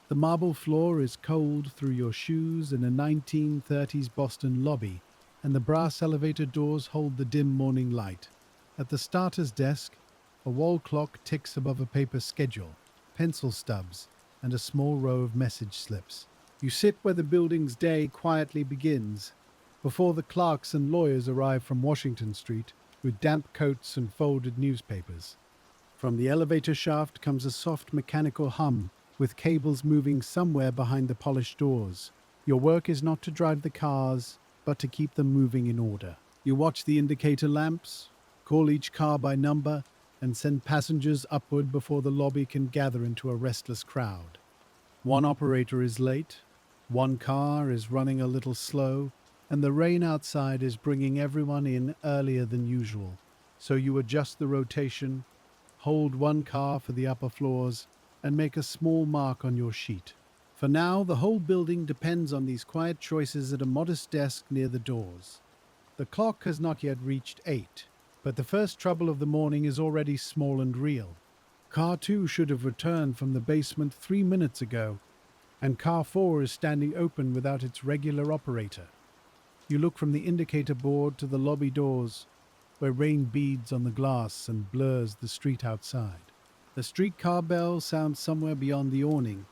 The marble floor is cold through your shoes in a 1930s Boston lobby, and the brass elevator doors hold the dim morning light. At the starter's desk, a wall clock ticks above a paper schedule, pencil stubs, and a small row of message slips. You sit where the building's day quietly begins, before the clerks and lawyers arrive from Washington Street with damp coats and folded newspapers. From the elevator shaft comes a soft mechanical hum, with cables moving somewhere behind the polished doors. Your work is not to drive the cars, but to keep them moving in order. You watch the indicator lamps, call each car by number, and send passengers upward before the lobby can gather into a restless crowd. One operator is late, one car is running a little slow, and the rain outside is bringing everyone in earlier than usual. So you adjust the rotation, hold one car for the upper floors, and make a small mark on your sheet. For now, the whole building depends on these quiet choices at a modest desk near the doors. The clock has not yet reached 8, but the first trouble of the morning is already small and real. Car 2 should have returned from the basement 3 minutes ago, and car 4 is standing open without its regular operator. You look from the indicator board to the lobby doors, where rain beads on the glass and blurs the street outside. The streetcar bell sounds somewhere beyond the awning,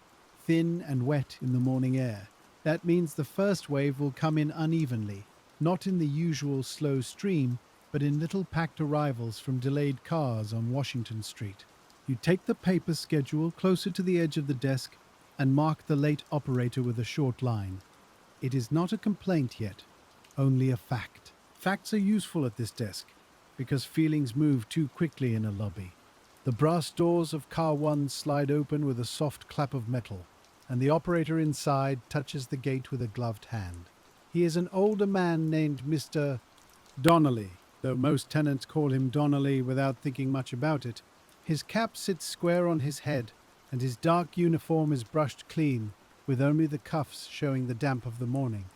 thin and wet in the morning air. That means the first wave will come in unevenly, not in the usual slow stream, but in little packed arrivals from delayed cars on Washington Street. You take the paper schedule closer to the edge of the desk and mark the late operator with a short line. It is not a complaint yet, only a fact. Facts are useful at this desk, because feelings move too quickly in a lobby. The brass doors of car 1 slide open with a soft clap of metal, and the operator inside touches the gate with a gloved hand. He is an older man named Mr. Donnelly, though most tenants call him Donnelly without thinking much about it. His cap sits square on his head, and his dark uniform is brushed clean, with only the cuffs showing the damp of the morning.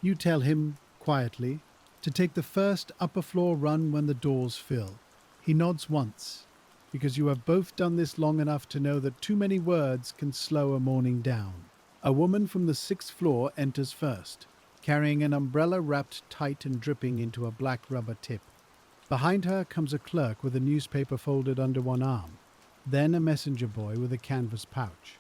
You tell him, quietly, to take the first upper floor run when the doors fill. He nods once, because you have both done this long enough to know that too many words can slow a morning down. A woman from the 6th floor enters first, carrying an umbrella wrapped tight and dripping into a black rubber tip. Behind her comes a clerk with a newspaper folded under one arm, then a messenger boy with a canvas pouch.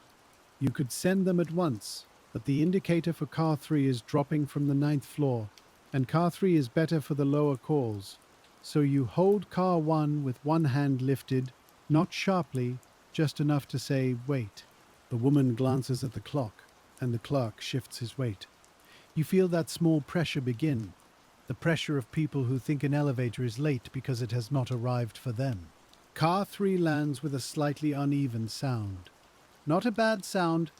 You could send them at once, but the indicator for car 3 is dropping from the 9th floor, and car 3 is better for the lower calls. So you hold car 1 with one hand lifted, not sharply, just enough to say, wait. The woman glances at the clock, and the clerk shifts his weight. You feel that small pressure begin, the pressure of people who think an elevator is late because it has not arrived for them. Car 3 lands with a slightly uneven sound. Not a bad sound,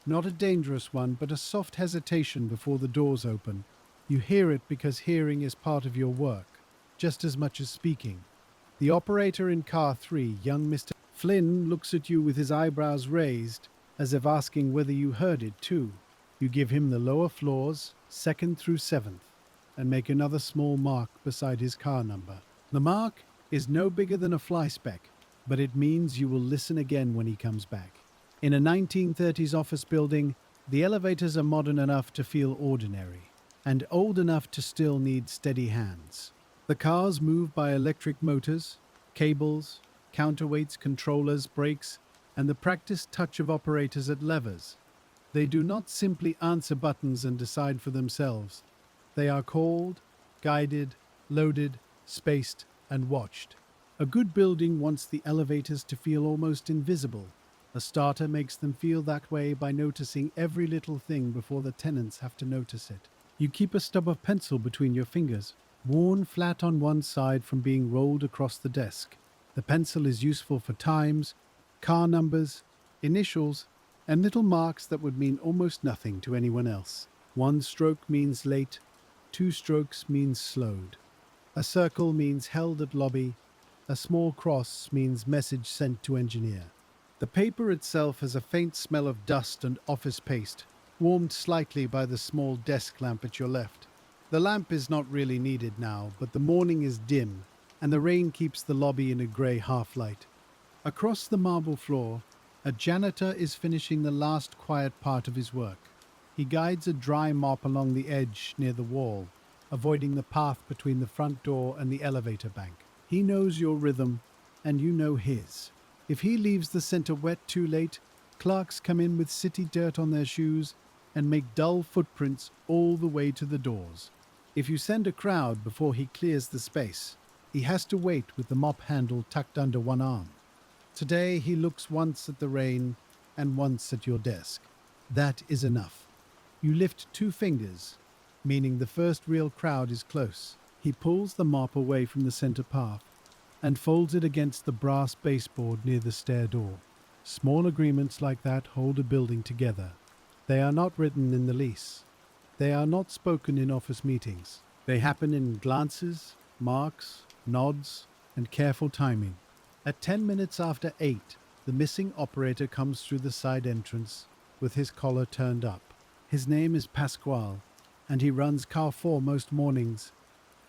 not a dangerous one, but a soft hesitation before the doors open. You hear it because hearing is part of your work, just as much as speaking. The operator in car 3, young Mr. Flynn, looks at you with his eyebrows raised, as if asking whether you heard it too. You give him the lower floors, 2nd through 7th, and make another small mark beside his car number. The mark is no bigger than a fly speck, but it means you will listen again when he comes back. In a 1930s office building, the elevators are modern enough to feel ordinary, and old enough to still need steady hands. The cars move by electric motors, cables, counterweights, controllers, brakes, and the practiced touch of operators at levers. They do not simply answer buttons and decide for themselves. They are called, guided, loaded, spaced, and watched. A good building wants the elevators to feel almost invisible. A starter makes them feel that way by noticing every little thing before the tenants have to notice it. You keep a stub of pencil between your fingers, worn flat on one side from being rolled across the desk. The pencil is useful for times, car numbers, initials, and little marks that would mean almost nothing to anyone else. One stroke means late, 2 strokes means slowed. A circle means held at lobby, a small cross means message sent to engineer. The paper itself has a faint smell of dust and office paste, warmed slightly by the small desk lamp at your left. The lamp is not really needed now, but the morning is dim, and the rain keeps the lobby in a grey half-light. Across the marble floor, A janitor is finishing the last quiet part of his work. He guides a dry mop along the edge near the wall, avoiding the path between the front door and the elevator bank. He knows your rhythm, and you know his. If he leaves the center wet too late, clerks come in with city dirt on their shoes and make dull footprints all the way to the doors. If you send a crowd before he clears the space, he has to wait with the mop handle tucked under one arm. Today he looks once at the rain and once at your desk. That is enough. You lift 2 fingers, meaning the first real crowd is close. He pulls the mop away from the center path and folds it against the brass baseboard near the stair door. Small agreements like that hold a building together. They are not written in the lease. They are not spoken in office meetings. They happen in glances, marks, nods, and careful timing. At 10 minutes after 8, the missing operator comes through the side entrance with his collar turned up. His name is Pasquale, and he runs car 4 most mornings.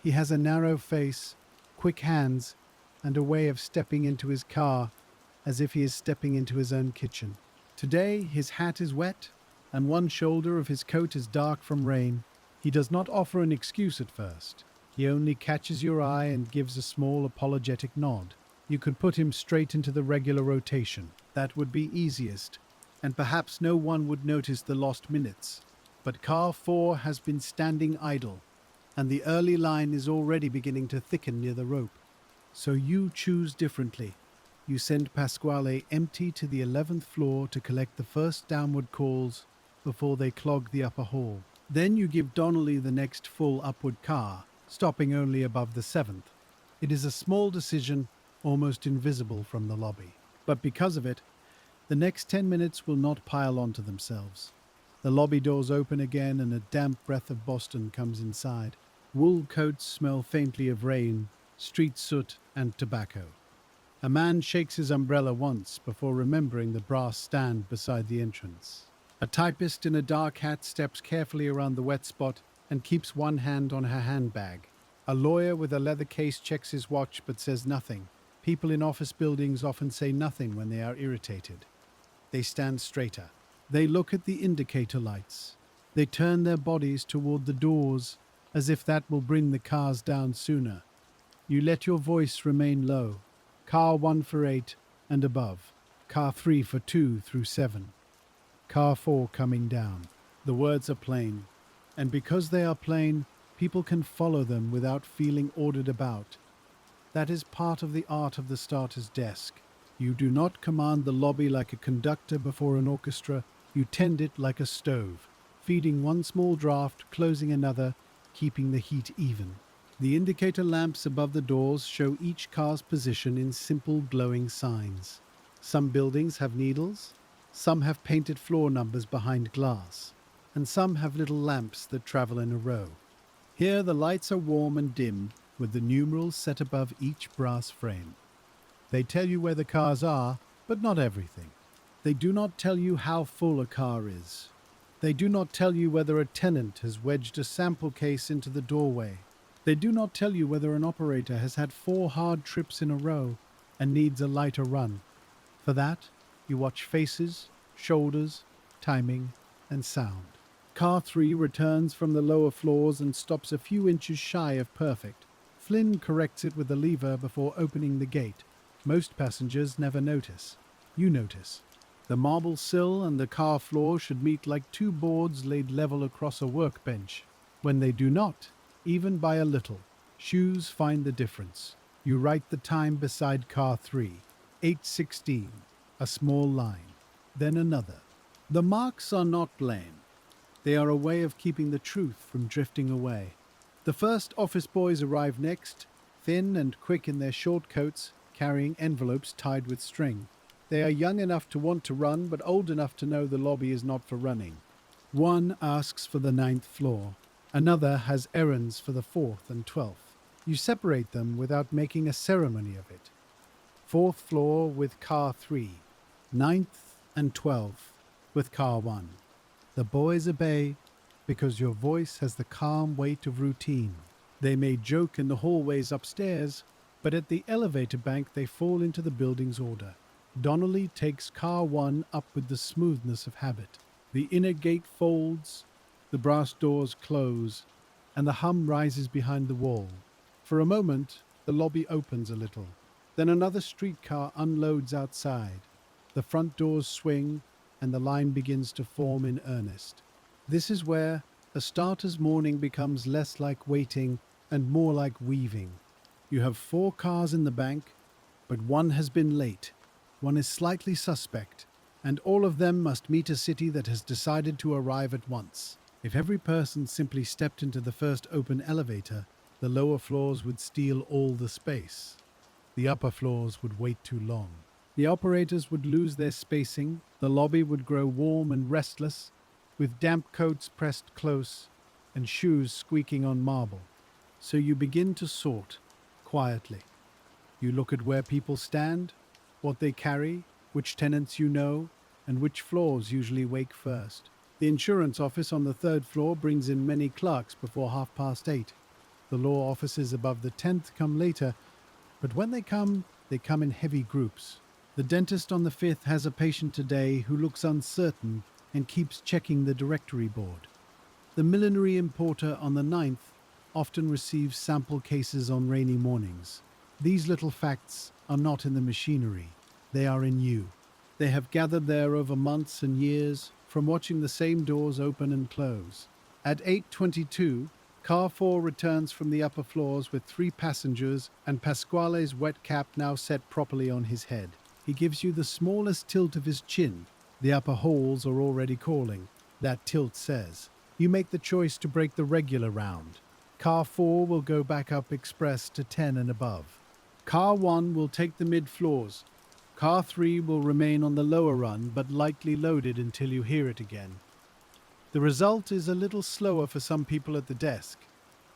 He has a narrow face, quick hands, and a way of stepping into his car as if he is stepping into his own kitchen. Today, his hat is wet, and one shoulder of his coat is dark from rain. He does not offer an excuse at first. He only catches your eye and gives a small apologetic nod. You could put him straight into the regular rotation. That would be easiest, and perhaps no one would notice the lost minutes. But car 4 has been standing idle, and the early line is already beginning to thicken near the rope. So you choose differently. You send Pasquale empty to the 11th floor to collect the first downward calls before they clog the upper hall. Then you give Donnelly the next full upward car, stopping only above the 7th. It is a small decision, almost invisible from the lobby. But because of it, the next 10 minutes will not pile onto themselves. The lobby doors open again and a damp breath of Boston comes inside. Wool coats smell faintly of rain, street soot, and tobacco. A man shakes his umbrella once before remembering the brass stand beside the entrance. A typist in a dark hat steps carefully around the wet spot and keeps one hand on her handbag. A lawyer with a leather case checks his watch but says nothing. People in office buildings often say nothing when they are irritated. They stand straighter. They look at the indicator lights. They turn their bodies toward the doors as if that will bring the cars down sooner. You let your voice remain low. Car 1 for 8 and above. Car 3 for 2 through 7. Car 4 coming down. The words are plain, and because they are plain, people can follow them without feeling ordered about. That is part of the art of the starter's desk. You do not command the lobby like a conductor before an orchestra. You tend it like a stove, feeding one small draft, closing another, keeping the heat even. The indicator lamps above the doors show each car's position in simple glowing signs. Some buildings have needles, some have painted floor numbers behind glass, and some have little lamps that travel in a row. Here the lights are warm and dim, with the numerals set above each brass frame. They tell you where the cars are, but not everything. They do not tell you how full a car is. They do not tell you whether a tenant has wedged a sample case into the doorway. They do not tell you whether an operator has had 4 hard trips in a row and needs a lighter run. For that, you watch faces, shoulders, timing, and sound. Car 3 returns from the lower floors and stops a few inches shy of perfect. Flynn corrects it with a lever before opening the gate. Most passengers never notice. You notice. The marble sill and the car floor should meet like 2 boards laid level across a workbench. When they do not, even by a little, shoes find the difference. You write the time beside car 3, 8:16, a small line, then another. The marks are not blame. They are a way of keeping the truth from drifting away. The first office boys arrive next, thin and quick in their short coats, carrying envelopes tied with string. They are young enough to want to run, but old enough to know the lobby is not for running. One asks for the 9th floor. Another has errands for the 4th and 12th. You separate them without making a ceremony of it. 4th floor with car 3, 9th and 12th with car 1. The boys obey because your voice has the calm weight of routine. They may joke in the hallways upstairs, but at the elevator bank they fall into the building's order. Donnelly takes car 1 up with the smoothness of habit. The inner gate folds, the brass doors close, and the hum rises behind the wall. For a moment, the lobby opens a little. Then another streetcar unloads outside. The front doors swing, and the line begins to form in earnest. This is where a starter's morning becomes less like waiting and more like weaving. You have 4 cars in the bank, but one has been late. One is slightly suspect, and all of them must meet a city that has decided to arrive at once. If every person simply stepped into the first open elevator, the lower floors would steal all the space. The upper floors would wait too long. The operators would lose their spacing, the lobby would grow warm and restless, with damp coats pressed close and shoes squeaking on marble. So you begin to sort, quietly. You look at where people stand, what they carry, which tenants you know, and which floors usually wake first. The insurance office on the 3rd floor brings in many clerks before 8:30. The law offices above the 10th come later, but when they come in heavy groups. The dentist on the 5th has a patient today who looks uncertain and keeps checking the directory board. The millinery importer on the 9th often receives sample cases on rainy mornings. These little facts are not in the machinery, they are in you. They have gathered there over months and years from watching the same doors open and close. At 8:22, Car 4 returns from the upper floors with 3 passengers and Pasquale's wet cap now set properly on his head. He gives you the smallest tilt of his chin. The upper halls are already calling. That tilt says. You make the choice to break the regular round. Car 4 will go back up express to 10 and above. Car 1 will take the mid-floors. Car 3 will remain on the lower run but lightly loaded until you hear it again. The result is a little slower for some people at the desk.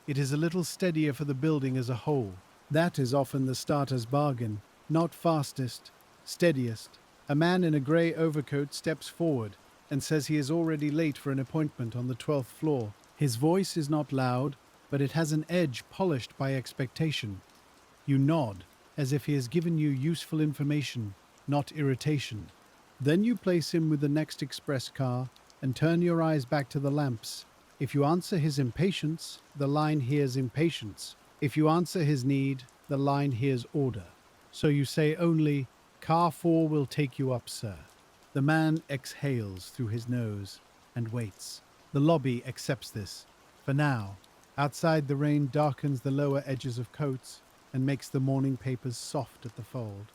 It is a little steadier for the building as a whole. That is often the starter's bargain. Not fastest, steadiest. A man in a grey overcoat steps forward and says he is already late for an appointment on the 12th floor. His voice is not loud, but it has an edge polished by expectation. You nod, as if he has given you useful information, not irritation. Then you place him with the next express car and turn your eyes back to the lamps. If you answer his impatience, the line hears impatience. If you answer his need, the line hears order. So you say only, "Car 4 will take you up, sir." The man exhales through his nose and waits. The lobby accepts this. For now, outside the rain darkens the lower edges of coats and makes the morning papers soft at the fold.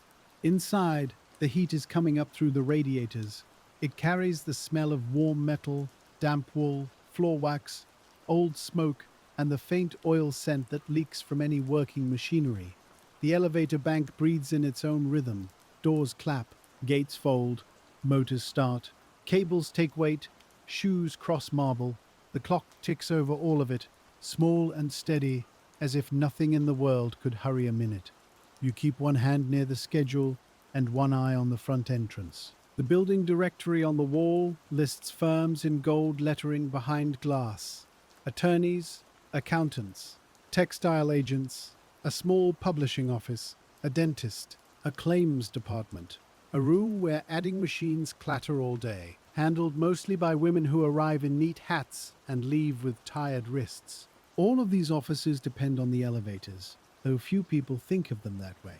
Inside, the heat is coming up through the radiators. It carries the smell of warm metal, damp wool, floor wax, old smoke, and the faint oil scent that leaks from any working machinery. The elevator bank breathes in its own rhythm. Doors clap, gates fold, motors start, cables take weight, shoes cross marble. The clock ticks over all of it, small and steady, as if nothing in the world could hurry a minute. You keep one hand near the schedule and one eye on the front entrance. The building directory on the wall lists firms in gold lettering behind glass. Attorneys, accountants, textile agents, a small publishing office, a dentist, a claims department, a room where adding machines clatter all day, handled mostly by women who arrive in neat hats and leave with tired wrists. All of these offices depend on the elevators, though few people think of them that way.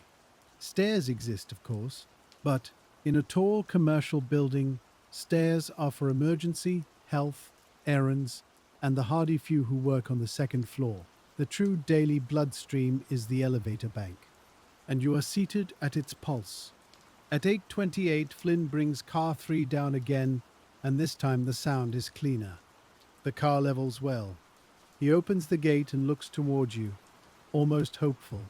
Stairs exist, of course, but in a tall commercial building, stairs are for emergency, health, errands, and the hardy few who work on the 2nd floor. The true daily bloodstream is the elevator bank, and you are seated at its pulse. At 8:28, Flynn brings car 3 down again, and this time the sound is cleaner. The car levels well. He opens the gate and looks towards you, almost hopeful.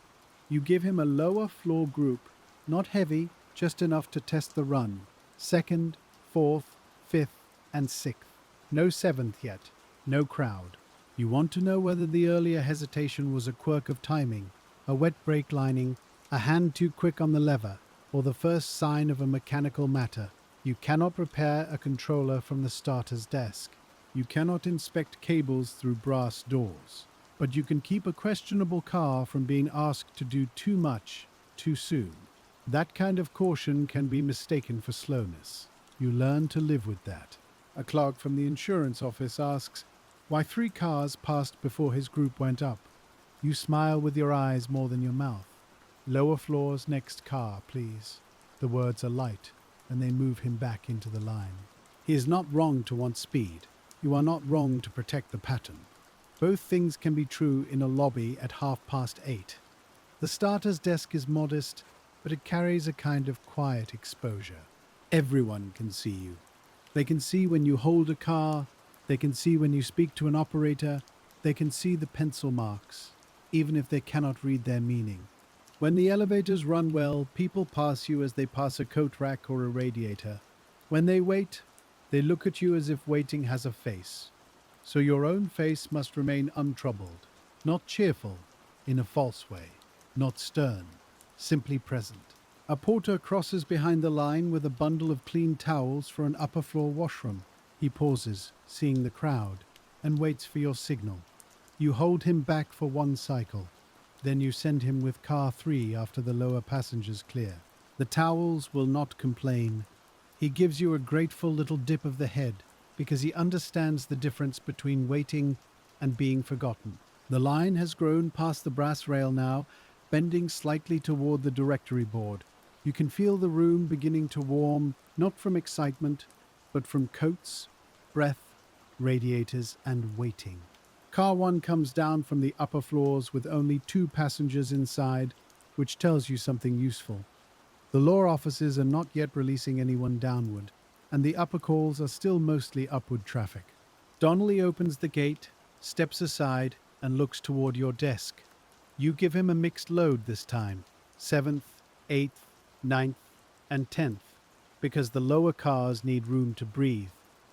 You give him a lower floor group, not heavy, just enough to test the run. 2nd, 4th, 5th, and 6th. No 7th yet. No crowd. You want to know whether the earlier hesitation was a quirk of timing, a wet brake lining, a hand too quick on the lever, or the first sign of a mechanical matter. You cannot prepare a controller from the starter's desk. You cannot inspect cables through brass doors. But you can keep a questionable car from being asked to do too much, too soon. That kind of caution can be mistaken for slowness. You learn to live with that. A clerk from the insurance office asks why 3 cars passed before his group went up. You smile with your eyes more than your mouth. Lower floors, next car, please. The words are light, and they move him back into the line. He is not wrong to want speed. You are not wrong to protect the pattern. Both things can be true in a lobby at 8:30. The starter's desk is modest, but it carries a kind of quiet exposure. Everyone can see you. They can see when you hold a car, they can see when you speak to an operator, they can see the pencil marks, even if they cannot read their meaning. When the elevators run well, people pass you as they pass a coat rack or a radiator. When they wait, they look at you as if waiting has a face. So your own face must remain untroubled, not cheerful, in a false way, not stern, simply present. A porter crosses behind the line with a bundle of clean towels for an upper floor washroom. He pauses, seeing the crowd, and waits for your signal. You hold him back for 1 cycle. Then you send him with car 3 after the lower passengers clear. The towels will not complain. He gives you a grateful little dip of the head because he understands the difference between waiting and being forgotten. The line has grown past the brass rail now, bending slightly toward the directory board. You can feel the room beginning to warm, not from excitement, but from coats, breath, radiators, and waiting. Car 1 comes down from the upper floors with only 2 passengers inside, which tells you something useful. The law offices are not yet releasing anyone downward, and the upper calls are still mostly upward traffic. Donnelly opens the gate, steps aside, and looks toward your desk. You give him a mixed load this time, 7th, 8th, 9th, and 10th, because the lower cars need room to breathe.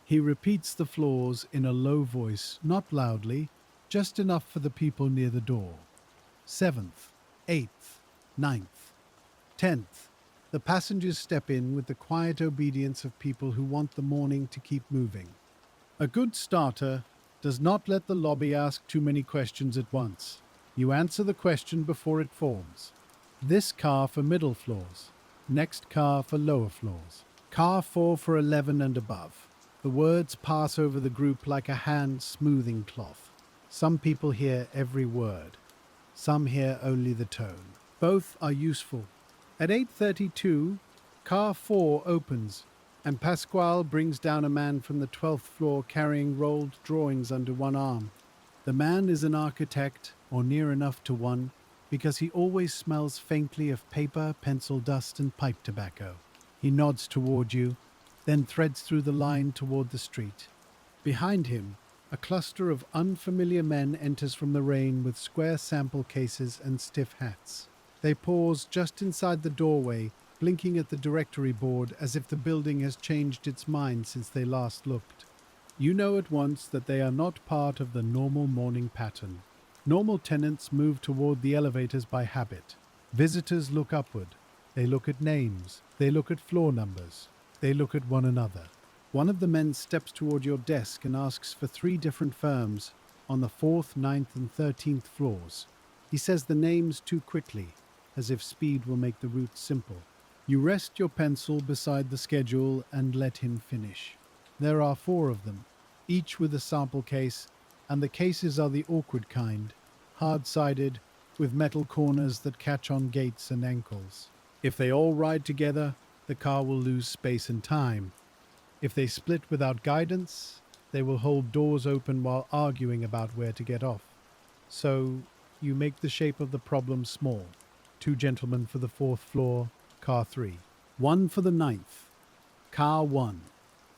He repeats the floors in a low voice, not loudly, just enough for the people near the door. 7th, 8th, 9th, 10th. The passengers step in with the quiet obedience of people who want the morning to keep moving. A good starter does not let the lobby ask too many questions at once. You answer the question before it forms. This car for middle floors. Next car for lower floors. Car 4 for 11 and above. The words pass over the group like a hand smoothing cloth. Some people hear every word. Some hear only the tone. Both are useful. At 8:32, car 4 opens, and Pasquale brings down a man from the 12th floor carrying rolled drawings under one arm. The man is an architect, or near enough to one, because he always smells faintly of paper, pencil dust, and pipe tobacco. He nods toward you, then threads through the line toward the street. Behind him, a cluster of unfamiliar men enters from the rain with square sample cases and stiff hats. They pause just inside the doorway, blinking at the directory board as if the building has changed its mind since they last looked. You know at once that they are not part of the normal morning pattern. Normal tenants move toward the elevators by habit. Visitors look upward. They look at names. They look at floor numbers. They look at one another. One of the men steps toward your desk and asks for 3 different firms on the 4th, 9th, and 13th floors. He says the names too quickly, as if speed will make the route simple. You rest your pencil beside the schedule and let him finish. There are 4 of them, each with a sample case, and the cases are the awkward kind, hard-sided, with metal corners that catch on gates and ankles. If they all ride together, the car will lose space and time. If they split without guidance, they will hold doors open while arguing about where to get off. So, you make the shape of the problem small. 2 gentlemen for the 4th floor, car 3. 1 for the 9th, car 1.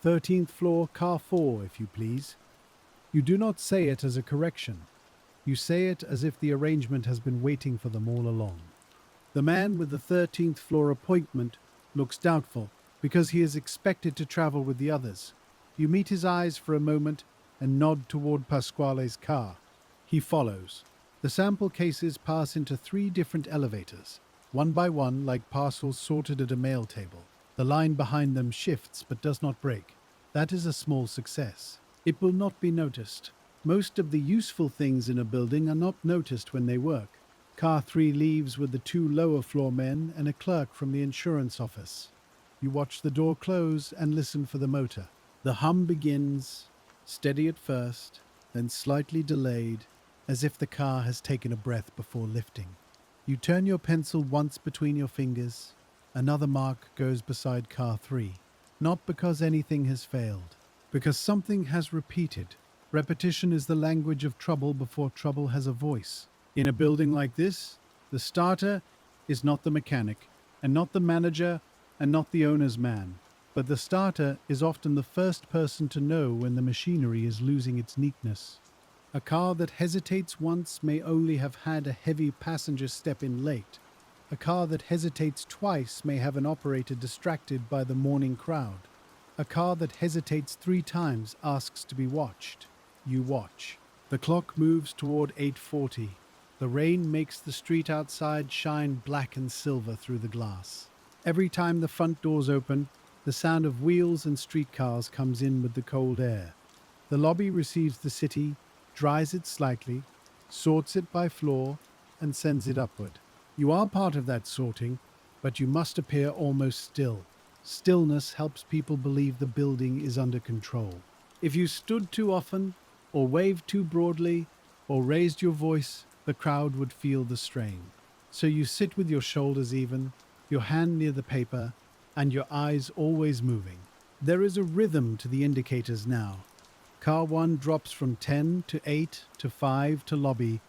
13th floor, car 4, if you please. You do not say it as a correction. You say it as if the arrangement has been waiting for them all along. The man with the 13th floor appointment looks doubtful because he is expected to travel with the others. You meet his eyes for a moment and nod toward Pasquale's car. He follows. The sample cases pass into 3 different elevators, one by one like parcels sorted at a mail table. The line behind them shifts but does not break. That is a small success. It will not be noticed. Most of the useful things in a building are not noticed when they work. Car 3 leaves with the two lower floor men and a clerk from the insurance office. You watch the door close and listen for the motor. The hum begins, steady at first, then slightly delayed, as if the car has taken a breath before lifting. You turn your pencil once between your fingers. Another mark goes beside car 3. Not because anything has failed, because something has repeated. Repetition is the language of trouble before trouble has a voice. In a building like this, the starter is not the mechanic, and not the manager, and not the owner's man. But the starter is often the first person to know when the machinery is losing its neatness. A car that hesitates once may only have had a heavy passenger step in late. A car that hesitates twice may have an operator distracted by the morning crowd. A car that hesitates 3 times asks to be watched. You watch. The clock moves toward 8:40. The rain makes the street outside shine black and silver through the glass. Every time the front doors open, the sound of wheels and streetcars comes in with the cold air. The lobby receives the city, dries it slightly, sorts it by floor, and sends it upward. You are part of that sorting, but you must appear almost still. Stillness helps people believe the building is under control. If you stood too often, or waved too broadly, or raised your voice, the crowd would feel the strain. So you sit with your shoulders even, your hand near the paper, and your eyes always moving. There is a rhythm to the indicators now. Car 1 drops from 10 to 8 to 5 to lobby.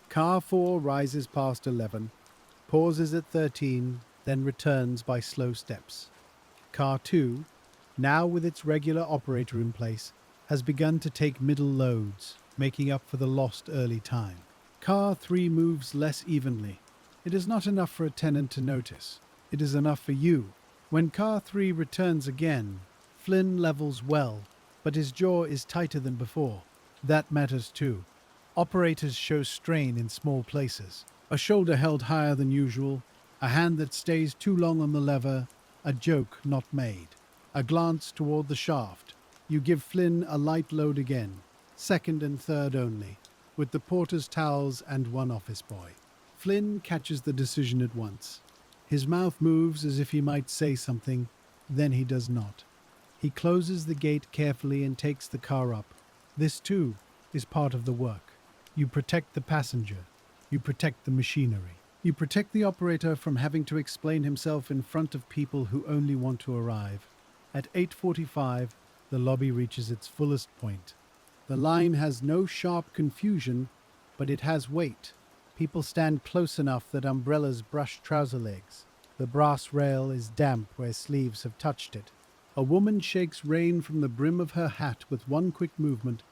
Car 4 rises past 11, pauses at 13, then returns by slow steps. Car 2, now with its regular operator in place, has begun to take middle loads, making up for the lost early time. Car 3 moves less evenly. It is not enough for a tenant to notice. It is enough for you. When Car 3 returns again, Flynn levels well, but his jaw is tighter than before. That matters too. Operators show strain in small places. A shoulder held higher than usual, a hand that stays too long on the lever, a joke not made. A glance toward the shaft. You give Flynn a light load again, second and third only, with the porter's towels and one office boy. Flynn catches the decision at once. His mouth moves as if he might say something, then he does not. He closes the gate carefully and takes the car up. This, too, is part of the work. You protect the passenger. You protect the machinery. You protect the operator from having to explain himself in front of people who only want to arrive. At 8:45, the lobby reaches its fullest point. The line has no sharp confusion, but it has weight. People stand close enough that umbrellas brush trouser legs. The brass rail is damp where sleeves have touched it. A woman shakes rain from the brim of her hat with one quick movement,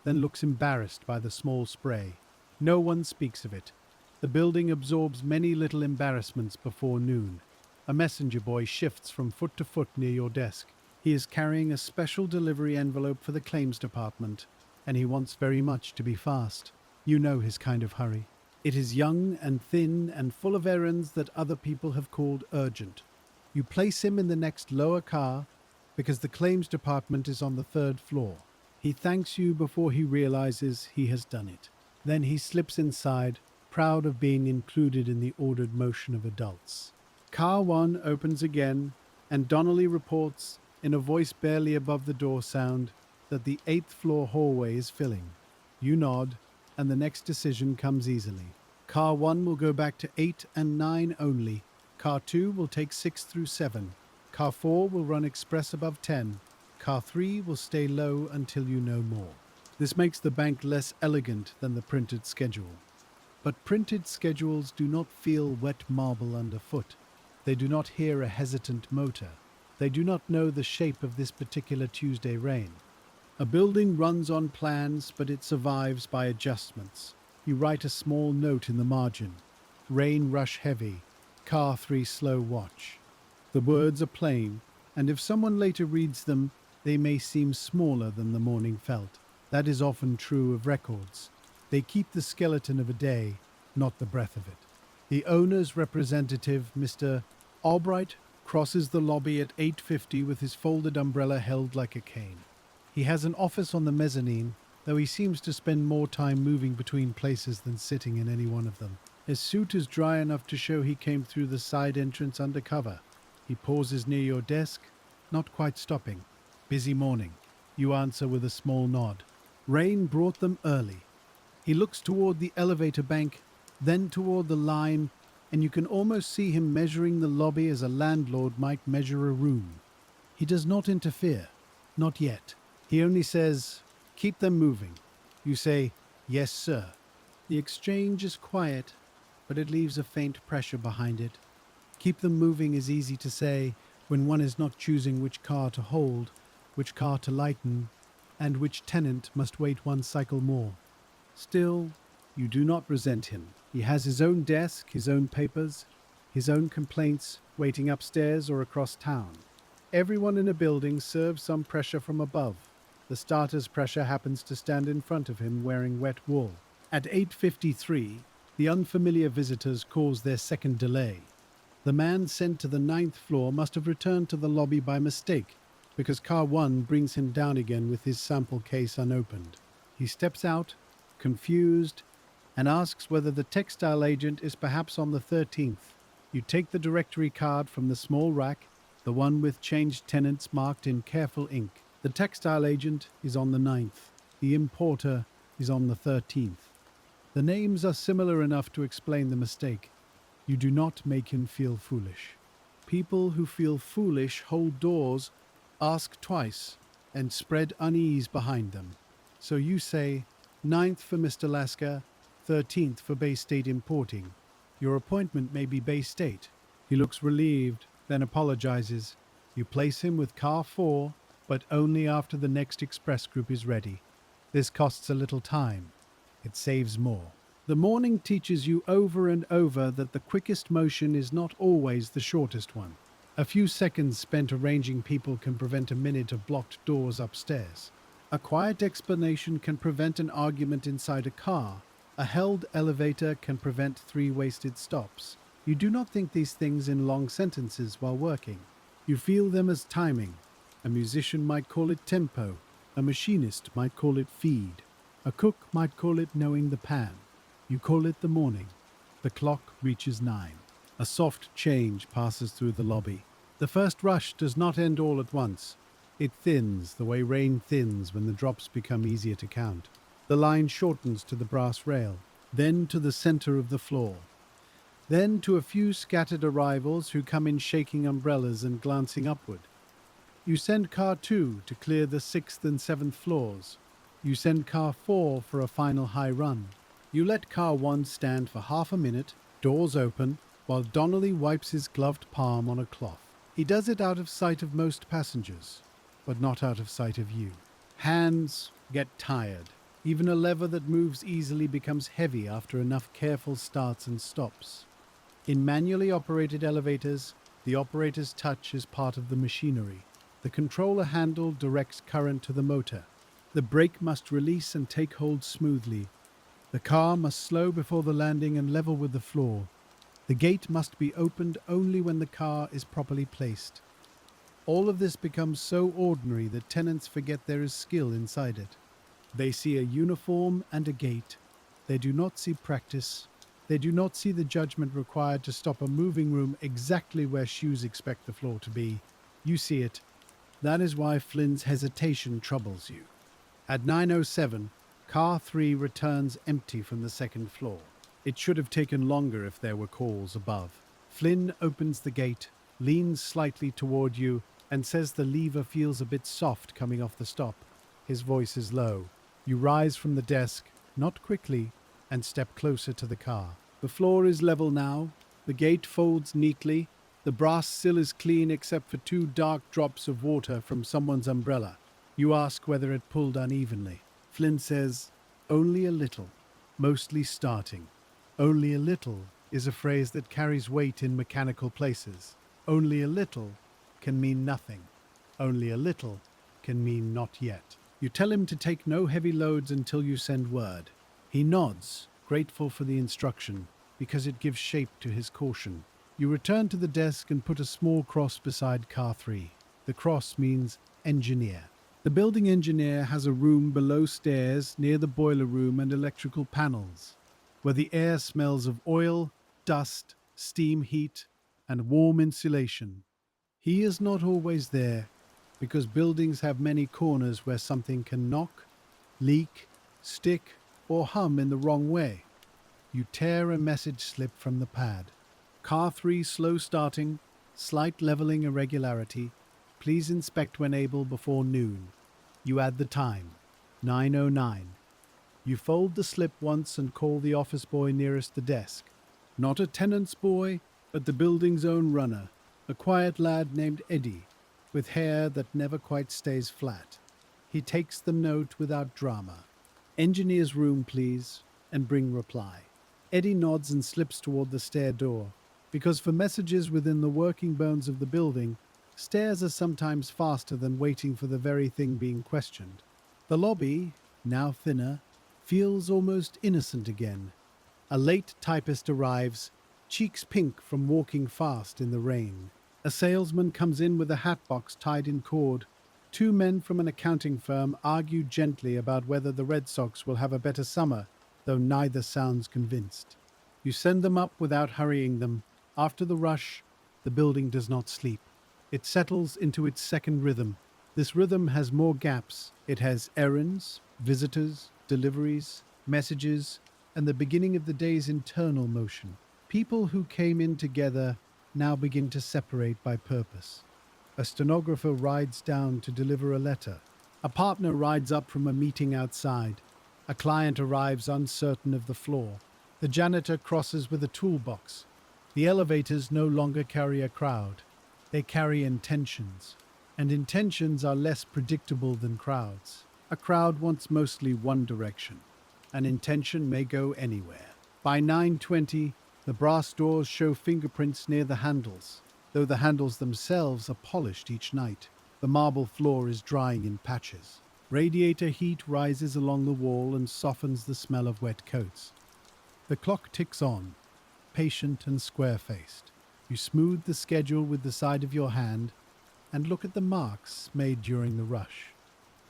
then looks embarrassed by the small spray. No one speaks of it. The building absorbs many little embarrassments before noon. A messenger boy shifts from foot to foot near your desk. He is carrying a special delivery envelope for the claims department, and he wants very much to be fast. You know his kind of hurry. It is young and thin and full of errands that other people have called urgent. You place him in the next lower car because the claims department is on the 3rd floor. He thanks you before he realizes he has done it. Then he slips inside, proud of being included in the ordered motion of adults. Car 1 opens again, and Donnelly reports, in a voice barely above the door sound, that the 8th floor hallway is filling. You nod, and the next decision comes easily. Car 1 will go back to 8 and 9 only. Car 2 will take 6 through 7. Car 4 will run express above 10. Car 3 will stay low until you know more. This makes the bank less elegant than the printed schedule. But printed schedules do not feel wet marble underfoot. They do not hear a hesitant motor. They do not know the shape of this particular Tuesday rain. A building runs on plans, but it survives by adjustments. You write a small note in the margin. Rain rush heavy. Car 3 slow watch. The words are plain, and if someone later reads them, they may seem smaller than the morning felt. That is often true of records. They keep the skeleton of a day, not the breath of it. The owner's representative, Mr. Albright, crosses the lobby at 8:50 with his folded umbrella held like a cane. He has an office on the mezzanine, though he seems to spend more time moving between places than sitting in any one of them. His suit is dry enough to show he came through the side entrance undercover. He pauses near your desk, not quite stopping. Busy morning. You answer with a small nod. Rain brought them early. He looks toward the elevator bank, then toward the line, and you can almost see him measuring the lobby as a landlord might measure a room. He does not interfere. Not yet. He only says, "Keep them moving." You say, "Yes, sir." The exchange is quiet, but it leaves a faint pressure behind it. Keep them moving is easy to say when one is not choosing which car to hold, which car to lighten, and which tenant must wait one cycle more. Still, you do not resent him. He has his own desk, his own papers, his own complaints waiting upstairs or across town. Everyone in a building serves some pressure from above. The starter's pressure happens to stand in front of him wearing wet wool. At 8:53, the unfamiliar visitors cause their second delay. The man sent to the 9th floor must have returned to the lobby by mistake, because car 1 brings him down again with his sample case unopened. He steps out, confused, and asks whether the textile agent is perhaps on the 13th. You take the directory card from the small rack, the one with changed tenants marked in careful ink. The textile agent is on the 9th. The importer is on the 13th. The names are similar enough to explain the mistake. You do not make him feel foolish. People who feel foolish hold doors, ask twice, and spread unease behind them. So you say, 9th for Mr. Lasker, 13th for Bay State Importing. Your appointment may be Bay State. He looks relieved, then apologizes. You place him with car 4, but only after the next express group is ready. This costs a little time. It saves more. The morning teaches you over and over that the quickest motion is not always the shortest one. A few seconds spent arranging people can prevent a minute of blocked doors upstairs. A quiet explanation can prevent an argument inside a car. A held elevator can prevent 3 wasted stops. You do not think these things in long sentences while working. You feel them as timing. A musician might call it tempo. A machinist might call it feed. A cook might call it knowing the pan. You call it the morning. The clock reaches 9. A soft change passes through the lobby. The first rush does not end all at once. It thins the way rain thins when the drops become easier to count. The line shortens to the brass rail, then to the center of the floor. Then to a few scattered arrivals who come in shaking umbrellas and glancing upward. You send car 2 to clear the 6th and 7th floors. You send car 4 for a final high run. You let car 1 stand for half a minute, doors open, while Donnelly wipes his gloved palm on a cloth. He does it out of sight of most passengers, but not out of sight of you. Hands get tired. Even a lever that moves easily becomes heavy after enough careful starts and stops. In manually operated elevators, the operator's touch is part of the machinery. The controller handle directs current to the motor. The brake must release and take hold smoothly. The car must slow before the landing and level with the floor. The gate must be opened only when the car is properly placed. All of this becomes so ordinary that tenants forget there is skill inside it. They see a uniform and a gate. They do not see practice. They do not see the judgment required to stop a moving room exactly where shoes expect the floor to be. You see it. That is why Flynn's hesitation troubles you. At 9:07, car 3 returns empty from the 2nd floor. It should have taken longer if there were calls above. Flynn opens the gate, leans slightly toward you, and says the lever feels a bit soft coming off the stop. His voice is low. You rise from the desk, not quickly, and step closer to the car. The floor is level now. The gate folds neatly. The brass sill is clean except for 2 dark drops of water from someone's umbrella. You ask whether it pulled unevenly. Flynn says, "Only a little, mostly starting." Only a little is a phrase that carries weight in mechanical places. Only a little can mean nothing. Only a little can mean not yet. You tell him to take no heavy loads until you send word. He nods, grateful for the instruction, because it gives shape to his caution. You return to the desk and put a small cross beside car 3. The cross means engineer. The building engineer has a room below stairs near the boiler room and electrical panels. where the air smells of oil, dust, steam heat, and warm insulation. He is not always there, because buildings have many corners where something can knock, leak, stick, or hum in the wrong way. You tear a message slip from the pad. Car 3 slow starting, slight leveling irregularity. Please inspect when able before noon. You add the time, 9:09. You fold the slip once and call the office boy nearest the desk. Not a tenant's boy, but the building's own runner, a quiet lad named Eddie, with hair that never quite stays flat. He takes the note without drama. Engineer's room, please, and bring reply. Eddie nods and slips toward the stair door, because for messages within the working bones of the building, stairs are sometimes faster than waiting for the very thing being questioned. The lobby, now thinner, feels almost innocent again. A late typist arrives, cheeks pink from walking fast in the rain. A salesman comes in with a hatbox tied in cord. Two men from an accounting firm argue gently about whether the Red Sox will have a better summer, though neither sounds convinced. You send them up without hurrying them. After the rush, the building does not sleep. It settles into its second rhythm. This rhythm has more gaps. It has errands, visitors, deliveries, messages, and the beginning of the day's internal motion. People who came in together now begin to separate by purpose. A stenographer rides down to deliver a letter. A partner rides up from a meeting outside. A client arrives uncertain of the floor. The janitor crosses with a toolbox. The elevators no longer carry a crowd. They carry intentions. And intentions are less predictable than crowds. A crowd wants mostly one direction. An intention may go anywhere. By 9:20, the brass doors show fingerprints near the handles, though the handles themselves are polished each night. The marble floor is drying in patches. Radiator heat rises along the wall and softens the smell of wet coats. The clock ticks on, patient and square-faced. You smooth the schedule with the side of your hand and look at the marks made during the rush.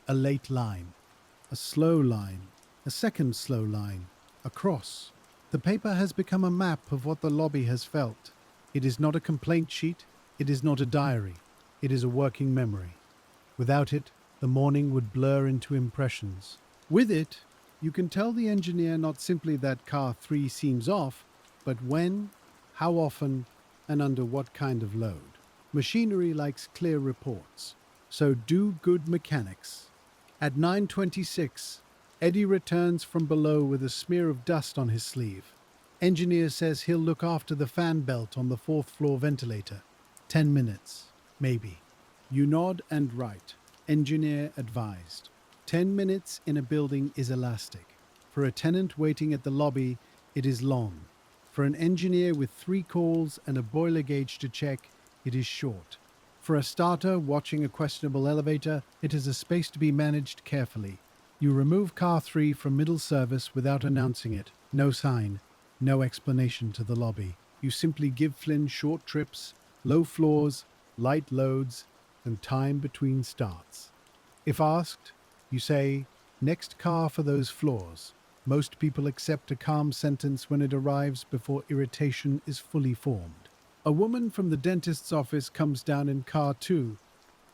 A late line, a slow line, a second slow line, a cross. The paper has become a map of what the lobby has felt. It is not a complaint sheet, it is not a diary, it is a working memory. Without it, the morning would blur into impressions. With it, you can tell the engineer not simply that car 3 seems off, but when, how often, and under what kind of load. Machinery likes clear reports, so do good mechanics. At 9:26, Eddie returns from below with a smear of dust on his sleeve. Engineer says he'll look after the fan belt on the 4th floor ventilator. 10 minutes, maybe. You nod and write. Engineer advised. 10 minutes in a building is elastic. For a tenant waiting at the lobby, it is long. For an engineer with 3 calls and a boiler gauge to check, it is short. For a starter watching a questionable elevator, it is a space to be managed carefully. You remove car 3 from middle service without announcing it. No sign, no explanation to the lobby. You simply give Flynn short trips, low floors, light loads, and time between starts. If asked, you say, next car for those floors. Most people accept a calm sentence when it arrives before irritation is fully formed. A woman from the dentist's office comes down in car 2,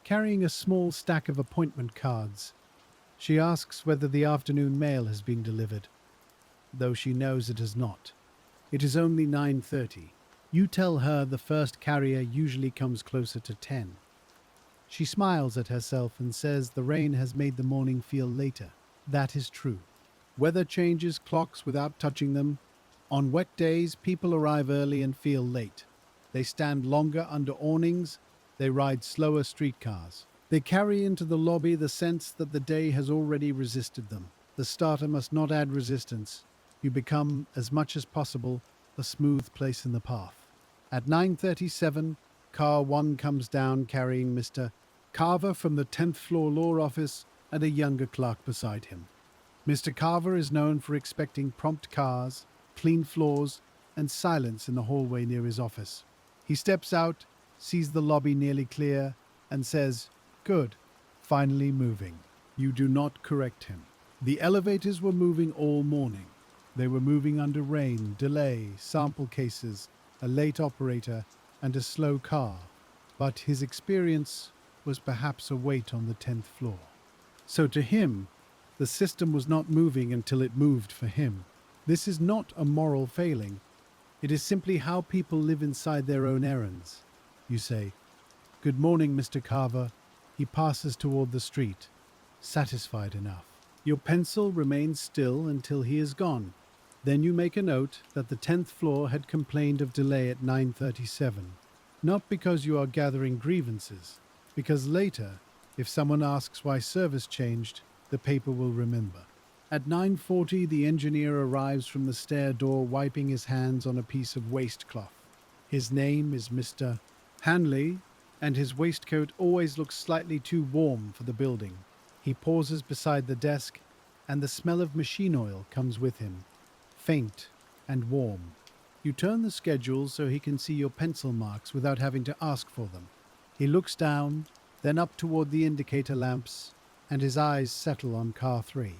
carrying a small stack of appointment cards. She asks whether the afternoon mail has been delivered, though she knows it has not. It is only 9:30. You tell her the first carrier usually comes closer to 10. She smiles at herself and says the rain has made the morning feel later. That is true. Weather changes clocks without touching them. On wet days, people arrive early and feel late. They stand longer under awnings. They ride slower streetcars. They carry into the lobby the sense that the day has already resisted them. The starter must not add resistance. You become, as much as possible, a smooth place in the path. At 9:37, car 1 comes down carrying Mr. Carver from the 10th floor law office and a younger clerk beside him. Mr. Carver is known for expecting prompt cars, clean floors, and silence in the hallway near his office. He steps out, sees the lobby nearly clear, and says, "Good, finally moving." You do not correct him. The elevators were moving all morning. They were moving under rain, delay, sample cases, a late operator, and a slow car. But his experience was perhaps a weight on the 10th floor. So to him, the system was not moving until it moved for him. This is not a moral failing. It is simply how people live inside their own errands. You say, "Good morning, Mr. Carver." He passes toward the street, satisfied enough. Your pencil remains still until he is gone. Then you make a note that the 10th floor had complained of delay at 9:37. Not because you are gathering grievances, because later, if someone asks why service changed, the paper will remember. At 9:40, the engineer arrives from the stair door wiping his hands on a piece of waistcloth. His name is Mr. Hanley, and his waistcoat always looks slightly too warm for the building. He pauses beside the desk, and the smell of machine oil comes with him, faint and warm. You turn the schedule so he can see your pencil marks without having to ask for them. He looks down, then up toward the indicator lamps, and his eyes settle on car 3.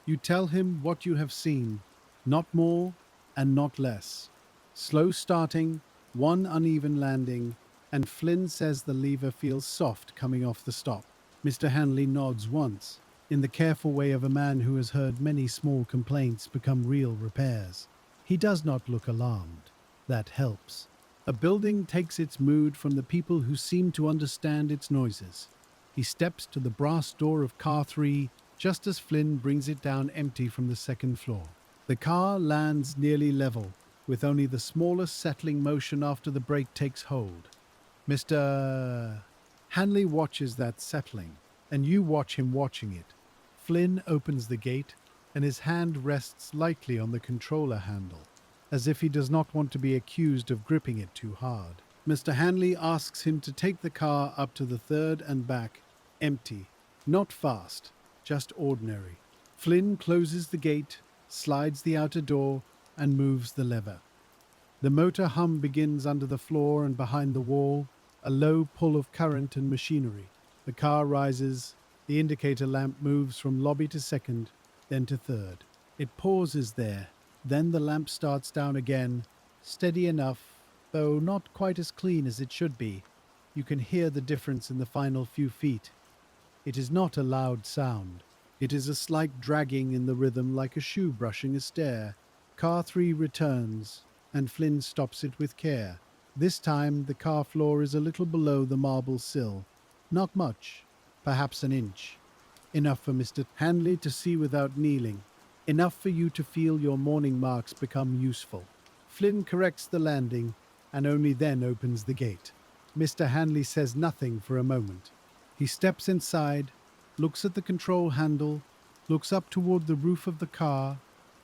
You tell him what you have seen, not more and not less. Slow starting, one uneven landing, and Flynn says the lever feels soft coming off the stop. Mr. Hanley nods once, in the careful way of a man who has heard many small complaints become real repairs. He does not look alarmed. That helps. A building takes its mood from the people who seem to understand its noises. He steps to the brass door of car 3 just as Flynn brings it down empty from the second floor. The car lands nearly level, with only the smallest settling motion after the brake takes hold. Mr. Hanley watches that settling, and you watch him watching it. Flynn opens the gate, and his hand rests lightly on the controller handle, as if he does not want to be accused of gripping it too hard. Mr. Hanley asks him to take the car up to the third and back, empty, not fast, just ordinary. Flynn closes the gate, slides the outer door, and moves the lever. The motor hum begins under the floor and behind the wall, a low pull of current and machinery. The car rises, the indicator lamp moves from lobby to second, then to third. It pauses there, then the lamp starts down again, steady enough, though not quite as clean as it should be. You can hear the difference in the final few feet. It is not a loud sound. It is a slight dragging in the rhythm like a shoe brushing a stair. Car 3 returns, and Flynn stops it with care. This time the car floor is a little below the marble sill. Not much, perhaps an inch. Enough for Mr. Hanley to see without kneeling. Enough for you to feel your morning marks become useful. Flynn corrects the landing, and only then opens the gate. Mr. Hanley says nothing for a moment. He steps inside, looks at the control handle, looks up toward the roof of the car,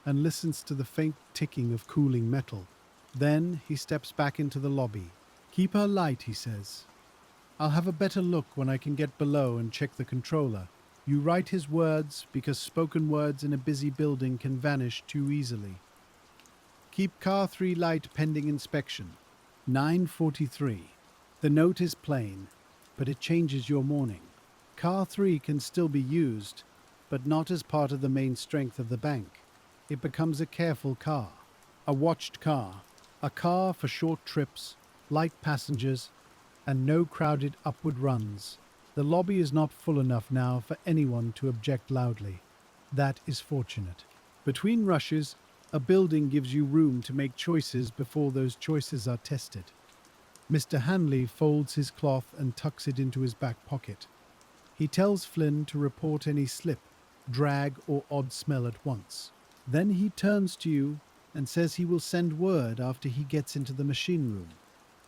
and listens to the faint ticking of cooling metal. Then he steps back into the lobby. "Keep her light," he says. "I'll have a better look when I can get below and check the controller." You write his words because spoken words in a busy building can vanish too easily. "Keep car 3 light pending inspection." 9:43. The note is plain, but it changes your morning. Car 3 can still be used, but not as part of the main strength of the bank. It becomes a careful car, a watched car, a car for short trips, light passengers, and no crowded upward runs. The lobby is not full enough now for anyone to object loudly. That is fortunate. Between rushes, a building gives you room to make choices before those choices are tested. Mr. Hanley folds his cloth and tucks it into his back pocket. He tells Flynn to report any slip, drag, or odd smell at once. Then he turns to you and says he will send word after he gets into the machine room.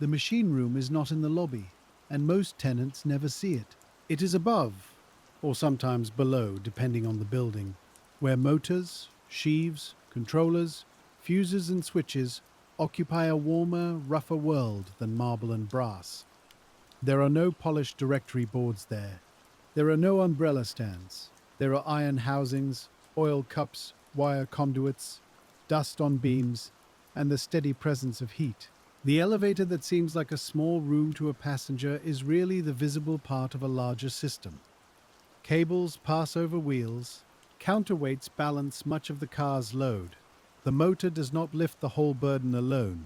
The machine room is not in the lobby, and most tenants never see it. It is above, or sometimes below, depending on the building, where motors, sheaves, controllers, fuses and switches occupy a warmer, rougher world than marble and brass. There are no polished directory boards there. There are no umbrella stands. There are iron housings, oil cups, wire conduits, dust on beams, and the steady presence of heat. The elevator that seems like a small room to a passenger is really the visible part of a larger system. Cables pass over wheels. Counterweights balance much of the car's load. The motor does not lift the whole burden alone,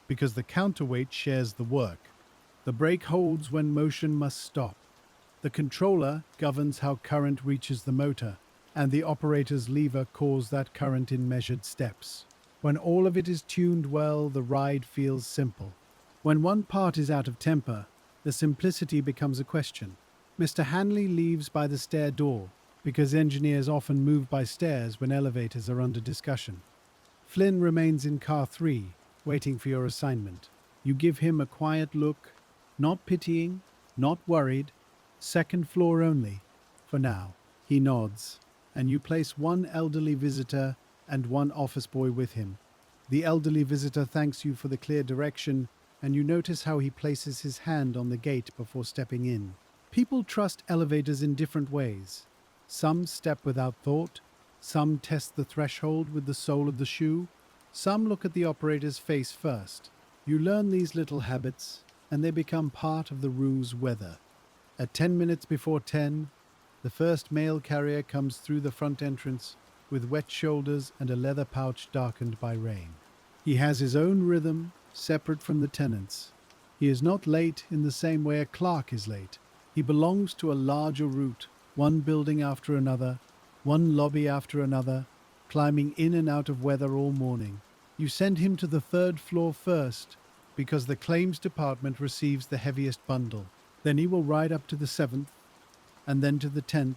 because the counterweight shares the work. The brake holds when motion must stop. The controller governs how current reaches the motor, and the operator's lever calls that current in measured steps. When all of it is tuned well, the ride feels simple. When one part is out of temper, the simplicity becomes a question. Mr. Hanley leaves by the stair door, because engineers often move by stairs when elevators are under discussion. Flynn remains in car 3, waiting for your assignment. You give him a quiet look, not pitying, not worried, second floor only, for now. He nods, and you place one elderly visitor and one office boy with him. The elderly visitor thanks you for the clear direction, and you notice how he places his hand on the gate before stepping in. People trust elevators in different ways. Some step without thought, some test the threshold with the sole of the shoe, some look at the operator's face first. You learn these little habits, and they become part of the room's weather. At 10 minutes before 10, the first mail carrier comes through the front entrance with wet shoulders and a leather pouch darkened by rain. He has his own rhythm, separate from the tenants. He is not late in the same way a clerk is late. He belongs to a larger route, one building after another, one lobby after another, climbing in and out of weather all morning. You send him to the 3rd floor first, because the claims department receives the heaviest bundle. Then he will ride up to the 7th, and then to the 10th,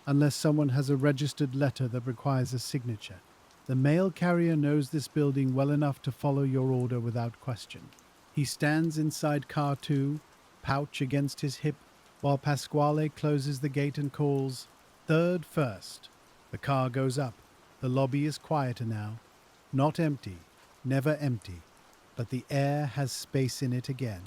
unless someone has a registered letter that requires a signature. The mail carrier knows this building well enough to follow your order without question. He stands inside car 2, pouch against his hip, while Pasquale closes the gate and calls, "3rd first." The car goes up. The lobby is quieter now. Not empty, never empty, but the air has space in it again.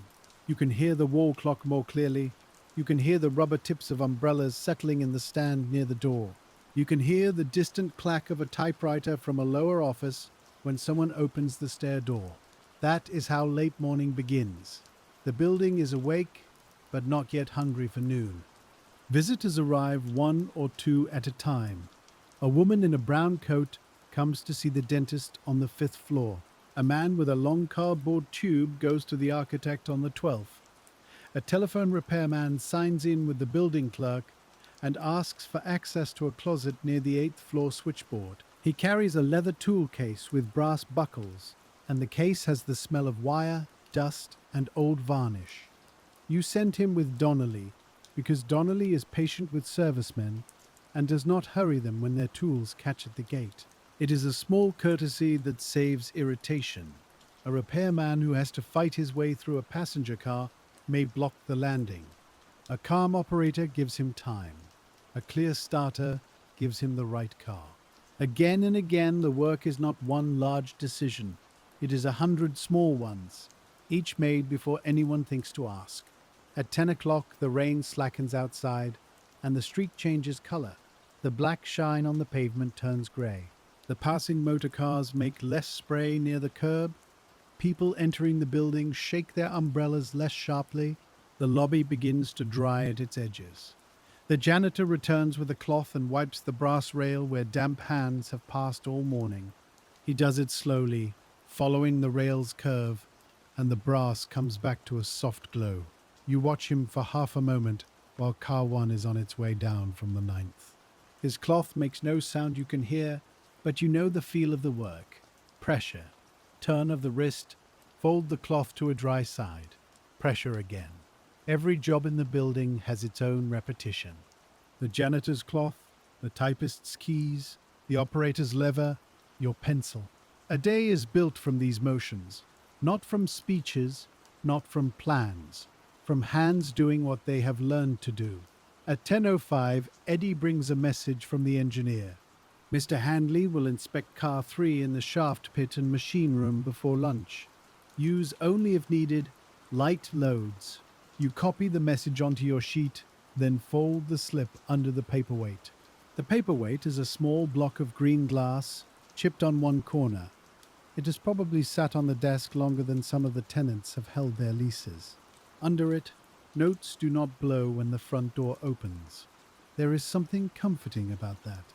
You can hear the wall clock more clearly. You can hear the rubber tips of umbrellas settling in the stand near the door. You can hear the distant clack of a typewriter from a lower office when someone opens the stair door. That is how late morning begins. The building is awake, but not yet hungry for noon. Visitors arrive 1 or 2 at a time. A woman in a brown coat comes to see the dentist on the 5th floor. A man with a long cardboard tube goes to the architect on the 12th. A telephone repairman signs in with the building clerk and asks for access to a closet near the 8th floor switchboard. He carries a leather tool case with brass buckles, and the case has the smell of wire, dust, and old varnish. You send him with Donnelly, because Donnelly is patient with servicemen and does not hurry them when their tools catch at the gate. It is a small courtesy that saves irritation. A repairman who has to fight his way through a passenger car may block the landing. A calm operator gives him time. A clear starter gives him the right car. Again and again, the work is not one large decision. It is 100 small ones, each made before anyone thinks to ask. At 10 o'clock, the rain slackens outside, and the street changes color. The black shine on the pavement turns gray. The passing motor cars make less spray near the curb. People entering the building shake their umbrellas less sharply. The lobby begins to dry at its edges. The janitor returns with a cloth and wipes the brass rail where damp hands have passed all morning. He does it slowly, following the rail's curve, and the brass comes back to a soft glow. You watch him for half a moment while car 1 is on its way down from the 9th. His cloth makes no sound you can hear, but you know the feel of the work. Pressure. Turn of the wrist. Fold the cloth to a dry side. Pressure again. Every job in the building has its own repetition. The janitor's cloth, the typist's keys, the operator's lever, your pencil. A day is built from these motions, not from speeches, not from plans, from hands doing what they have learned to do. At 10:05, Eddie brings a message from the engineer. Mr. Handley will inspect car 3 in the shaft pit and machine room before lunch. Use only if needed, light loads. You copy the message onto your sheet, then fold the slip under the paperweight. The paperweight is a small block of green glass, chipped on one corner. It has probably sat on the desk longer than some of the tenants have held their leases. Under it, notes do not blow when the front door opens. There is something comforting about that.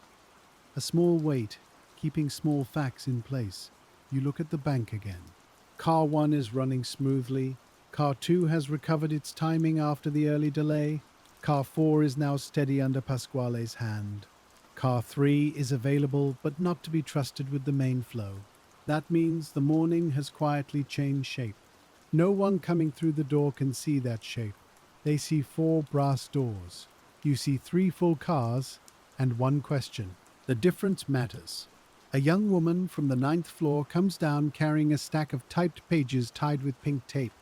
A small weight, keeping small facts in place. You look at the bank again. Car 1 is running smoothly. Car 2 has recovered its timing after the early delay. Car 4 is now steady under Pasquale's hand. Car 3 is available but not to be trusted with the main flow. That means the morning has quietly changed shape. No one coming through the door can see that shape. They see 4 brass doors. You see 3 full cars and 1 question. The difference matters. A young woman from the 9th floor comes down carrying a stack of typed pages tied with pink tape.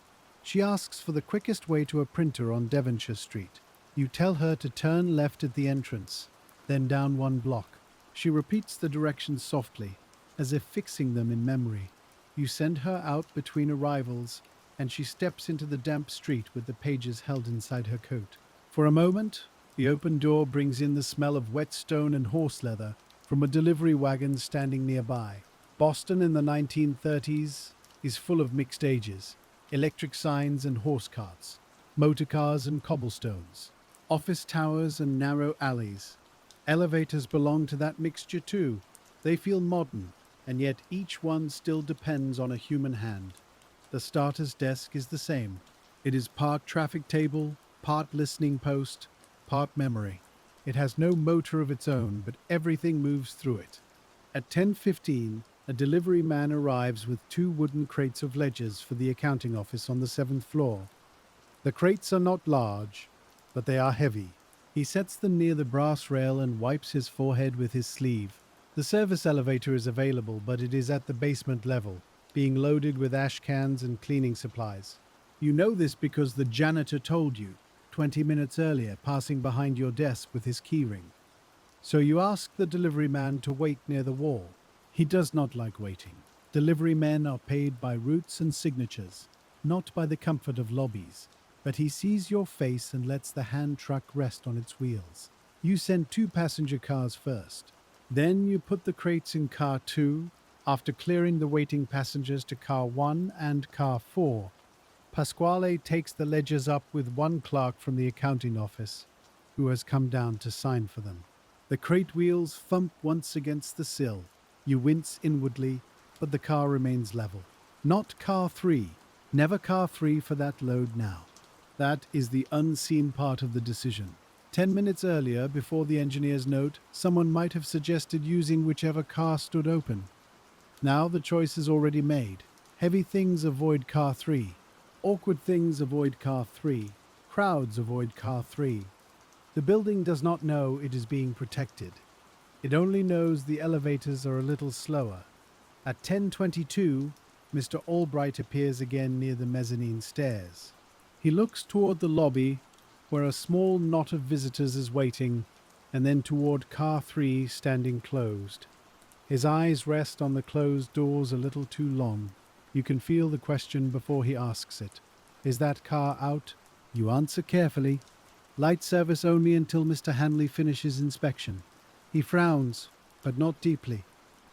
She asks for the quickest way to a printer on Devonshire Street. You tell her to turn left at the entrance, then down 1 block. She repeats the directions softly, as if fixing them in memory. You send her out between arrivals, and she steps into the damp street with the pages held inside her coat. For a moment, the open door brings in the smell of wet stone and horse leather from a delivery wagon standing nearby. Boston in the 1930s is full of mixed ages, electric signs and horse carts, motor cars and cobblestones, office towers and narrow alleys. Elevators belong to that mixture too. They feel modern, and yet each one still depends on a human hand. The starter's desk is the same. It is part traffic table, part listening post, part memory. It has no motor of its own, but everything moves through it. At 10:15, a delivery man arrives with 2 wooden crates of ledgers for the accounting office on the 7th floor. The crates are not large, but they are heavy. He sets them near the brass rail and wipes his forehead with his sleeve. The service elevator is available, but it is at the basement level, being loaded with ash cans and cleaning supplies. You know this because the janitor told you 20 minutes earlier, passing behind your desk with his keyring. So you ask the delivery man to wait near the wall. He does not like waiting. Delivery men are paid by routes and signatures, not by the comfort of lobbies. But he sees your face and lets the hand truck rest on its wheels. You send 2 passenger cars first. Then you put the crates in car 2, after clearing the waiting passengers to car 1 and car 4. Pasquale takes the ledgers up with 1 clerk from the accounting office, who has come down to sign for them. The crate wheels thump once against the sill. You wince inwardly, but the car remains level. Not car 3. Never car 3 for that load now. That is the unseen part of the decision. 10 minutes earlier, before the engineer's note, someone might have suggested using whichever car stood open. Now the choice is already made. Heavy things avoid car 3. Awkward things avoid car 3. Crowds avoid car 3. The building does not know it is being protected. It only knows the elevators are a little slower. At 10:22, Mr. Albright appears again near the mezzanine stairs. He looks toward the lobby, where a small knot of visitors is waiting, and then toward car 3 standing closed. His eyes rest on the closed doors a little too long. You can feel the question before he asks it. Is that car out? You answer carefully. Light service only until Mr. Hanley finishes inspection. He frowns, but not deeply.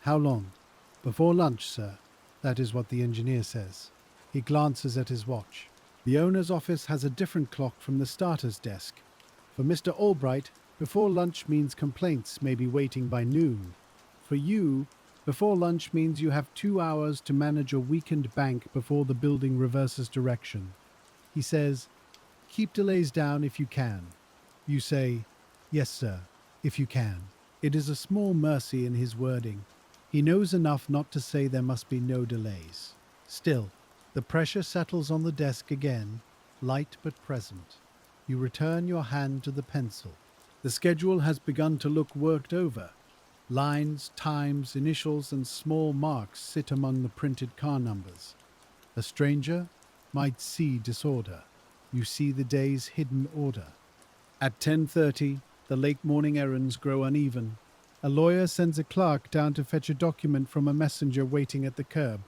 How long? Before lunch, sir. That is what the engineer says. He glances at his watch. The owner's office has a different clock from the starter's desk. For Mr. Albright, before lunch means complaints may be waiting by noon. For you, before lunch means you have 2 hours to manage a weakened bank before the building reverses direction. He says, keep delays down if you can. You say, yes, sir, if you can. It is a small mercy in his wording. He knows enough not to say there must be no delays. Still, the pressure settles on the desk again, light but present. You return your hand to the pencil. The schedule has begun to look worked over. Lines, times, initials, and small marks sit among the printed car numbers. A stranger might see disorder. You see the day's hidden order. At 10:30, the late morning errands grow uneven. A lawyer sends a clerk down to fetch a document from a messenger waiting at the curb.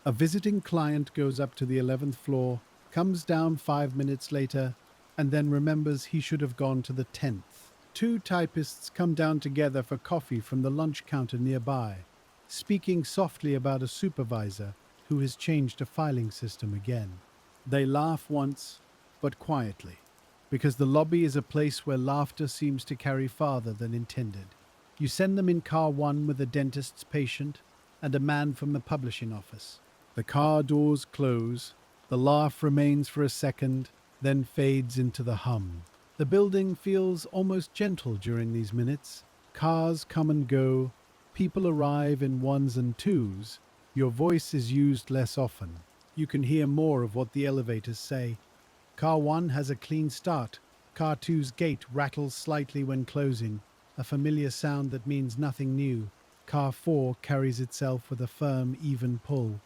A visiting client goes up to the 11th floor, comes down 5 minutes later, and then remembers he should have gone to the 10th. 2 typists come down together for coffee from the lunch counter nearby, speaking softly about a supervisor who has changed a filing system again. They laugh once, but quietly, because the lobby is a place where laughter seems to carry farther than intended. You send them in car 1 with a dentist's patient and a man from the publishing office. The car doors close. The laugh remains for a second, then fades into the hum. The building feels almost gentle during these minutes. Cars come and go. People arrive in ones and twos. Your voice is used less often. You can hear more of what the elevators say. Car 1 has a clean start. Car 2's gate rattles slightly when closing, a familiar sound that means nothing new. Car 4 carries itself with a firm, even pull.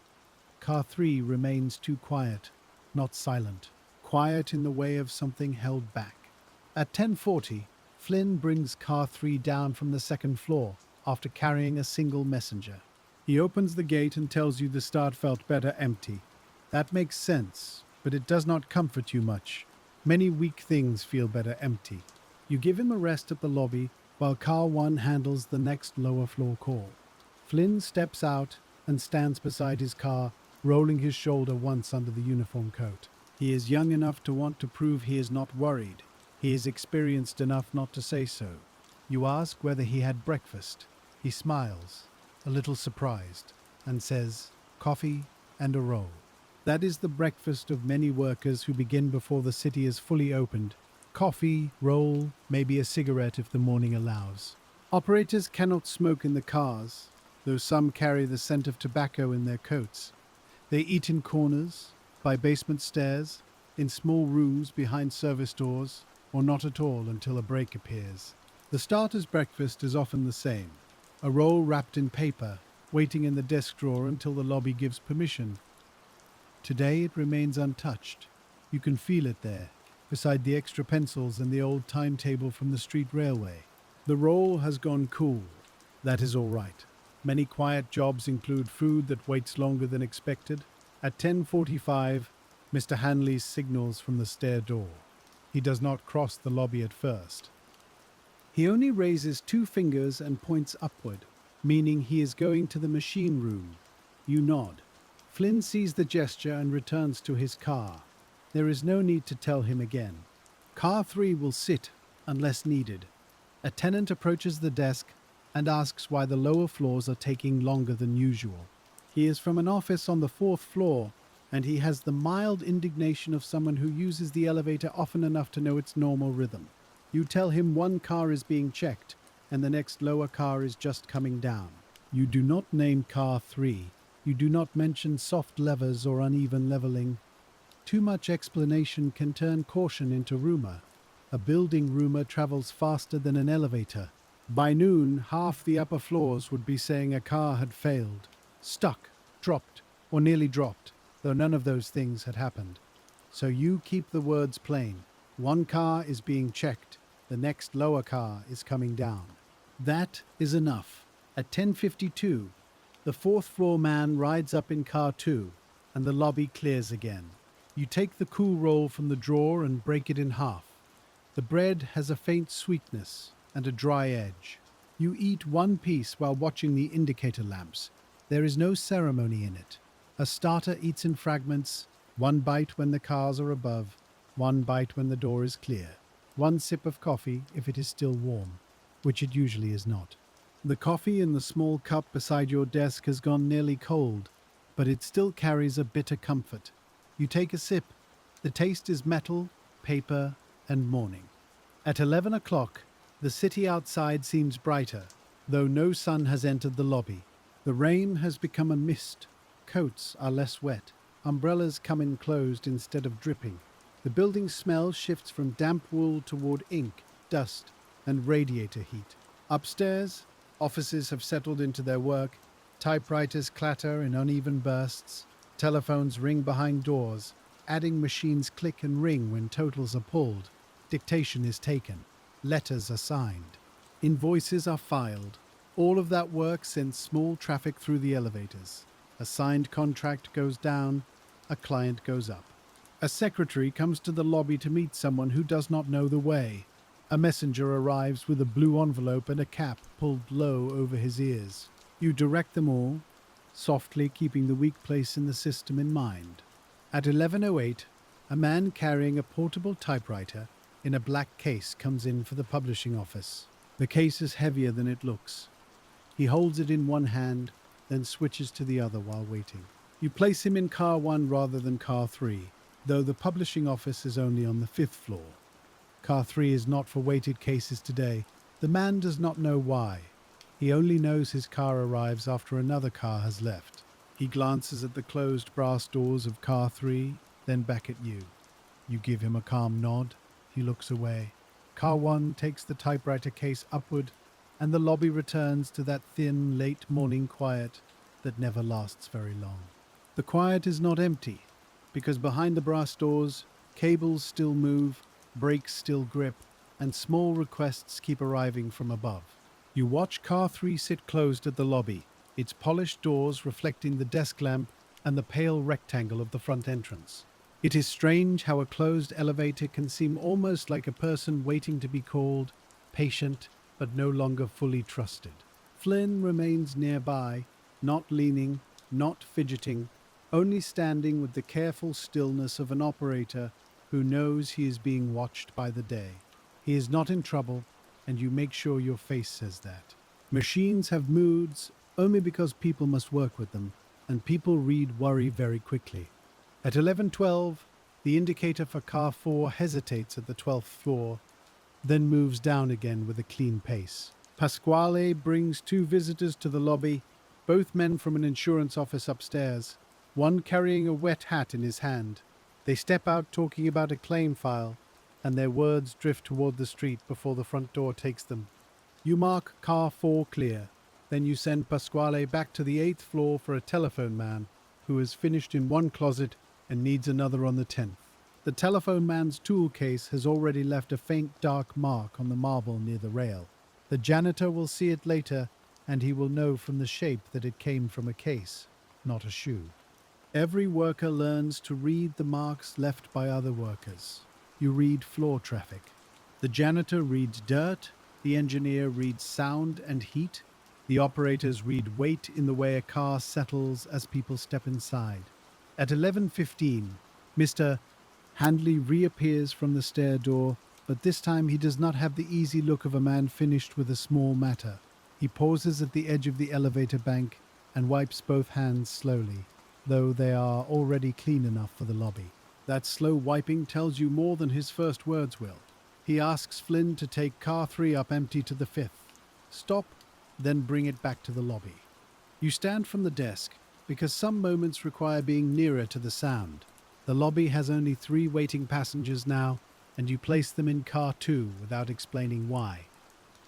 Car 3 remains too quiet, not silent. Quiet in the way of something held back. At 10:40, Flynn brings Car 3 down from the second floor after carrying a single messenger. He opens the gate and tells you the start felt better empty. That makes sense, but it does not comfort you much. Many weak things feel better empty. You give him a rest at the lobby while Car 1 handles the next lower floor call. Flynn steps out and stands beside his car, rolling his shoulder once under the uniform coat. He is young enough to want to prove he is not worried. He is experienced enough not to say so. You ask whether he had breakfast. He smiles, a little surprised, and says, "Coffee and a roll." That is the breakfast of many workers who begin before the city is fully opened. Coffee, roll, maybe a cigarette if the morning allows. Operators cannot smoke in the cars, though some carry the scent of tobacco in their coats. They eat in corners, by basement stairs, in small rooms behind service doors, or not at all until a break appears. The starter's breakfast is often the same. A roll wrapped in paper, waiting in the desk drawer until the lobby gives permission. Today it remains untouched. You can feel it there, beside the extra pencils and the old timetable from the street railway. The roll has gone cool. That is all right. Many quiet jobs include food that waits longer than expected. At 10:45, Mr. Hanley signals from the stair door. He does not cross the lobby at first. He only raises 2 fingers and points upward, meaning he is going to the machine room. You nod. Flynn sees the gesture and returns to his car. There is no need to tell him again. Car 3 will sit unless needed. A tenant approaches the desk and asks why the lower floors are taking longer than usual. He is from an office on the 4th floor, and he has the mild indignation of someone who uses the elevator often enough to know its normal rhythm. You tell him one car is being checked, and the next lower car is just coming down. You do not name car 3. You do not mention soft levers or uneven leveling. Too much explanation can turn caution into rumor. A building rumor travels faster than an elevator. By noon, half the upper floors would be saying a car had failed, stuck, dropped, or nearly dropped, though none of those things had happened. So you keep the words plain. One car is being checked. The next lower car is coming down. That is enough. At 10:52, the 4th floor man rides up in car 2, and the lobby clears again. You take the cool roll from the drawer and break it in half. The bread has a faint sweetness and a dry edge. You eat one piece while watching the indicator lamps. There is no ceremony in it. A starter eats in fragments, one bite when the cars are above, one bite when the door is clear, one sip of coffee if it is still warm, which it usually is not. The coffee in the small cup beside your desk has gone nearly cold, but it still carries a bitter comfort. You take a sip. The taste is metal, paper, and morning. At 11 o'clock, the city outside seems brighter, though no sun has entered the lobby. The rain has become a mist. Coats are less wet. Umbrellas come in closed instead of dripping. The building smell shifts from damp wool toward ink, dust, and radiator heat. Upstairs, offices have settled into their work. Typewriters clatter in uneven bursts. Telephones ring behind doors. Adding machines click and ring when totals are pulled. Dictation is taken. Letters are signed. Invoices are filed. All of that work sends small traffic through the elevators. A signed contract goes down. A client goes up. A secretary comes to the lobby to meet someone who does not know the way. A messenger arrives with a blue envelope and a cap pulled low over his ears. You direct them all, softly keeping the weak place in the system in mind. At 11:08, a man carrying a portable typewriter in a black case comes in for the publishing office. The case is heavier than it looks. He holds it in one hand, then switches to the other while waiting. You place him in car 1 rather than car 3, though the publishing office is only on the 5th floor. Car 3 is not for weighted cases today. The man does not know why. He only knows his car arrives after another car has left. He glances at the closed brass doors of car 3, then back at you. You give him a calm nod. He looks away. Car 1 takes the typewriter case upward, and the lobby returns to that thin, late morning quiet that never lasts very long. The quiet is not empty, because behind the brass doors, cables still move, brakes still grip, and small requests keep arriving from above. You watch car 3 sit closed at the lobby, its polished doors reflecting the desk lamp and the pale rectangle of the front entrance. It is strange how a closed elevator can seem almost like a person waiting to be called, patient, but no longer fully trusted. Flynn remains nearby, not leaning, not fidgeting, only standing with the careful stillness of an operator who knows he is being watched by the day. He is not in trouble, and you make sure your face says that. Machines have moods only because people must work with them, and people read worry very quickly. At 11:12, the indicator for car 4 hesitates at the 12th floor, then moves down again with a clean pace. Pasquale brings 2 visitors to the lobby, both men from an insurance office upstairs, one carrying a wet hat in his hand. They step out talking about a claim file, and their words drift toward the street before the front door takes them. You mark car 4 clear. Then you send Pasquale back to the 8th floor for a telephone man who has finished in one closet and needs another on the 10th. The telephone man's tool case has already left a faint dark mark on the marble near the rail. The janitor will see it later, and he will know from the shape that it came from a case, not a shoe. Every worker learns to read the marks left by other workers. You read floor traffic. The janitor reads dirt, the engineer reads sound and heat, the operators read weight in the way a car settles as people step inside. At 11:15, Mr. Handley reappears from the stair door, but this time he does not have the easy look of a man finished with a small matter. He pauses at the edge of the elevator bank and wipes both hands slowly, though they are already clean enough for the lobby. That slow wiping tells you more than his first words will. He asks Flynn to take car 3 up empty to the 5th. Stop, then bring it back to the lobby. You stand from the desk, because some moments require being nearer to the sound. The lobby has only 3 waiting passengers now, and you place them in car 2 without explaining why.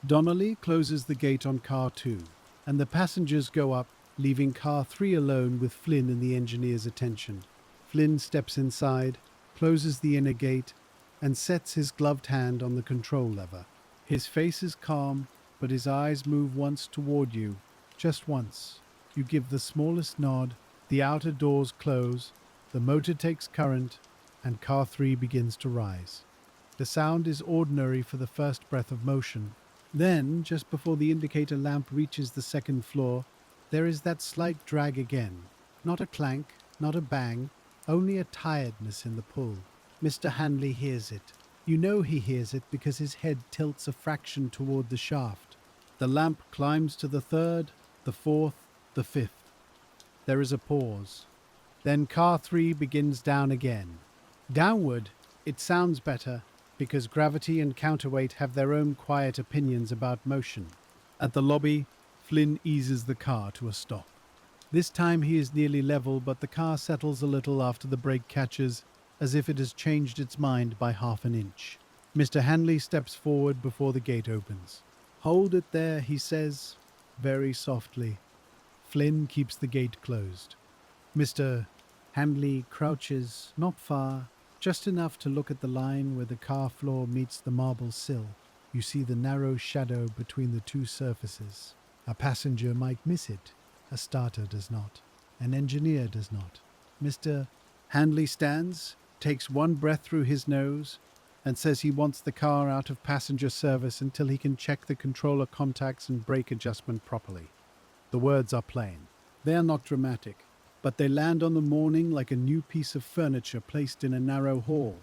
Donnelly closes the gate on car 2, and the passengers go up, leaving car 3 alone with Flynn and the engineer's attention. Flynn steps inside, closes the inner gate, and sets his gloved hand on the control lever. His face is calm, but his eyes move once toward you, just once. You give the smallest nod, the outer doors close, the motor takes current, and car 3 begins to rise. The sound is ordinary for the first breath of motion. Then, just before the indicator lamp reaches the 2nd floor, there is that slight drag again. Not a clank, not a bang, only a tiredness in the pull. Mr. Handley hears it. You know he hears it because his head tilts a fraction toward the shaft. The lamp climbs to the 3rd, the 4th, the 5th. There is a pause. Then car 3 begins down again. Downward, it sounds better because gravity and counterweight have their own quiet opinions about motion. At the lobby, Flynn eases the car to a stop. This time he is nearly level, but the car settles a little after the brake catches, as if it has changed its mind by half an inch. Mr. Handley steps forward before the gate opens. "Hold it there," he says, very softly. Flynn keeps the gate closed. Mr. Handley crouches not far, just enough to look at the line where the car floor meets the marble sill. You see the narrow shadow between the 2 surfaces. A passenger might miss it. A starter does not. An engineer does not. Mr. Handley stands, takes one breath through his nose, and says he wants the car out of passenger service until he can check the controller contacts and brake adjustment properly. The words are plain. They are not dramatic, but they land on the morning like a new piece of furniture placed in a narrow hall.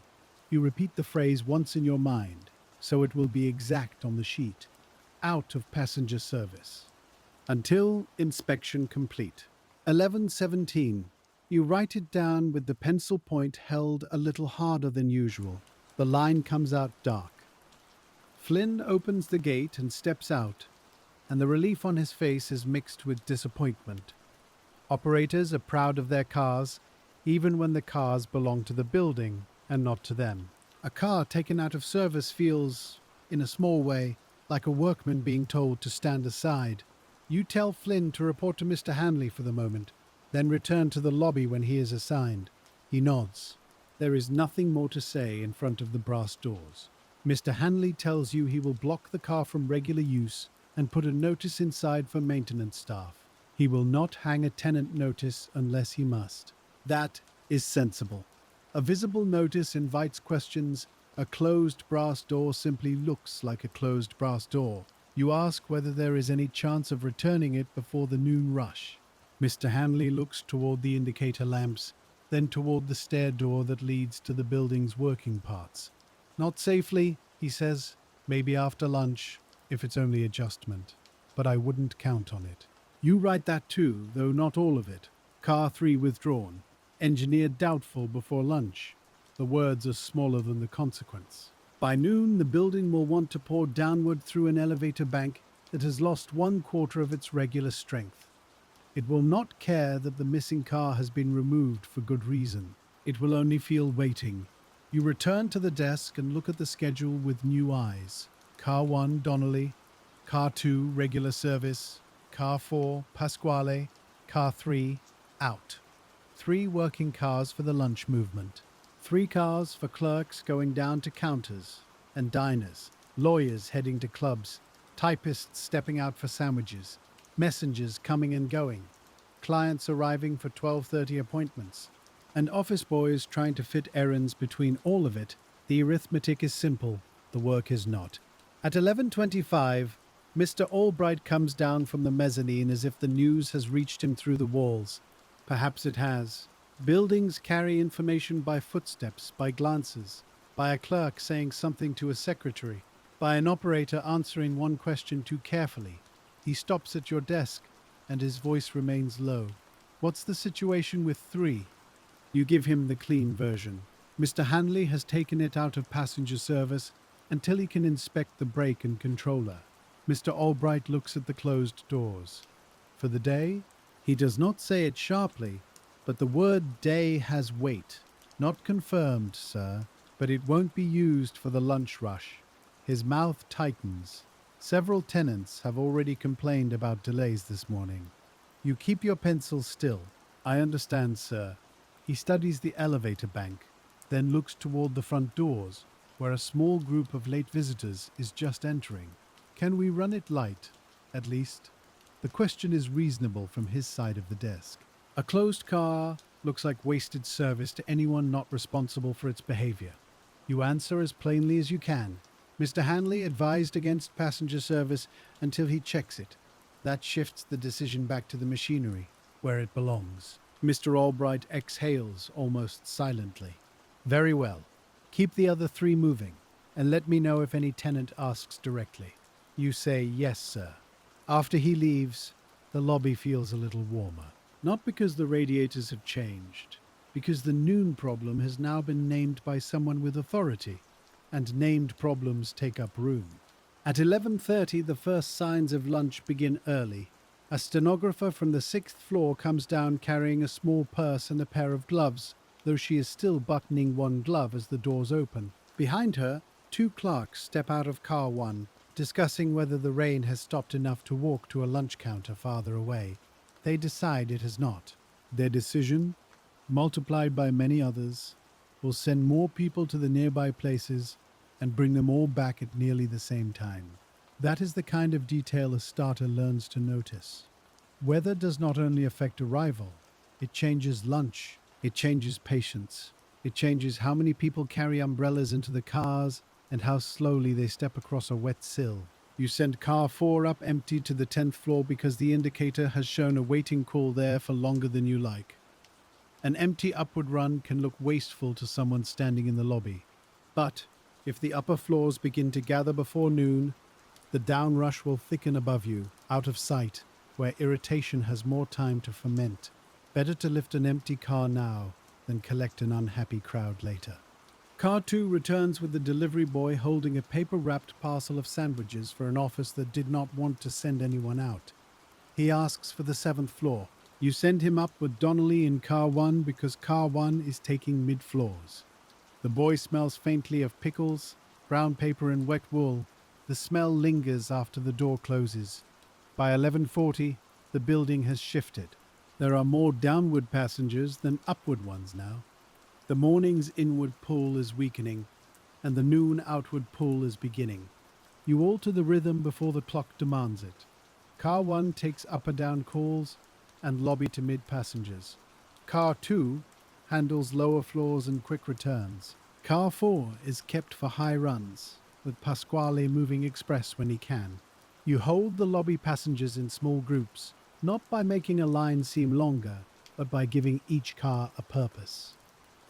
You repeat the phrase once in your mind, so it will be exact on the sheet. out of passenger service. Until inspection complete. 11:17. You write it down with the pencil point held a little harder than usual. The line comes out dark. Flynn opens the gate and steps out, and the relief on his face is mixed with disappointment. Operators are proud of their cars, even when the cars belong to the building and not to them. A car taken out of service feels, in a small way, like a workman being told to stand aside. You tell Flynn to report to Mr. Hanley for the moment, then return to the lobby when he is assigned. He nods. There is nothing more to say in front of the brass doors. Mr. Hanley tells you he will block the car from regular use and put a notice inside for maintenance staff. He will not hang a tenant notice unless he must. That is sensible. A visible notice invites questions. A closed brass door simply looks like a closed brass door. You ask whether there is any chance of returning it before the noon rush. Mr. Hanley looks toward the indicator lamps, then toward the stair door that leads to the building's working parts. Not safely, he says. Maybe after lunch, if it's only adjustment. But I wouldn't count on it. You write that too, though not all of it. Car 3 withdrawn. Engineer doubtful before lunch. The words are smaller than the consequence. By noon, the building will want to pour downward through an elevator bank that has lost 1/4 of its regular strength. It will not care that the missing car has been removed for good reason. It will only feel waiting. You return to the desk and look at the schedule with new eyes. Car 1, Donnelly. Car 2, regular service. Car 4, Pasquale. Car 3, out. 3 working cars for the lunch movement. 3 cars for clerks going down to counters and diners, lawyers heading to clubs, typists stepping out for sandwiches, messengers coming and going, clients arriving for 12:30 appointments, and office boys trying to fit errands between all of it. The arithmetic is simple, the work is not. At 11:25, Mr. Albright comes down from the mezzanine as if the news has reached him through the walls. Perhaps it has. Buildings carry information by footsteps, by glances, by a clerk saying something to a secretary, by an operator answering one question too carefully. He stops at your desk, and his voice remains low. What's the situation with 3? You give him the clean version. Mr. Hanley has taken it out of passenger service until he can inspect the brake and controller. Mr. Albright looks at the closed doors. For the day? He does not say it sharply, but the word day has weight. Not confirmed, sir, but it won't be used for the lunch rush. His mouth tightens. Several tenants have already complained about delays this morning. You keep your pencil still. I understand, sir. He studies the elevator bank, then looks toward the front doors, where a small group of late visitors is just entering. Can we run it light, at least? The question is reasonable from his side of the desk. A closed car looks like wasted service to anyone not responsible for its behavior. You answer as plainly as you can. Mr. Hanley advised against passenger service until he checks it. That shifts the decision back to the machinery, where it belongs. Mr. Albright exhales almost silently. Very well. Keep the other 3 moving, and let me know if any tenant asks directly. You say, yes, sir. After he leaves, the lobby feels a little warmer. Not because the radiators have changed, because the noon problem has now been named by someone with authority, and named problems take up room. At 11:30, the first signs of lunch begin early. A stenographer from the 6th floor comes down carrying a small purse and a pair of gloves, though she is still buttoning one glove as the doors open. Behind her, 2 clerks step out of car 1, discussing whether the rain has stopped enough to walk to a lunch counter farther away. They decide it has not. Their decision, multiplied by many others, will send more people to the nearby places and bring them all back at nearly the same time. That is the kind of detail a starter learns to notice. Weather does not only affect arrival, it changes lunch, it changes patience, it changes how many people carry umbrellas into the cars and how slowly they step across a wet sill. You send car 4 up empty to the 10th floor because the indicator has shown a waiting call there for longer than you like. An empty upward run can look wasteful to someone standing in the lobby. But if the upper floors begin to gather before noon, The downrush will thicken above you, out of sight, where irritation has more time to ferment. Better to lift an empty car now than collect an unhappy crowd later. Car 2 returns with the delivery boy holding a paper-wrapped parcel of sandwiches for an office that did not want to send anyone out. He asks for the 7th floor. You send him up with Donnelly in car 1 because car 1 is taking mid-floors. The boy smells faintly of pickles, brown paper and wet wool. The smell lingers after the door closes. By 11:40, the building has shifted. There are more downward passengers than upward ones now. The morning's inward pull is weakening, and the noon outward pull is beginning. You alter the rhythm before the clock demands it. Car 1 takes up and down calls and lobby to mid passengers. Car 2 handles lower floors and quick returns. Car 4 is kept for high runs, with Pasquale moving express when he can. You hold the lobby passengers in small groups, not by making a line seem longer, but by giving each car a purpose.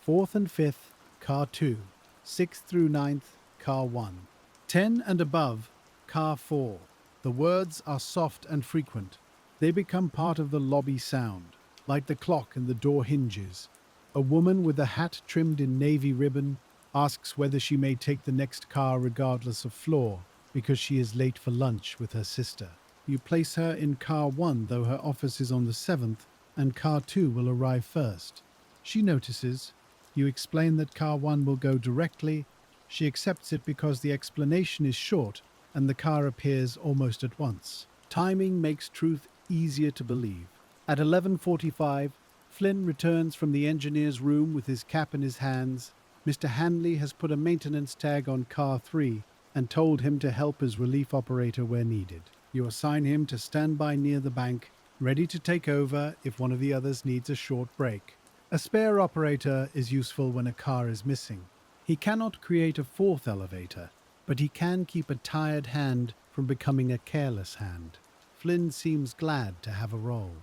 4th and 5th, car 2. 6th through 9th, car 1. 10 and above, car 4. The words are soft and frequent. They become part of the lobby sound, like the clock and the door hinges. A woman with a hat trimmed in navy ribbon asks whether she may take the next car regardless of floor, because she is late for lunch with her sister. You place her in car 1, though her office is on the 7th, and car 2 will arrive first. She notices. You explain that car 1 will go directly. She accepts it because the explanation is short and the car appears almost at once. Timing makes truth easier to believe. At 11:45, Flynn returns from the engineer's room with his cap in his hands. Mr. Hanley has put a maintenance tag on car 3 and told him to help as relief operator where needed. You assign him to stand by near the bank, ready to take over if one of the others needs a short break. A spare operator is useful when a car is missing. He cannot create a 4th elevator, but he can keep a tired hand from becoming a careless hand. Flynn seems glad to have a role.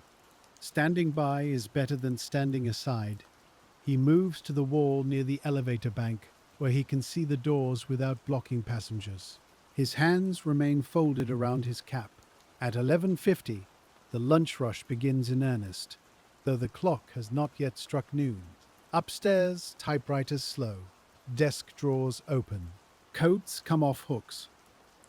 Standing by is better than standing aside. He moves to the wall near the elevator bank, where he can see the doors without blocking passengers. His hands remain folded around his cap. At 11:50, the lunch rush begins in earnest, though the clock has not yet struck noon. Upstairs, typewriters slow. Desk drawers open. Coats come off hooks.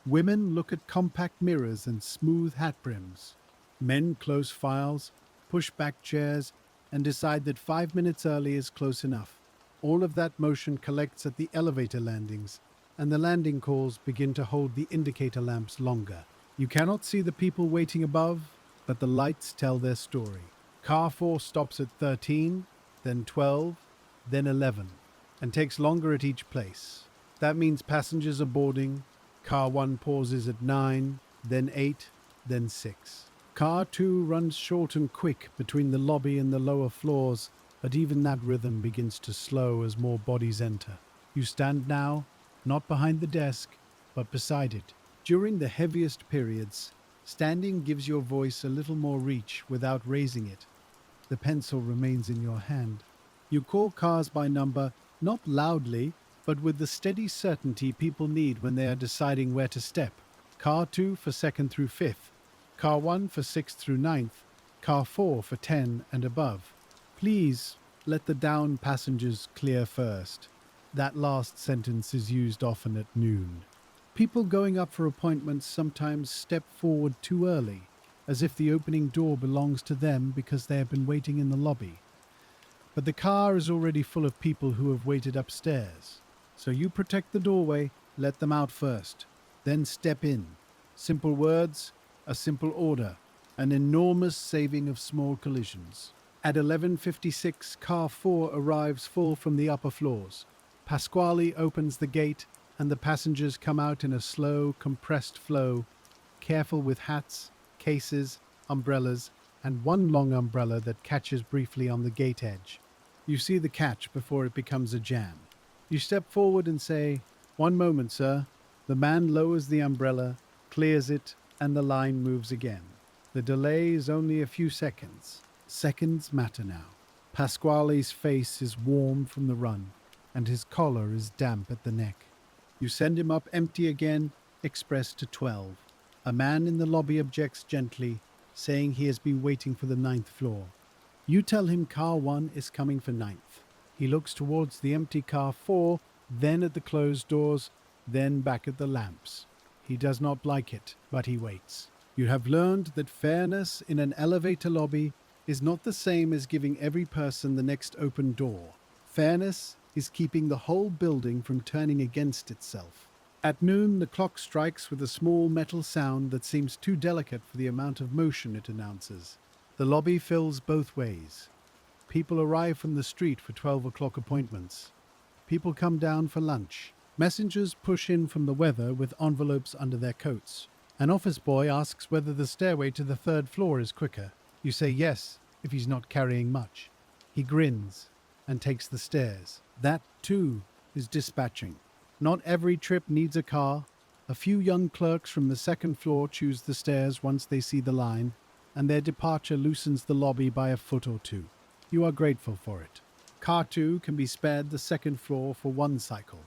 Women look at compact mirrors and smooth hat brims. Men close files, push back chairs, and decide that 5 minutes early is close enough. All of that motion collects at the elevator landings, and the landing calls begin to hold the indicator lamps longer. You cannot see the people waiting above, but the lights tell their story. Car 4 stops at 13, then 12, then 11, and takes longer at each place. That means passengers are boarding. Car 1 pauses at 9, then 8, then 6. Car 2 runs short and quick between the lobby and the lower floors, but even that rhythm begins to slow as more bodies enter. You stand now, not behind the desk, but beside it. During the heaviest periods, standing gives your voice a little more reach without raising it. The pencil remains in your hand. You call cars by number, not loudly, but with the steady certainty people need when they are deciding where to step. Car 2 for 2nd through 5th. Car 1 for 6th through 9th. Car 4 for 10 and above. Please let the down passengers clear first. That last sentence is used often at noon. People going up for appointments sometimes step forward too early, as if the opening door belongs to them because they have been waiting in the lobby. But the car is already full of people who have waited upstairs. So you protect the doorway, let them out first, then step in. Simple words, a simple order, an enormous saving of small collisions. At 11:56, car 4 arrives full from the upper floors. Pasquale opens the gate, and the passengers come out in a slow, compressed flow, careful with hats, cases, umbrellas, and one long umbrella that catches briefly on the gate edge. You see the catch before it becomes a jam. You step forward and say, "One moment, sir." The man lowers the umbrella, clears it, and the line moves again. The delay is only a few seconds. Seconds matter now. Pasquale's face is warm from the run, and his collar is damp at the neck. You send him up empty again, Express to 12. A man in the lobby objects gently, saying he has been waiting for the ninth floor. You tell him car 1 is coming for ninth. He looks towards the empty car 4, then at the closed doors, then back at the lamps. He does not like it, but he waits. You have learned that fairness in an elevator lobby is not the same as giving every person the next open door. Fairness is keeping the whole building from turning against itself. At noon, the clock strikes with a small metal sound that seems too delicate for the amount of motion it announces. The lobby fills both ways. People arrive from the street for 12 o'clock appointments. People come down for lunch. Messengers push in from the weather with envelopes under their coats. An office boy asks whether the stairway to the third floor is quicker. You say yes, if he's not carrying much. He grins and takes the stairs. That, too, is dispatching. Not every trip needs a car. A few young clerks from the second floor choose the stairs once they see the line, and their departure loosens the lobby by a foot or two. You are grateful for it. Car 2 can be spared the second floor for one cycle.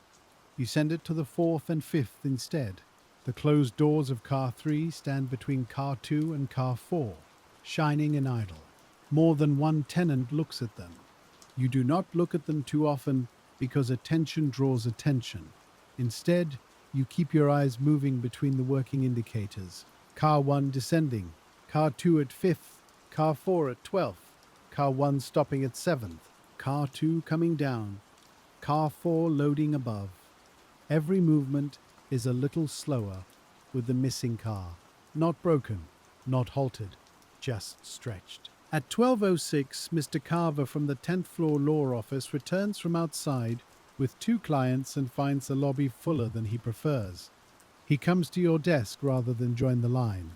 You send it to the fourth and fifth instead. The closed doors of car 3 stand between car 2 and car 4, shining and idle. More than one tenant looks at them. You do not look at them too often because attention draws attention. Instead, you keep your eyes moving between the working indicators. Car 1 descending, car 2 at 5th, car 4 at 12th, car 1 stopping at 7th, car 2 coming down, car 4 loading above. Every movement is a little slower with the missing car. Not broken, not halted, just stretched. At 12:06, Mr. Carver from the 10th floor law office returns from outside with 2 clients and finds the lobby fuller than he prefers. He comes to your desk rather than join the line.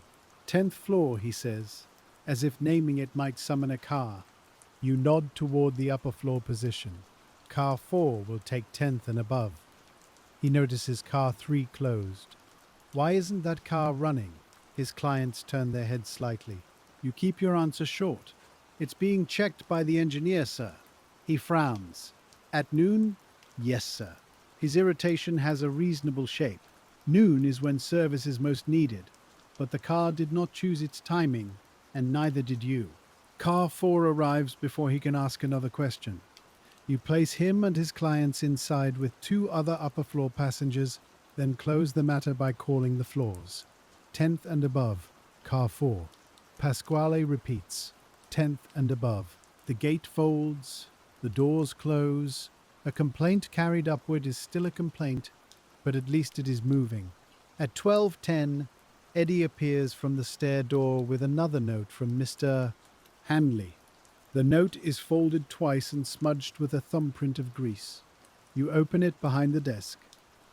10th floor, he says, as if naming it might summon a car. You nod toward the upper floor position. Car 4 will take 10th and above. He notices car 3 closed. Why isn't that car running? His clients turn their heads slightly. You keep your answer short. It's being checked by the engineer, sir. He frowns. At noon? Yes, sir. His irritation has a reasonable shape. Noon is when service is most needed, but the car did not choose its timing, and neither did you. Car 4 arrives before he can ask another question. You place him and his clients inside with 2 other upper floor passengers, then close the matter by calling the floors. 10th and above, car 4. Pasquale repeats, 10th and above. The gate folds, the doors close. A complaint carried upward is still a complaint, but at least it is moving. At 12:10, Eddie appears from the stair door with another note from Mr. Hanley. The note is folded twice and smudged with a thumbprint of grease. You open it behind the desk.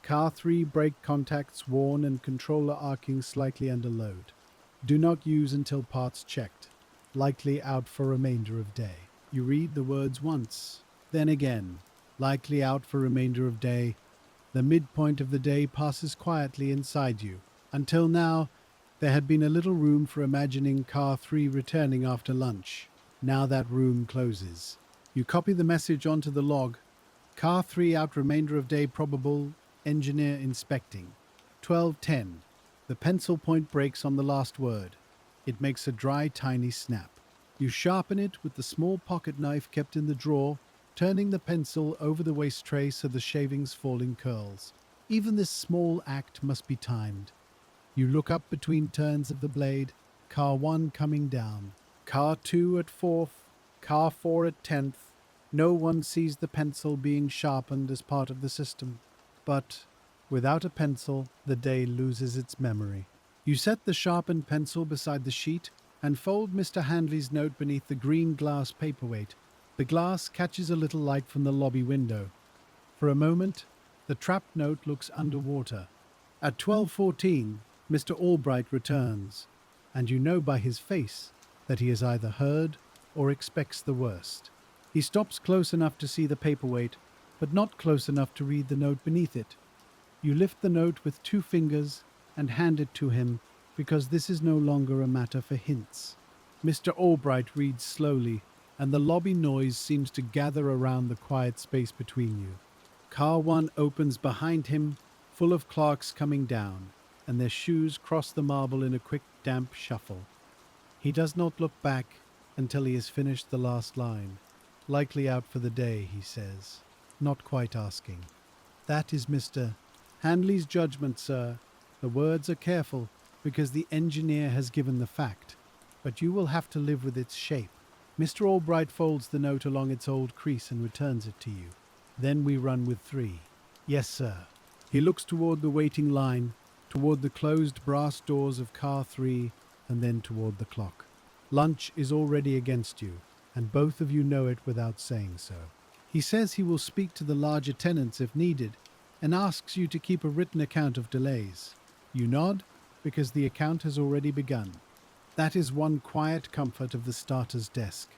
Car 3 brake contacts worn and controller arcing slightly under load. Do not use until parts checked. Likely out for remainder of day. You read the words once, then again. Likely out for remainder of day. The midpoint of the day passes quietly inside you. Until now, there had been a little room for imagining car 3 returning after lunch. Now that room closes. You copy the message onto the log. Car 3 out remainder of day probable, engineer inspecting. 12:10. The pencil point breaks on the last word. It makes a dry, tiny snap. You sharpen it with the small pocket knife kept in the drawer, turning the pencil over the waste tray so the shavings fall in curls. Even this small act must be timed. You look up between turns of the blade, car 1 coming down, car 2 at 4th, car 4 at 10th. No one sees the pencil being sharpened as part of the system. But without a pencil, the day loses its memory. You set the sharpened pencil beside the sheet and fold Mr. Hanley's note beneath the green glass paperweight. The glass catches a little light from the lobby window. For a moment, the trapped note looks underwater. At 12:14, Mr. Albright returns, and you know by his face that he has either heard or expects the worst. He stops close enough to see the paperweight, but not close enough to read the note beneath it. You lift the note with 2 fingers and hand it to him, because this is no longer a matter for hints. Mr. Albright reads slowly, and the lobby noise seems to gather around the quiet space between you. Car 1 opens behind him, full of clerks coming down. and their shoes cross the marble in a quick, damp shuffle. He does not look back until he has finished the last line. Likely out for the day, he says, not quite asking. That is Mr. Handley's judgment, sir. The words are careful because the engineer has given the fact, but you will have to live with its shape. Mr. Albright folds the note along its old crease and returns it to you. Then we run with 3. Yes, sir. He looks toward the waiting line, toward the closed brass doors of car 3, and then toward the clock. Lunch is already against you, and both of you know it without saying so. He says he will speak to the larger tenants if needed, and asks you to keep a written account of delays. You nod, because the account has already begun. That is one quiet comfort of the starter's desk.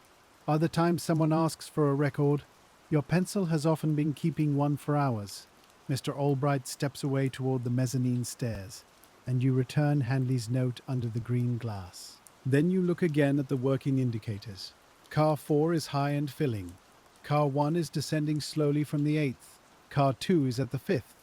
By the time someone asks for a record, your pencil has often been keeping one for hours. Mr. Albright steps away toward the mezzanine stairs, and you return Handley's note under the green glass. Then you look again at the working indicators. Car 4 is high and filling. Car 1 is descending slowly from the 8th. Car 2 is at the 5th,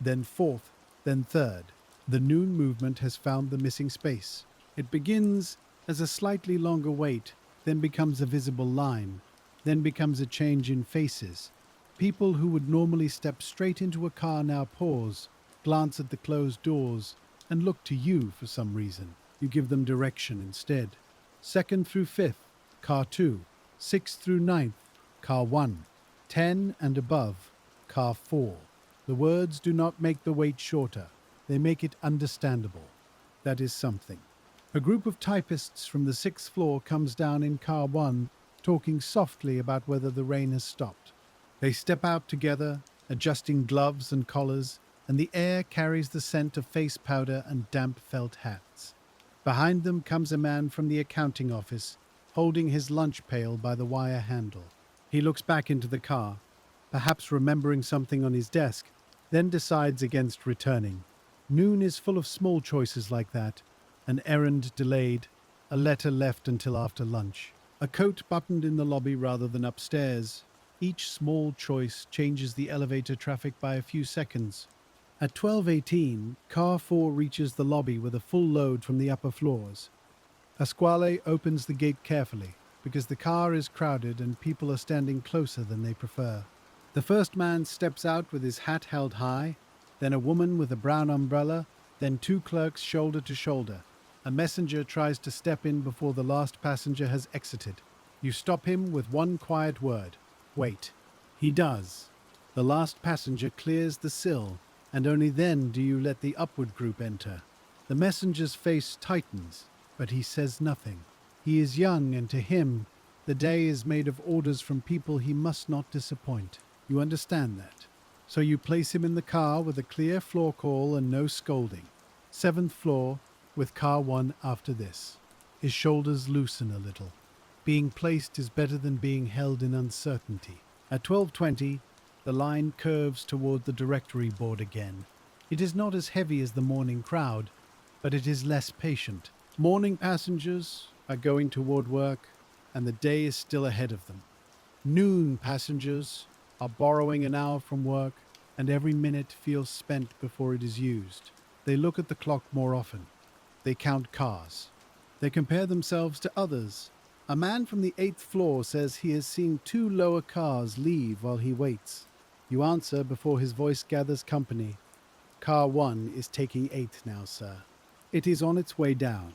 then 4th, then 3rd. The noon movement has found the missing space. It begins as a slightly longer wait, then becomes a visible line, then becomes a change in faces. People who would normally step straight into a car now pause, glance at the closed doors, and look to you for some reason. You give them direction instead. 2nd through 5th, car 2. 6th through 9th, car 1. 10 and above, car 4. The words do not make the wait shorter. They make it understandable. That is something. A group of typists from the 6th floor comes down in car 1, talking softly about whether the rain has stopped. They step out together, adjusting gloves and collars, and the air carries the scent of face powder and damp felt hats. Behind them comes a man from the accounting office, holding his lunch pail by the wire handle. He looks back into the car, perhaps remembering something on his desk, then decides against returning. Noon is full of small choices like that. An errand delayed, a letter left until after lunch, a coat buttoned in the lobby rather than upstairs. Each small choice changes the elevator traffic by a few seconds. At 12:18, car 4 reaches the lobby with a full load from the upper floors. Pasquale opens the gate carefully, because the car is crowded and people are standing closer than they prefer. The first man steps out with his hat held high, then a woman with a brown umbrella, then 2 clerks shoulder to shoulder. A messenger tries to step in before the last passenger has exited. You stop him with one quiet word. Wait. He does. The last passenger clears the sill, and only then do you let the upward group enter. The messenger's face tightens, but he says nothing. He is young, and to him, the day is made of orders from people he must not disappoint. You understand that. So you place him in the car with a clear floor call and no scolding. 7th floor, with car 1 after this. His shoulders loosen a little. Being placed is better than being held in uncertainty. At 12:20, the line curves toward the directory board again. It is not as heavy as the morning crowd, but it is less patient. Morning passengers are going toward work, and the day is still ahead of them. Noon passengers are borrowing an hour from work, and every minute feels spent before it is used. They look at the clock more often. They count cars. They compare themselves to others. A man from the 8th floor says he has seen 2 lower cars leave while he waits. You answer before his voice gathers company. Car 1 is taking 8th now, sir. It is on its way down.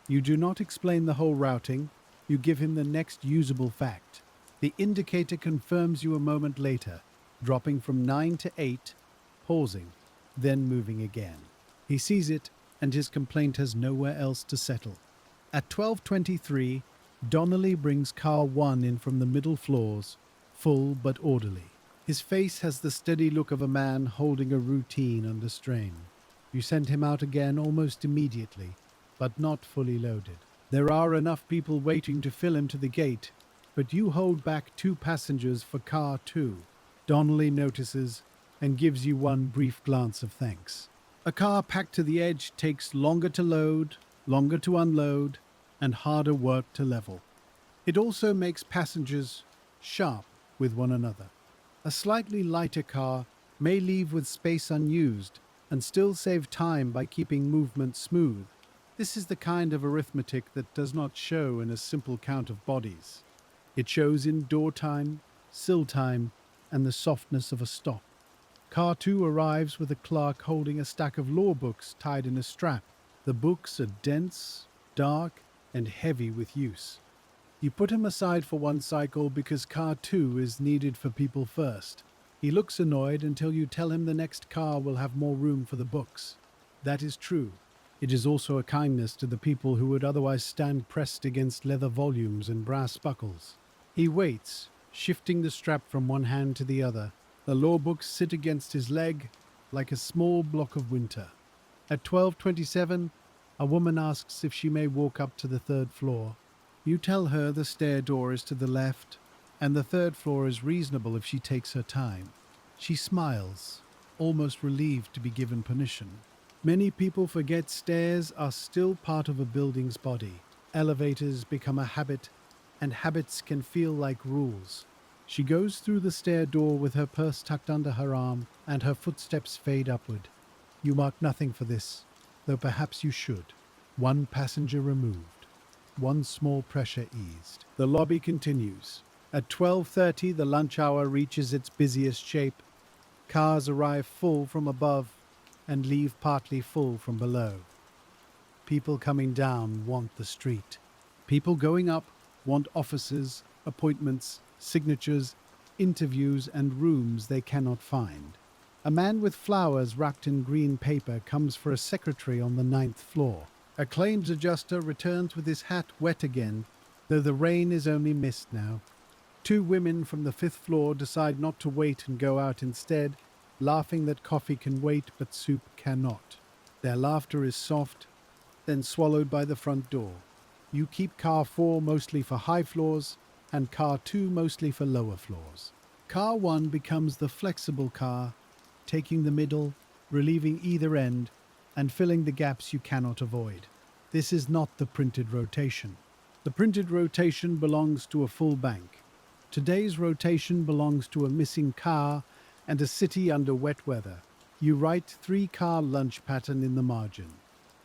You do not explain the whole routing. You give him the next usable fact. The indicator confirms you a moment later, dropping from 9 to 8, pausing, then moving again. He sees it, and his complaint has nowhere else to settle. At 12:23, Donnelly brings car 1 in from the middle floors, full but orderly. His face has the steady look of a man holding a routine under strain. You send him out again almost immediately, but not fully loaded. There are enough people waiting to fill him to the gate, but you hold back 2 passengers for car 2. Donnelly notices and gives you one brief glance of thanks. A car packed to the edge takes longer to load, longer to unload, and harder work to level. It also makes passengers sharp with one another. A slightly lighter car may leave with space unused, and still save time by keeping movement smooth. This is the kind of arithmetic that does not show in a simple count of bodies. It shows in door time, sill time, and the softness of a stop. Car 2 arrives with a clerk holding a stack of law books tied in a strap. The books are dense, dark, and heavy with use. You put him aside for one cycle because car 2 is needed for people first. He looks annoyed until you tell him the next car will have more room for the books. That is true. It is also a kindness to the people who would otherwise stand pressed against leather volumes and brass buckles. He waits, shifting the strap from one hand to the other. The law books sit against his leg like a small block of winter. At 12:27, a woman asks if she may walk up to the third floor. You tell her the stair door is to the left, and the third floor is reasonable if she takes her time. She smiles, almost relieved to be given permission. Many people forget stairs are still part of a building's body. Elevators become a habit, and habits can feel like rules. She goes through the stair door with her purse tucked under her arm, and her footsteps fade upward. You mark nothing for this, though perhaps you should. One passenger removed. One small pressure eased. The lobby continues. At 12:30, the lunch hour reaches its busiest shape. Cars arrive full from above and leave partly full from below. People coming down want the street. People going up want offices, appointments, signatures, interviews, and rooms they cannot find. A man with flowers wrapped in green paper comes for a secretary on the 9th floor. A claims adjuster returns with his hat wet again, though the rain is only mist now. Two women from the 5th floor decide not to wait and go out instead, laughing that coffee can wait but soup cannot. Their laughter is soft, then swallowed by the front door. You keep car 4 mostly for high floors, and car 2 mostly for lower floors. Car 1 becomes the flexible car, taking the middle, relieving either end, and filling the gaps you cannot avoid. This is not the printed rotation. The printed rotation belongs to a full bank. Today's rotation belongs to a missing car and a city under wet weather. You write 3-car lunch pattern in the margin.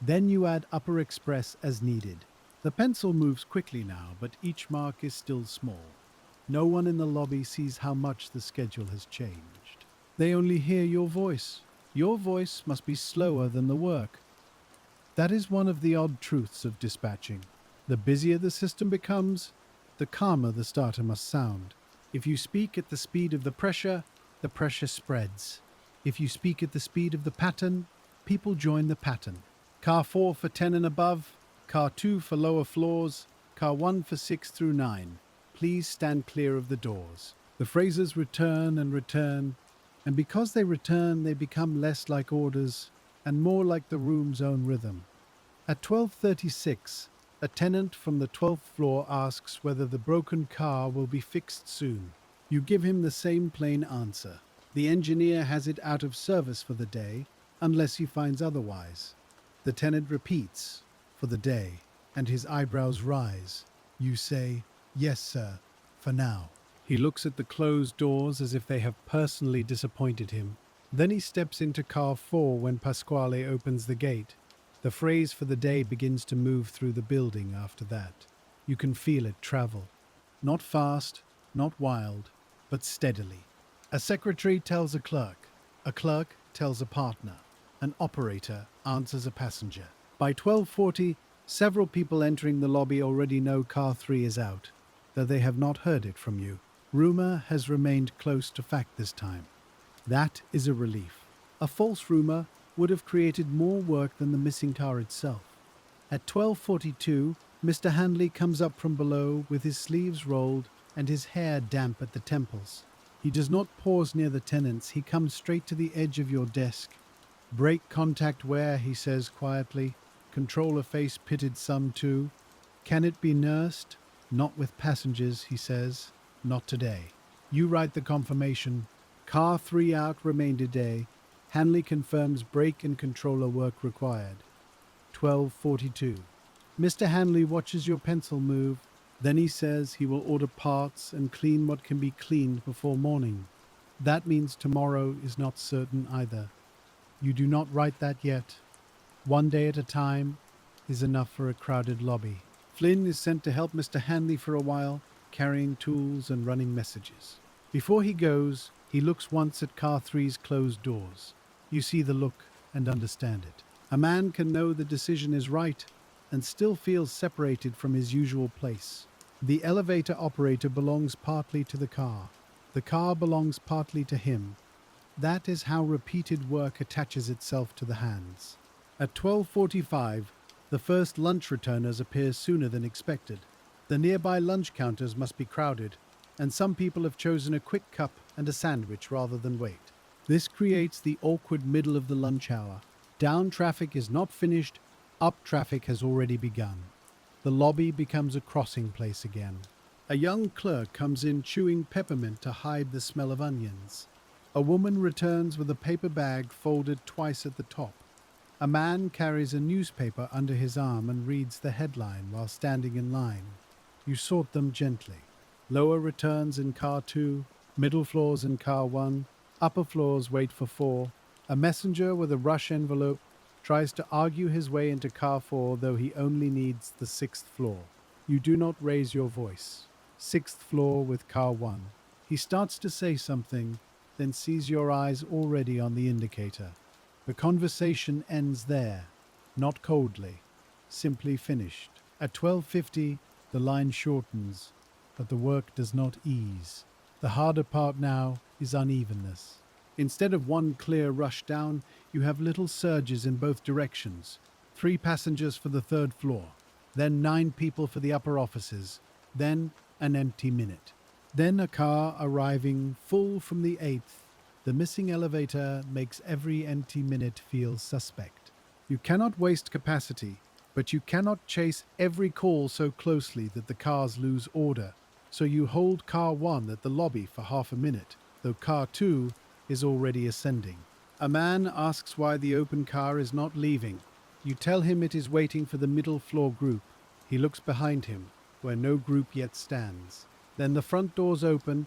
Then you add upper express as needed. The pencil moves quickly now, but each mark is still small. No one in the lobby sees how much the schedule has changed. They only hear your voice. Your voice must be slower than the work. That is one of the odd truths of dispatching. The busier the system becomes, the calmer the starter must sound. If you speak at the speed of the pressure spreads. If you speak at the speed of the pattern, people join the pattern. Car 4 for 10 and above, car 2 for lower floors, car 1 for 6 through 9. Please stand clear of the doors. The phrases return, and because they return, they become less like orders and more like the room's own rhythm. At 12:36, a tenant from the 12th floor asks whether the broken car will be fixed soon. You give him the same plain answer. The engineer has it out of service for the day, unless he finds otherwise. The tenant repeats, for the day, and his eyebrows rise. You say, "Yes, sir, for now." He looks at the closed doors as if they have personally disappointed him. Then he steps into car 4 when Pasquale opens the gate. The phrase for the day begins to move through the building after that. You can feel it travel. Not fast, not wild, but steadily. A secretary tells a clerk tells a partner, an operator answers a passenger. By 12:40, several people entering the lobby already know car 3 is out, though they have not heard it from you. Rumor has remained close to fact this time. That is a relief. A false rumor would have created more work than the missing car itself. At 12:42, Mr. Hanley comes up from below with his sleeves rolled and his hair damp at the temples. He does not pause near the tenants. He comes straight to the edge of your desk. "Break contact where," he says quietly. "Controller face pitted some too. Can it be nursed?" "Not with passengers," he says. "Not today." You write the confirmation. Car 3 out, remainder day. Hanley confirms brake and controller work required. 12:42. Mr. Hanley watches your pencil move. Then he says he will order parts and clean what can be cleaned before morning. That means tomorrow is not certain either. You do not write that yet. One day at a time is enough for a crowded lobby. Flynn is sent to help Mr. Hanley for a while, carrying tools and running messages. Before he goes, he looks once at Car 3's closed doors. You see the look and understand it. A man can know the decision is right and still feels separated from his usual place. The elevator operator belongs partly to the car. The car belongs partly to him. That is how repeated work attaches itself to the hands. At 12:45, the first lunch returners appear sooner than expected. The nearby lunch counters must be crowded, and some people have chosen a quick cup and a sandwich rather than wait. This creates the awkward middle of the lunch hour. Down traffic is not finished, up traffic has already begun. The lobby becomes a crossing place again. A young clerk comes in chewing peppermint to hide the smell of onions. A woman returns with a paper bag folded twice at the top. A man carries a newspaper under his arm and reads the headline while standing in line. You sort them gently. Lower returns in car 2, middle floors in car 1, upper floors wait for 4. A messenger with a rush envelope tries to argue his way into car 4, though he only needs the 6th floor. You do not raise your voice. 6th floor with car 1. He starts to say something, then sees your eyes already on the indicator. The conversation ends there, not coldly, simply finished. At 12:50, the line shortens, but the work does not ease. The harder part now is unevenness. Instead of one clear rush down, you have little surges in both directions. 3 passengers for the 3rd floor, then 9 people for the upper offices, then an empty minute. Then a car arriving full from the 8th. The missing elevator makes every empty minute feel suspect. You cannot waste capacity, but you cannot chase every call so closely that the cars lose order. So you hold car 1 at the lobby for half a minute, though car 2 is already ascending. A man asks why the open car is not leaving. You tell him it is waiting for the middle floor group. He looks behind him, where no group yet stands. Then the front doors open,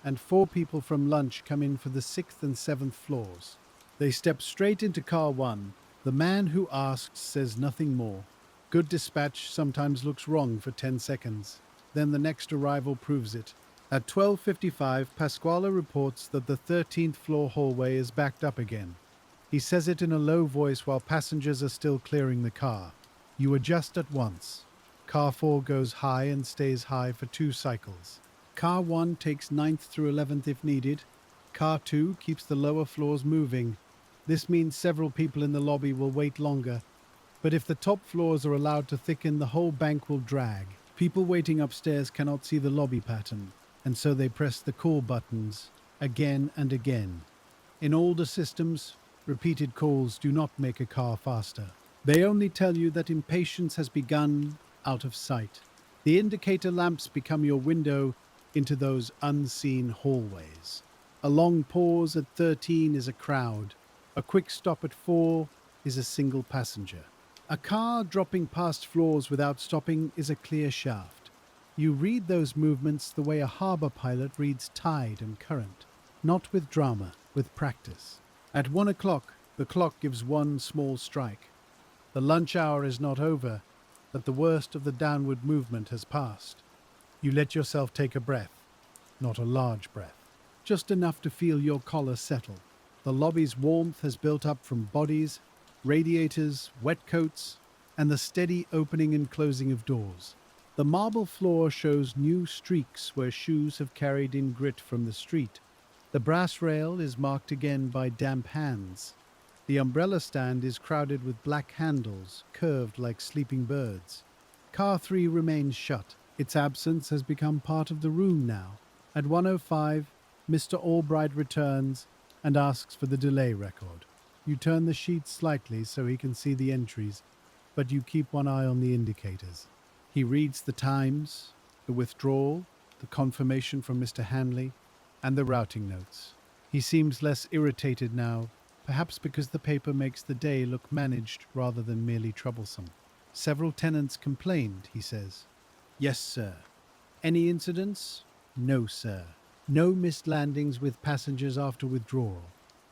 and 4 people from lunch come in for the 6th and 7th floors. They step straight into car 1. The man who asks says nothing more. Good dispatch sometimes looks wrong for 10 seconds. Then the next arrival proves it. At 12:55, Pasquale reports that the 13th floor hallway is backed up again. He says it in a low voice while passengers are still clearing the car. You adjust at once. Car 4 goes high and stays high for 2 cycles. Car 1 takes 9th through 11th if needed. Car 2 keeps the lower floors moving. This means several people in the lobby will wait longer. But if the top floors are allowed to thicken, the whole bank will drag. People waiting upstairs cannot see the lobby pattern, and so they press the call buttons again and again. In older systems, repeated calls do not make a car faster. They only tell you that impatience has begun out of sight. The indicator lamps become your window into those unseen hallways. A long pause at 13 is a crowd. A quick stop at 4 is a single passenger. A car dropping past floors without stopping is a clear shaft. You read those movements the way a harbor pilot reads tide and current. Not with drama, with practice. At 1 o'clock, the clock gives one small strike. The lunch hour is not over, but the worst of the downward movement has passed. You let yourself take a breath, not a large breath, just enough to feel your collar settle. The lobby's warmth has built up from bodies, radiators, wet coats, and the steady opening and closing of doors. The marble floor shows new streaks where shoes have carried in grit from the street. The brass rail is marked again by damp hands. The umbrella stand is crowded with black handles, curved like sleeping birds. Car 3 remains shut. Its absence has become part of the room now. At 1:05, Mr. Albright returns and asks for the delay record. You turn the sheet slightly so he can see the entries, but you keep one eye on the indicators. He reads the times, the withdrawal, the confirmation from Mr. Hanley, and the routing notes. He seems less irritated now, perhaps because the paper makes the day look managed rather than merely troublesome. Several tenants complained, he says. Yes, sir. Any incidents? No, sir. No missed landings with passengers after withdrawal.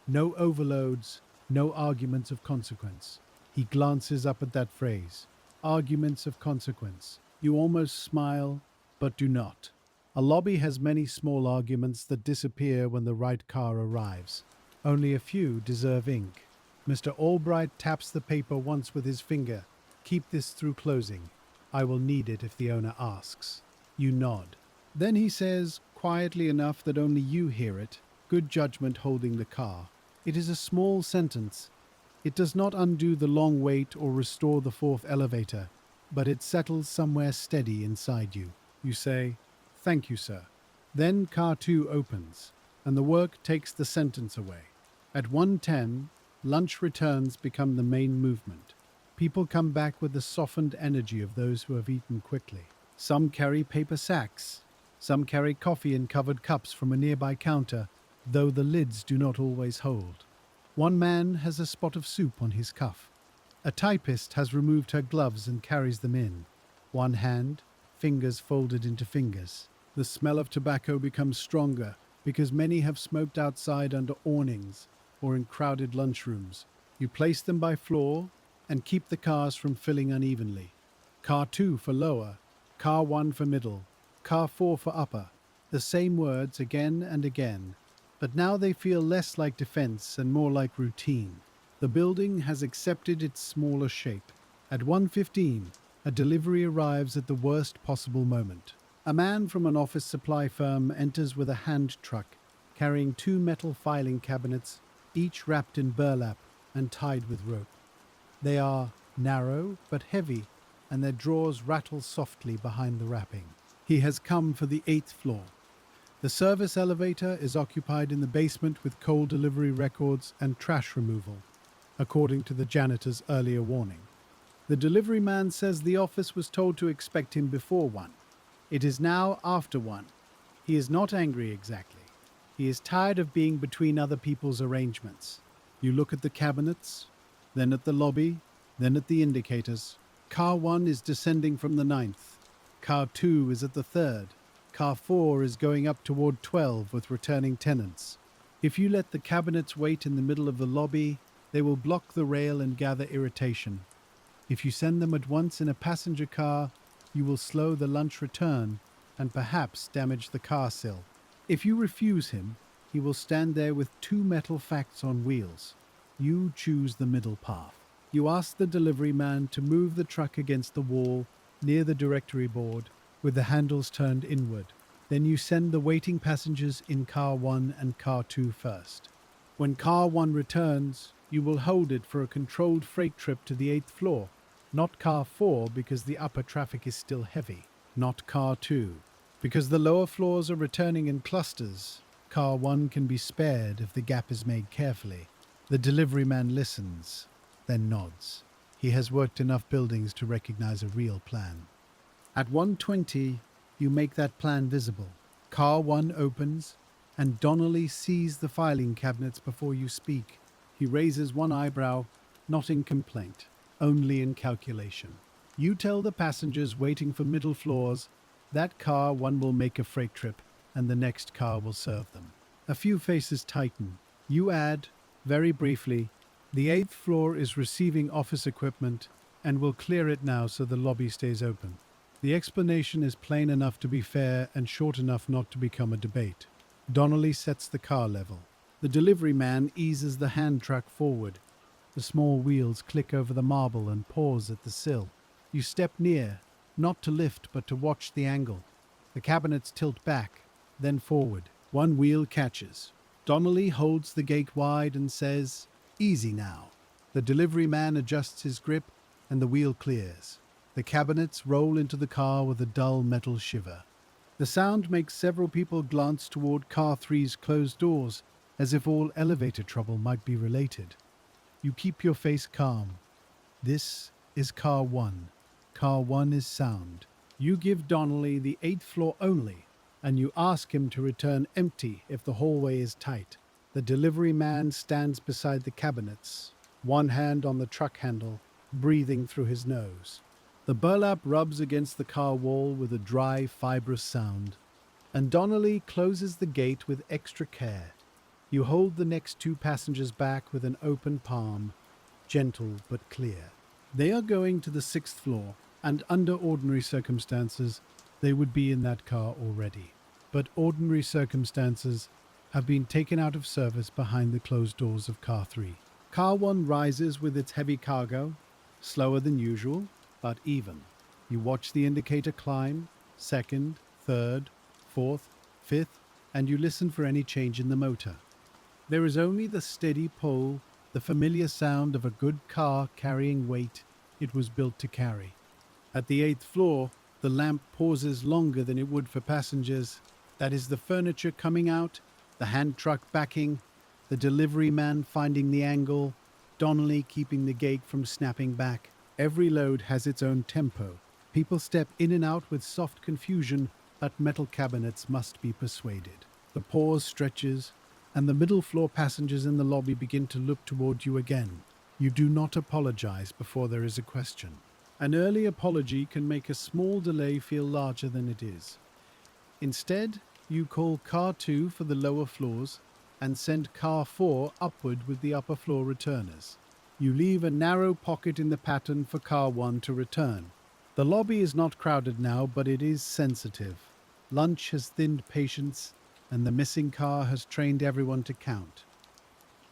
No overloads. No arguments of consequence. He glances up at that phrase. Arguments of consequence. You almost smile, but do not. A lobby has many small arguments that disappear when the right car arrives. Only a few deserve ink. Mr. Albright taps the paper once with his finger. Keep this through closing. I will need it if the owner asks. You nod. Then he says, quietly enough that only you hear it, good judgment holding the car. It is a small sentence. It does not undo the long wait or restore the fourth elevator, but it settles somewhere steady inside you. You say, thank you, sir. Then car 2 opens, and the work takes the sentence away. At 1:10, lunch returns become the main movement. People come back with the softened energy of those who have eaten quickly. Some carry paper sacks. Some carry coffee in covered cups from a nearby counter, though the lids do not always hold. One man has a spot of soup on his cuff. A typist has removed her gloves and carries them in. One hand, fingers folded into fingers. The smell of tobacco becomes stronger because many have smoked outside under awnings or in crowded lunchrooms. You place them by floor and keep the cars from filling unevenly. Car 2 for lower, car 1 for middle, car 4 for upper. The same words again and again, but now they feel less like defense and more like routine. The building has accepted its smaller shape. At 1:15, a delivery arrives at the worst possible moment. A man from an office supply firm enters with a hand truck, carrying 2 metal filing cabinets, each wrapped in burlap and tied with rope. They are narrow but heavy, and their drawers rattle softly behind the wrapping. He has come for the 8th floor. The service elevator is occupied in the basement with coal delivery records and trash removal, according to the janitor's earlier warning. The delivery man says the office was told to expect him before 1. It is now after 1. He is not angry exactly. He is tired of being between other people's arrangements. You look at the cabinets, then at the lobby, then at the indicators. Car 1 is descending from the 9th. Car 2 is at the 3rd. Car 4 is going up toward 12 with returning tenants. If you let the cabinets wait in the middle of the lobby, they will block the rail and gather irritation. If you send them at once in a passenger car, you will slow the lunch return and perhaps damage the car sill. If you refuse him, he will stand there with 2 metal facts on wheels. You choose the middle path. You ask the delivery man to move the truck against the wall near the directory board with the handles turned inward. Then you send the waiting passengers in car 1 and car 2 first. When car 1 returns, you will hold it for a controlled freight trip to the 8th floor. Not car 4 because the upper traffic is still heavy. Not car 2 because the lower floors are returning in clusters. Car 1 can be spared if the gap is made carefully. The delivery man listens, then nods. He has worked enough buildings to recognize a real plan. At 1:20, you make that plan visible. Car 1 opens, and Donnelly sees the filing cabinets before you speak. He raises one eyebrow, not in complaint, only in calculation. You tell the passengers waiting for middle floors that car 1 will make a freight trip, and the next car will serve them. A few faces tighten. You add, very briefly, the 8th floor is receiving office equipment and will clear it now so the lobby stays open. The explanation is plain enough to be fair and short enough not to become a debate. Donnelly sets the car level. The delivery man eases the hand truck forward. The small wheels click over the marble and pause at the sill. You step near, not to lift but to watch the angle. The cabinets tilt back, then forward. One wheel catches. Donnelly holds the gate wide and says, "Easy now." The delivery man adjusts his grip and the wheel clears. The cabinets roll into the car with a dull metal shiver. The sound makes several people glance toward car 3's closed doors, as if all elevator trouble might be related. You keep your face calm. This is car 1. Car 1 is sound. You give Donnelly the 8th floor only, and you ask him to return empty if the hallway is tight. The delivery man stands beside the cabinets, one hand on the truck handle, breathing through his nose. The burlap rubs against the car wall with a dry, fibrous sound, and Donnelly closes the gate with extra care. You hold the next two passengers back with an open palm, gentle but clear. They are going to the sixth floor, and under ordinary circumstances, they would be in that car already. But ordinary circumstances have been taken out of service behind the closed doors of Car 3. Car 1 rises with its heavy cargo, slower than usual, but even. You watch the indicator climb, second, third, fourth, fifth, and you listen for any change in the motor. There is only the steady pull, the familiar sound of a good car carrying weight it was built to carry. At the eighth floor, the lamp pauses longer than it would for passengers. That is the furniture coming out, the hand truck backing, the delivery man finding the angle, Donnelly keeping the gate from snapping back. Every load has its own tempo. People step in and out with soft confusion, but metal cabinets must be persuaded. The pause stretches, and the middle floor passengers in the lobby begin to look toward you again. You do not apologize before there is a question. An early apology can make a small delay feel larger than it is. Instead, you call Car 2 for the lower floors and send Car 4 upward with the upper floor returners. You leave a narrow pocket in the pattern for Car 1 to return. The lobby is not crowded now, but it is sensitive. Lunch has thinned patience, and the missing car has trained everyone to count.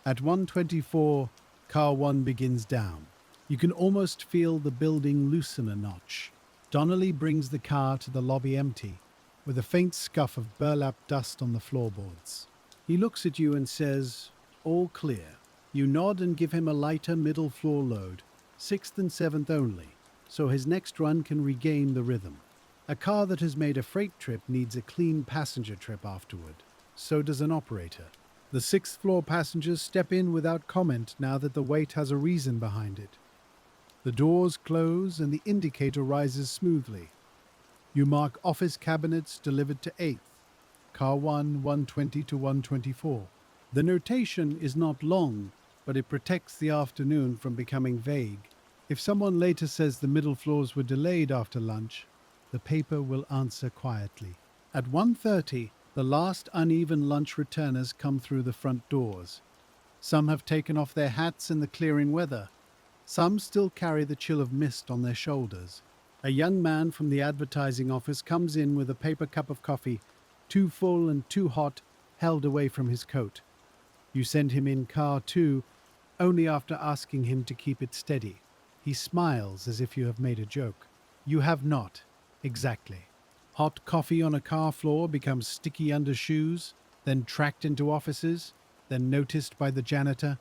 At 1:24, Car 1 begins down. You can almost feel the building loosen a notch. Donnelly brings the car to the lobby empty, with a faint scuff of burlap dust on the floorboards. He looks at you and says, "All clear." You nod and give him a lighter middle floor load, 6th and 7th only, so his next run can regain the rhythm. A car that has made a freight trip needs a clean passenger trip afterward. So does an operator. The 6th floor passengers step in without comment now that the wait has a reason behind it. The doors close and the indicator rises smoothly. You mark office cabinets delivered to 8th, Car 1, 120 to 124. The notation is not long, but it protects the afternoon from becoming vague. If someone later says the middle floors were delayed after lunch, the paper will answer quietly. At 1:30, the last uneven lunch returners come through the front doors. Some have taken off their hats in the clearing weather. Some still carry the chill of mist on their shoulders. A young man from the advertising office comes in with a paper cup of coffee, too full and too hot, held away from his coat. You send him in Car 2 only after asking him to keep it steady. He smiles as if you have made a joke. You have not. Exactly. Hot coffee on a car floor becomes sticky under shoes, then tracked into offices, then noticed by the janitor.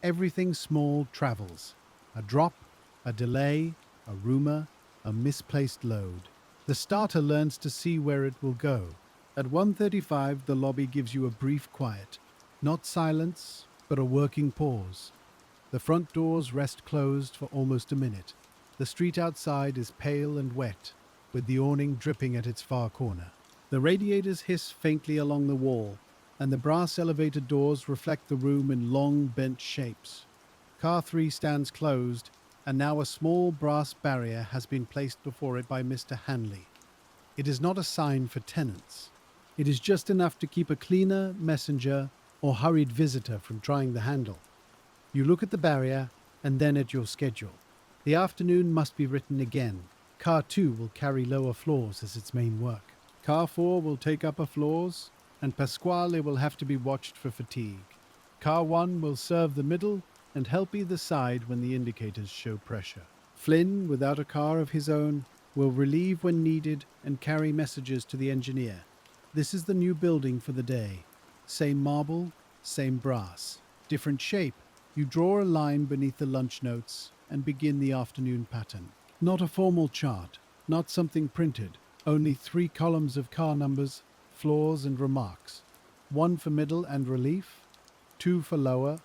Everything small travels. A drop, a delay, a rumor, a misplaced load. The starter learns to see where it will go. At 1:35, the lobby gives you a brief quiet. Not silence, but a working pause. The front doors rest closed for almost a minute. The street outside is pale and wet, with the awning dripping at its far corner. The radiators hiss faintly along the wall, and the brass elevator doors reflect the room in long, bent shapes. Car 3 stands closed, and now a small brass barrier has been placed before it by Mr. Hanley. It is not a sign for tenants. It is just enough to keep a cleaner, messenger, or hurried visitor from trying the handle. You look at the barrier, and then at your schedule. The afternoon must be written again. Car 2 will carry lower floors as its main work. Car 4 will take upper floors, and Pasquale will have to be watched for fatigue. Car 1 will serve the middle and help either side when the indicators show pressure. Flynn, without a car of his own, will relieve when needed and carry messages to the engineer. This is the new building for the day. Same marble, same brass. Different shape. You draw a line beneath the lunch notes and begin the afternoon pattern. Not a formal chart, not something printed, only 3 columns of car numbers, floors and remarks. 1 for middle and relief, 2 for lower,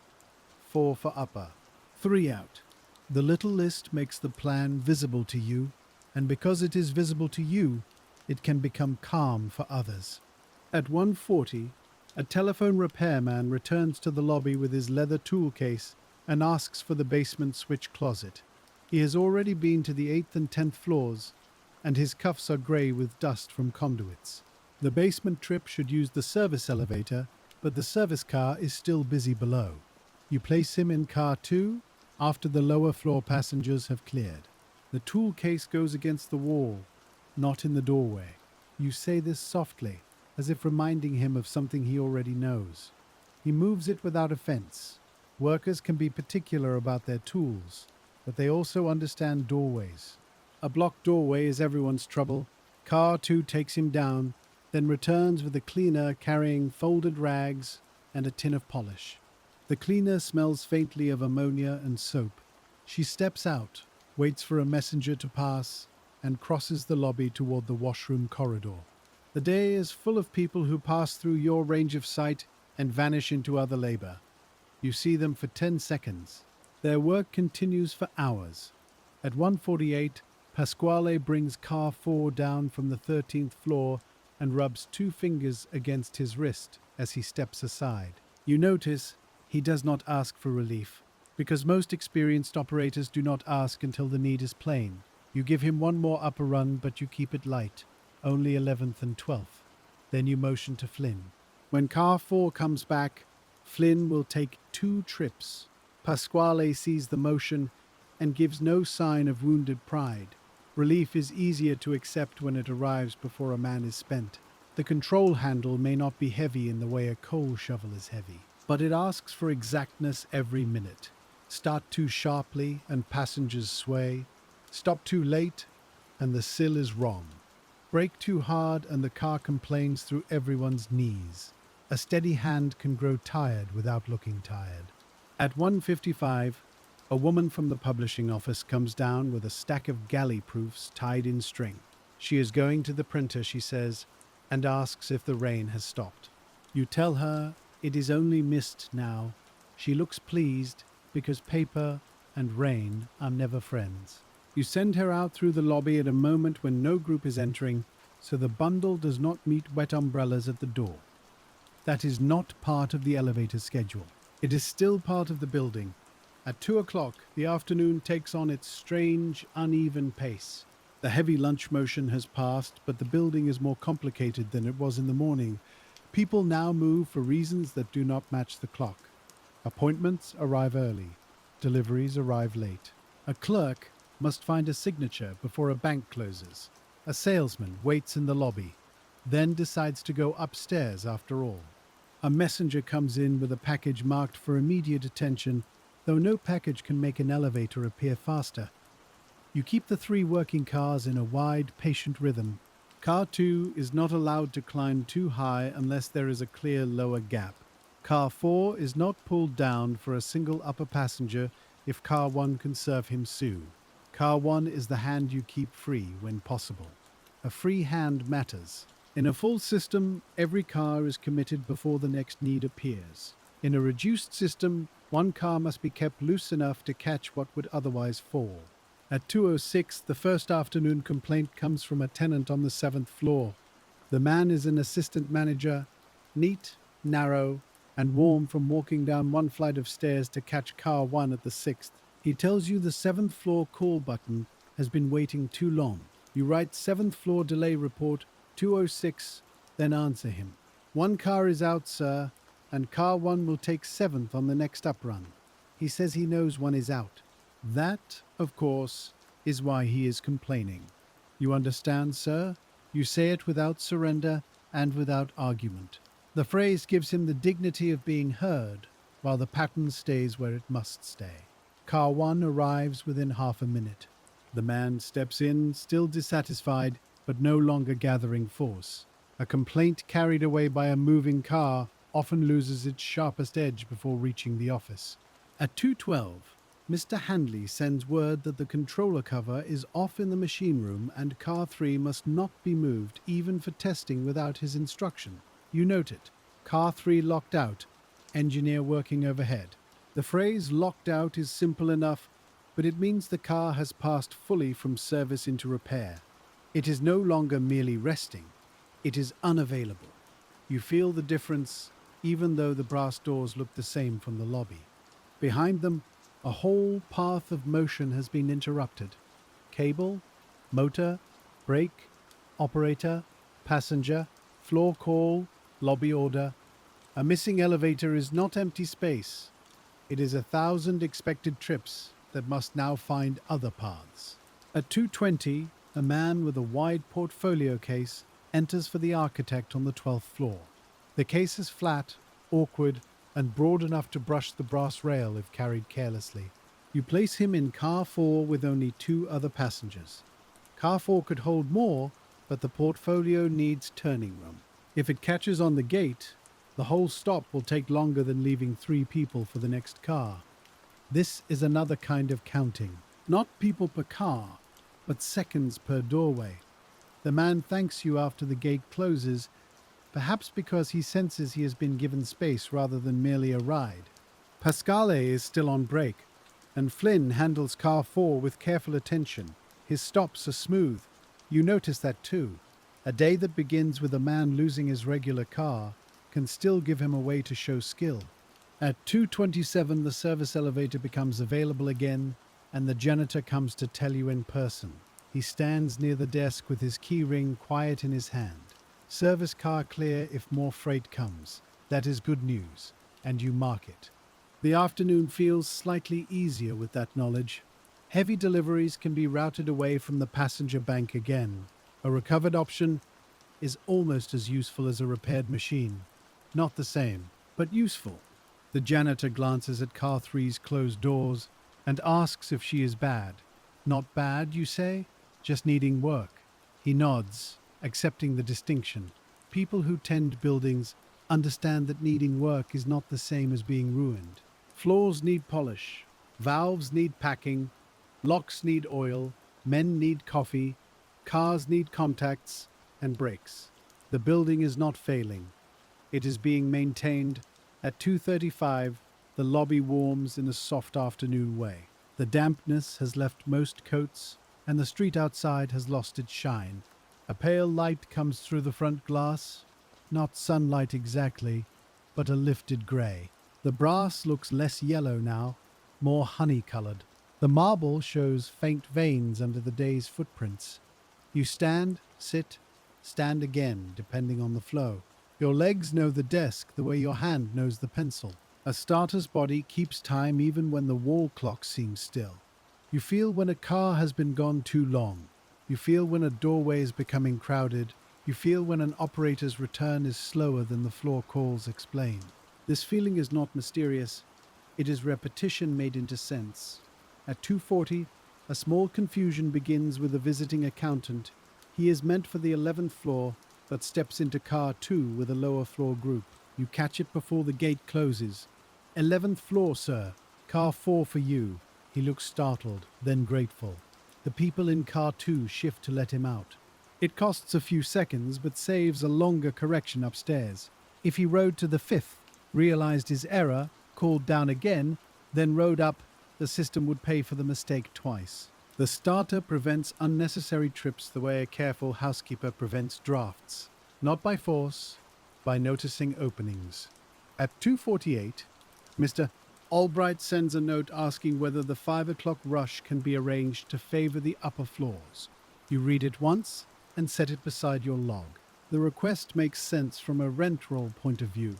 4 for upper. 3 out. The little list makes the plan visible to you, and because it is visible to you, it can become calm for others. At 1:40, a telephone repairman returns to the lobby with his leather tool case and asks for the basement switch closet. He has already been to the 8th and 10th floors, and his cuffs are grey with dust from conduits. The basement trip should use the service elevator, but the service car is still busy below. You place him in car 2 after the lower floor passengers have cleared. The tool case goes against the wall, not in the doorway. You say this softly, as if reminding him of something he already knows. He moves it without offense. Workers can be particular about their tools, but they also understand doorways. A blocked doorway is everyone's trouble. Car 2 takes him down, then returns with a cleaner carrying folded rags and a tin of polish. The cleaner smells faintly of ammonia and soap. She steps out, waits for a messenger to pass, and crosses the lobby toward the washroom corridor. The day is full of people who pass through your range of sight and vanish into other labor. You see them for 10 seconds. Their work continues for hours. At 1:48, Pasquale brings car 4 down from the 13th floor and rubs 2 fingers against his wrist as he steps aside. You notice he does not ask for relief, because most experienced operators do not ask until the need is plain. You give him one more upper run, but you keep it light, only 11th and 12th. Then you motion to Flynn. When car 4 comes back, Flynn will take 2 trips. Pasquale sees the motion and gives no sign of wounded pride. Relief is easier to accept when it arrives before a man is spent. The control handle may not be heavy in the way a coal shovel is heavy, but it asks for exactness every minute. Start too sharply and passengers sway. Stop too late and the sill is wrong. Brake too hard and the car complains through everyone's knees. A steady hand can grow tired without looking tired. At 1:55, a woman from the publishing office comes down with a stack of galley proofs tied in string. She is going to the printer, she says, and asks if the rain has stopped. You tell her it is only mist now. She looks pleased because paper and rain are never friends. You send her out through the lobby at a moment when no group is entering, so the bundle does not meet wet umbrellas at the door. That is not part of the elevator schedule. It is still part of the building. At 2 o'clock, the afternoon takes on its strange, uneven pace. The heavy lunch motion has passed, but the building is more complicated than it was in the morning. People now move for reasons that do not match the clock. Appointments arrive early. Deliveries arrive late. A clerk must find a signature before a bank closes. A salesman waits in the lobby, then decides to go upstairs after all. A messenger comes in with a package marked for immediate attention, though no package can make an elevator appear faster. You keep the 3 working cars in a wide, patient rhythm. Car 2 is not allowed to climb too high unless there is a clear lower gap. Car 4 is not pulled down for a single upper passenger if Car 1 can serve him soon. Car 1 is the hand you keep free when possible. A free hand matters. In a full system, every car is committed before the next need appears. In a reduced system, one car must be kept loose enough to catch what would otherwise fall. At 2:06, the first afternoon complaint comes from a tenant on the 7th floor. The man is an assistant manager, neat, narrow, and warm from walking down one flight of stairs to catch car 1 at the 6th. He tells you the 7th floor call button has been waiting too long. You write 7th floor delay report 2:06, then answer him. One car is out, sir, and car 1 will take 7th on the next up run. He says he knows one is out. That, of course, is why he is complaining. You understand, sir? You say it without surrender and without argument. The phrase gives him the dignity of being heard, while the pattern stays where it must stay. Car 1 arrives within half a minute. The man steps in, still dissatisfied, but no longer gathering force. A complaint carried away by a moving car often loses its sharpest edge before reaching the office. At 2:12, Mr. Handley sends word that the controller cover is off in the machine room and car 3 must not be moved even for testing without his instruction. You note it. Car 3 locked out, engineer working overhead. The phrase locked out is simple enough, but it means the car has passed fully from service into repair. It is no longer merely resting. It is unavailable. You feel the difference, even though the brass doors look the same from the lobby. Behind them, a whole path of motion has been interrupted. Cable, motor, brake, operator, passenger, floor call, lobby order. A missing elevator is not empty space. It is 1,000 expected trips that must now find other paths. At 2:20, a man with a wide portfolio case enters for the architect on the 12th floor. The case is flat, awkward, and broad enough to brush the brass rail if carried carelessly. You place him in car 4 with only 2 other passengers. Car 4 could hold more, but the portfolio needs turning room. If it catches on the gate, the whole stop will take longer than leaving 3 people for the next car. This is another kind of counting. Not people per car, but seconds per doorway. The man thanks you after the gate closes, perhaps because he senses he has been given space rather than merely a ride. Pasquale is still on break, and Flynn handles car 4 with careful attention. His stops are smooth. You notice that too. A day that begins with a man losing his regular car can still give him a way to show skill. At 2:27, the service elevator becomes available again, and the janitor comes to tell you in person. He stands near the desk with his key ring quiet in his hand. Service car clear if more freight comes. That is good news, and you mark it. The afternoon feels slightly easier with that knowledge. Heavy deliveries can be routed away from the passenger bank again. A recovered option is almost as useful as a repaired machine. Not the same, but useful. The janitor glances at car 3's closed doors and asks if she is bad. Not bad, you say? Just needing work. He nods, accepting the distinction. People who tend buildings understand that needing work is not the same as being ruined. Floors need polish. Valves need packing. Locks need oil. Men need coffee. Cars need contacts and brakes. The building is not failing. It is being maintained. At 2:35, the lobby warms in a soft afternoon way. The dampness has left most coats, and the street outside has lost its shine. A pale light comes through the front glass. Not sunlight exactly, but a lifted grey. The brass looks less yellow now, more honey-coloured. The marble shows faint veins under the day's footprints. You stand, sit, stand again, depending on the flow. Your legs know the desk the way your hand knows the pencil. A starter's body keeps time even when the wall clock seems still. You feel when a car has been gone too long. You feel when a doorway is becoming crowded. You feel when an operator's return is slower than the floor calls explain. This feeling is not mysterious. It is repetition made into sense. At 2:40, a small confusion begins with a visiting accountant. He is meant for the 11th floor, but steps into car 2 with a lower floor group. You catch it before the gate closes. 11th floor, sir. Car 4 for you. He looks startled, then grateful. The people in car 2 shift to let him out. It costs a few seconds, but saves a longer correction upstairs. If he rode to the 5th, realized his error, called down again, then rode up, the system would pay for the mistake twice. The starter prevents unnecessary trips the way a careful housekeeper prevents drafts. Not by force, by noticing openings. At 2:48, Mr. Albright sends a note asking whether the 5 o'clock rush can be arranged to favor the upper floors. You read it once and set it beside your log. The request makes sense from a rent roll point of view.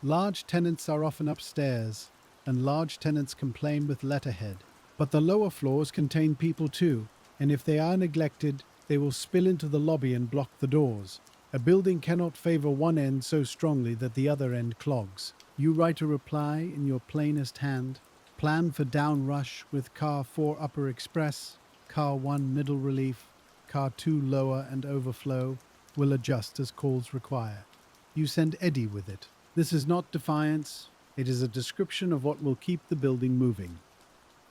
Large tenants are often upstairs, and large tenants complain with letterhead. But the lower floors contain people too, and if they are neglected, they will spill into the lobby and block the doors. A building cannot favor one end so strongly that the other end clogs. You write a reply in your plainest hand. Plan for down rush with car 4 upper express, car 1 middle relief, car 2 lower and overflow. Will adjust as calls require. You send Eddie with it. This is not defiance. It is a description of what will keep the building moving.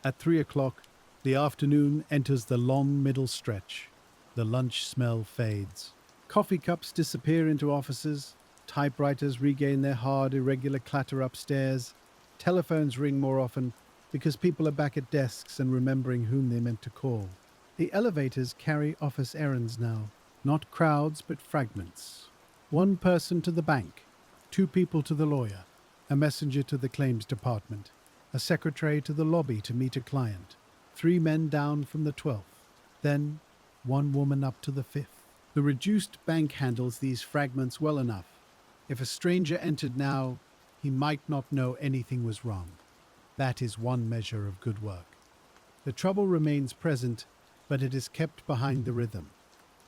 At 3 o'clock, the afternoon enters the long middle stretch. The lunch smell fades. Coffee cups disappear into offices. Typewriters regain their hard, irregular clatter upstairs. Telephones ring more often because people are back at desks and remembering whom they meant to call. The elevators carry office errands now. Not crowds, but fragments. 1 person to the bank. 2 people to the lawyer. A messenger to the claims department. A secretary to the lobby to meet a client. 3 men down from the 12th. Then 1 woman up to the 5th. The reduced bank handles these fragments well enough. If a stranger entered now, he might not know anything was wrong. That is one measure of good work. The trouble remains present, but it is kept behind the rhythm.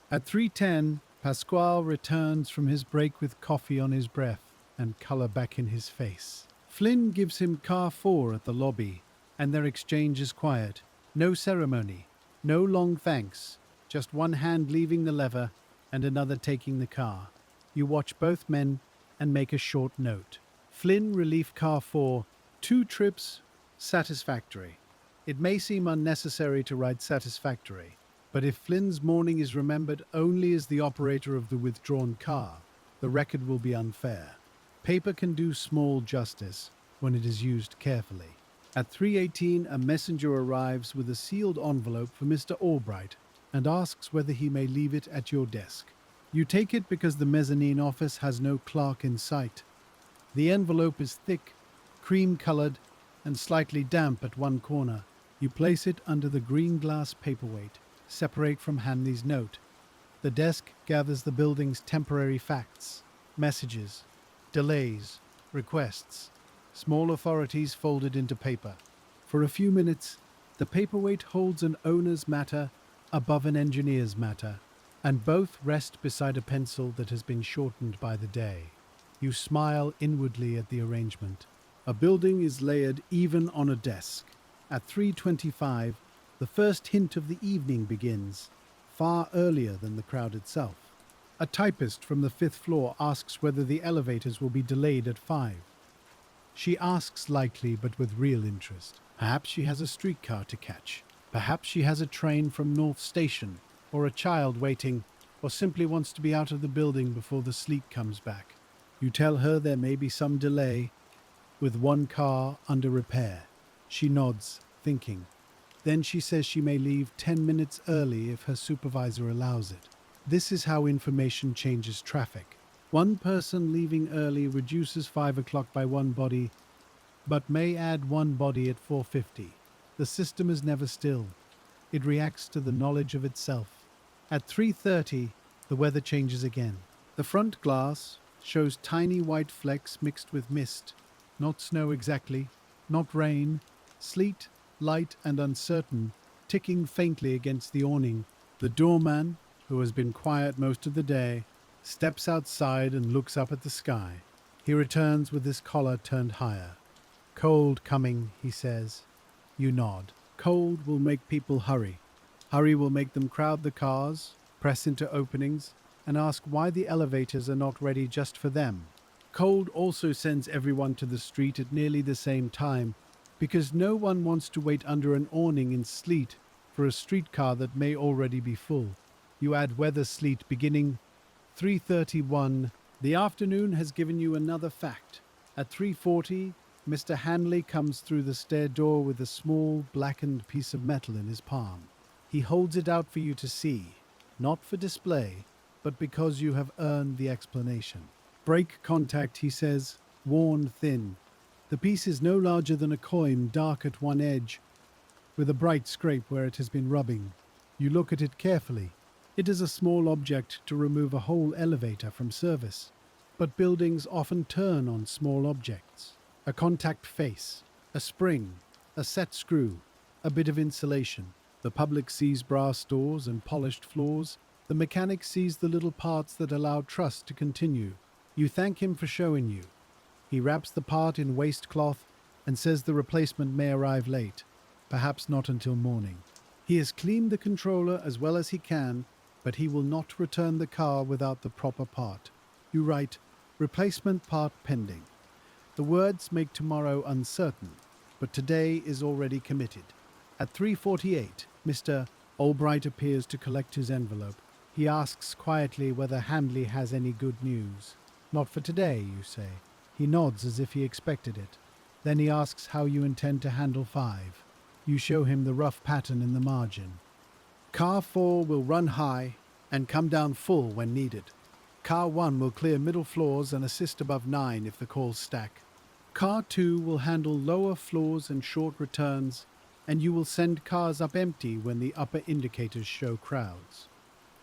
At 3:10, Pasquale returns from his break with coffee on his breath and color back in his face. Flynn gives him car 4 at the lobby, and their exchange is quiet. No ceremony, no long thanks, just one hand leaving the lever and another taking the car. You watch both men and make a short note. Flynn, relief car 4, 2 trips, satisfactory. It may seem unnecessary to write satisfactory, but if Flynn's morning is remembered only as the operator of the withdrawn car, the record will be unfair. Paper can do small justice when it is used carefully. At 3:18, a messenger arrives with a sealed envelope for Mr. Albright and asks whether he may leave it at your desk. You take it because the mezzanine office has no clerk in sight. The envelope is thick, cream-colored, and slightly damp at one corner. You place it under the green glass paperweight, separate from Hanley's note. The desk gathers the building's temporary facts, messages, delays, requests, small authorities folded into paper. For a few minutes, the paperweight holds an owner's matter above an engineer's matter, and both rest beside a pencil that has been shortened by the day. You smile inwardly at the arrangement. A building is layered even on a desk. At 3:25, the first hint of the evening begins, far earlier than the crowd itself. A typist from the 5th floor asks whether the elevators will be delayed at 5. She asks lightly but with real interest. Perhaps she has a streetcar to catch. Perhaps she has a train from North Station, or a child waiting, or simply wants to be out of the building before the sleet comes back. You tell her there may be some delay, with one car under repair. She nods, thinking. Then she says she may leave 10 minutes early if her supervisor allows it. This is how information changes traffic. One person leaving early reduces 5 o'clock by one body, but may add one body at 4:50. The system is never still. It reacts to the knowledge of itself. At 3:30, the weather changes again. The front glass shows tiny white flecks mixed with mist. Not snow exactly, not rain, sleet, light and uncertain, ticking faintly against the awning. The doorman, who has been quiet most of the day, steps outside and looks up at the sky. He returns with his collar turned higher. Cold coming, he says. You nod. Cold will make people hurry. Hurry will make them crowd the cars, press into openings, and ask why the elevators are not ready just for them. Cold also sends everyone to the street at nearly the same time, because no one wants to wait under an awning in sleet for a streetcar that may already be full. You add weather sleet beginning 3:31. The afternoon has given you another fact. At 3:40, Mr. Hanley comes through the stair door with a small, blackened piece of metal in his palm. He holds it out for you to see, not for display, but because you have earned the explanation. Brake contact, he says, worn thin. The piece is no larger than a coin, dark at one edge, with a bright scrape where it has been rubbing. You look at it carefully. It is a small object to remove a whole elevator from service, but buildings often turn on small objects. A contact face, a spring, a set screw, a bit of insulation. The public sees brass doors and polished floors. The mechanic sees the little parts that allow trust to continue. You thank him for showing you. He wraps the part in waistcloth and says the replacement may arrive late, perhaps not until morning. He has cleaned the controller as well as he can, but he will not return the car without the proper part. You write, replacement part pending. The words make tomorrow uncertain, but today is already committed. At 3:48, Mr. Albright appears to collect his envelope. He asks quietly whether Hanley has any good news. Not for today, you say. He nods as if he expected it. Then he asks how you intend to handle 5. You show him the rough pattern in the margin. Car 4 will run high and come down full when needed. Car 1 will clear middle floors and assist above 9 if the calls stack. Car 2 will handle lower floors and short returns, and you will send cars up empty when the upper indicators show crowds.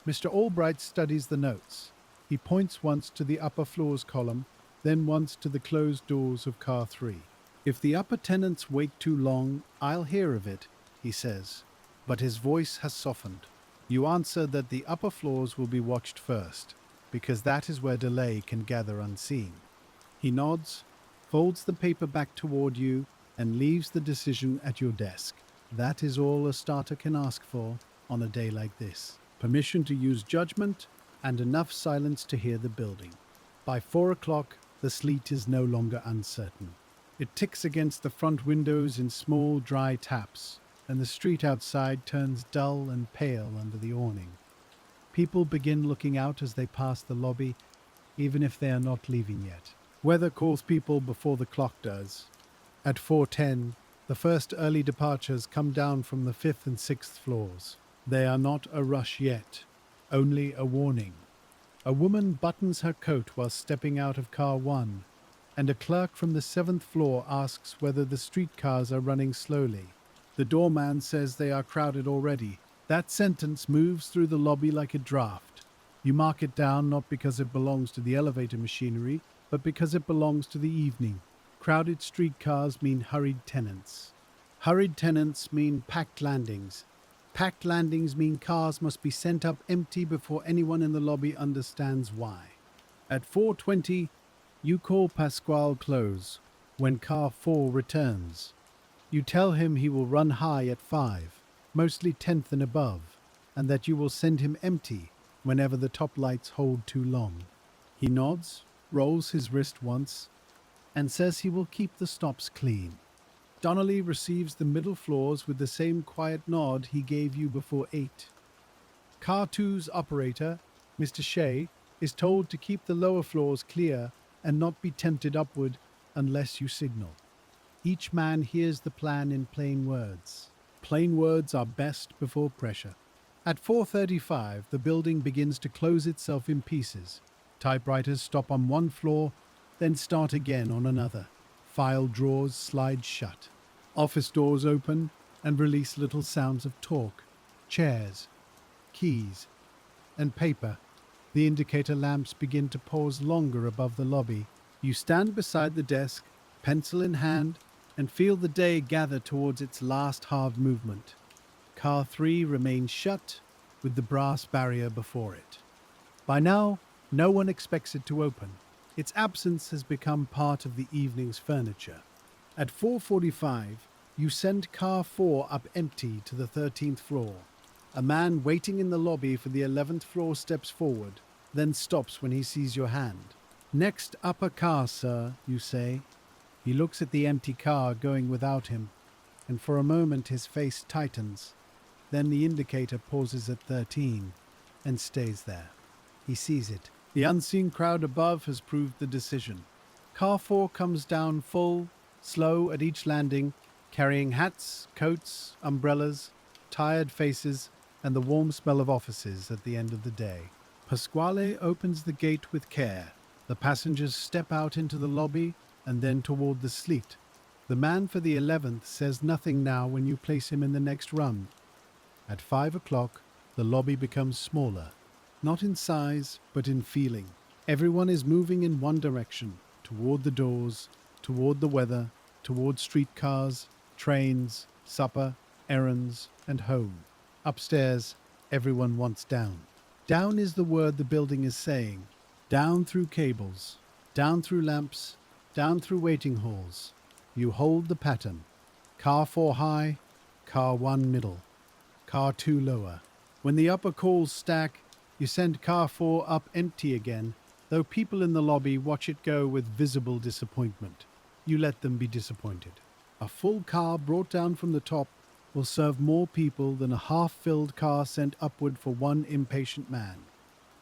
Mr. Albright studies the notes. He points once to the upper floors column, then once to the closed doors of car 3. "If the upper tenants wait too long, I'll hear of it," he says. But his voice has softened. You answer that the upper floors will be watched first, because that is where delay can gather unseen. He nods, folds the paper back toward you, and leaves the decision at your desk. That is all a starter can ask for on a day like this. Permission to use judgment and enough silence to hear the building. By 4 o'clock, the sleet is no longer uncertain. It ticks against the front windows in small, dry taps, and the street outside turns dull and pale under the awning. People begin looking out as they pass the lobby, even if they are not leaving yet. Weather calls people before the clock does. At 4:10, the first early departures come down from the 5th and 6th floors. They are not a rush yet, only a warning. A woman buttons her coat while stepping out of car 1, and a clerk from the 7th floor asks whether the streetcars are running slowly. The doorman says they are crowded already. That sentence moves through the lobby like a draft. You mark it down not because it belongs to the elevator machinery, but because it belongs to the evening. Crowded streetcars mean hurried tenants. Hurried tenants mean packed landings. Packed landings mean cars must be sent up empty before anyone in the lobby understands why. At 4:20, you call Pasquale close when car 4 returns. You tell him he will run high at 5, mostly 10th and above, and that you will send him empty whenever the top lights hold too long. He nods, rolls his wrist once, and says he will keep the stops clean. Donnelly receives the middle floors with the same quiet nod he gave you before 8. Car 2's operator, Mr. Shea, is told to keep the lower floors clear and not be tempted upward unless you signal. Each man hears the plan in plain words. Plain words are best before pressure. At 4:35, the building begins to close itself in pieces. Typewriters stop on one floor, then start again on another. File drawers slide shut. Office doors open and release little sounds of talk, chairs, keys, and paper. The indicator lamps begin to pause longer above the lobby. You stand beside the desk, pencil in hand, and feel the day gather towards its last hard movement. Car 3 remains shut, with the brass barrier before it. By now, no one expects it to open. Its absence has become part of the evening's furniture. At 4:45, you send car 4 up empty to the 13th floor. A man waiting in the lobby for the 11th floor steps forward, then stops when he sees your hand. "Next upper car, sir," you say. He looks at the empty car going without him, and for a moment his face tightens. Then the indicator pauses at 13 and stays there. He sees it. The unseen crowd above has proved the decision. Car 4 comes down full, slow at each landing, carrying hats, coats, umbrellas, tired faces, and the warm smell of offices at the end of the day. Pasquale opens the gate with care. The passengers step out into the lobby and then toward the sleet. The man for the 11th says nothing now when you place him in the next run. At 5 o'clock, the lobby becomes smaller. Not in size, but in feeling. Everyone is moving in one direction, toward the doors, toward the weather, toward streetcars, trains, supper, errands, and home. Upstairs, everyone wants down. Down is the word the building is saying. Down through cables, down through lamps, down through waiting halls. You hold the pattern. Car 4 high, car 1 middle, car 2 lower. When the upper calls stack, you send car 4 up empty again, though people in the lobby watch it go with visible disappointment. You let them be disappointed. A full car brought down from the top will serve more people than a half-filled car sent upward for one impatient man.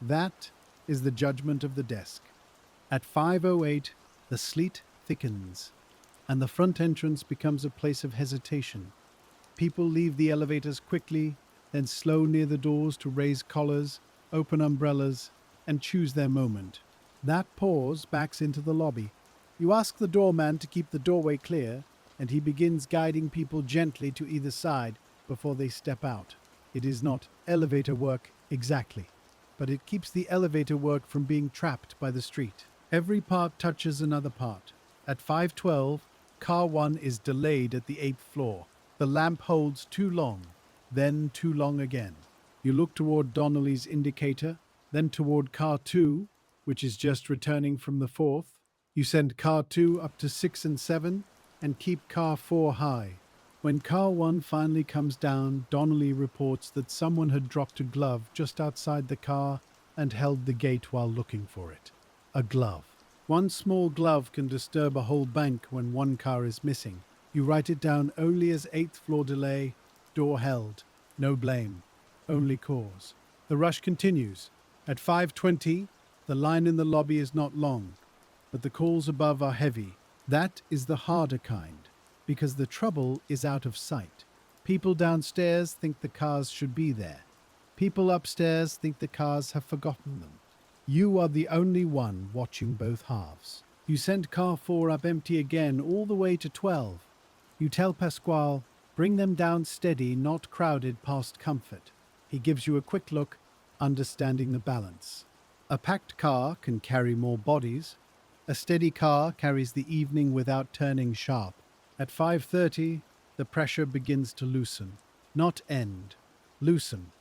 That is the judgment of the desk. At 5:08, the sleet thickens, and the front entrance becomes a place of hesitation. People leave the elevators quickly, then slow near the doors to raise collars, open umbrellas, and choose their moment. That pause backs into the lobby. You ask the doorman to keep the doorway clear, and he begins guiding people gently to either side before they step out. It is not elevator work exactly. but it keeps the elevator work from being trapped by the street. Every part touches another part. At 5:12, car 1 is delayed at the 8th floor. The lamp holds too long, then too long again. You look toward Donnelly's indicator, then toward car 2, which is just returning from the 4th. You send car 2 up to 6 and 7 and keep car 4 high. When car 1 finally comes down, Donnelly reports that someone had dropped a glove just outside the car and held the gate while looking for it. A glove. One small glove can disturb a whole bank when one car is missing. You write it down only as 8th floor delay, door held. No blame, only cause. The rush continues. At 5:20, the line in the lobby is not long, but the calls above are heavy. That is the harder kind, because the trouble is out of sight. People downstairs think the cars should be there. People upstairs think the cars have forgotten them. You are the only one watching both halves. You send car 4 up empty again all the way to 12. You tell Pasquale, bring them down steady, not crowded past comfort. He gives you a quick look, understanding the balance. A packed car can carry more bodies. A steady car carries the evening without turning sharp. At 5:30, the pressure begins to loosen. Not end. Loosen.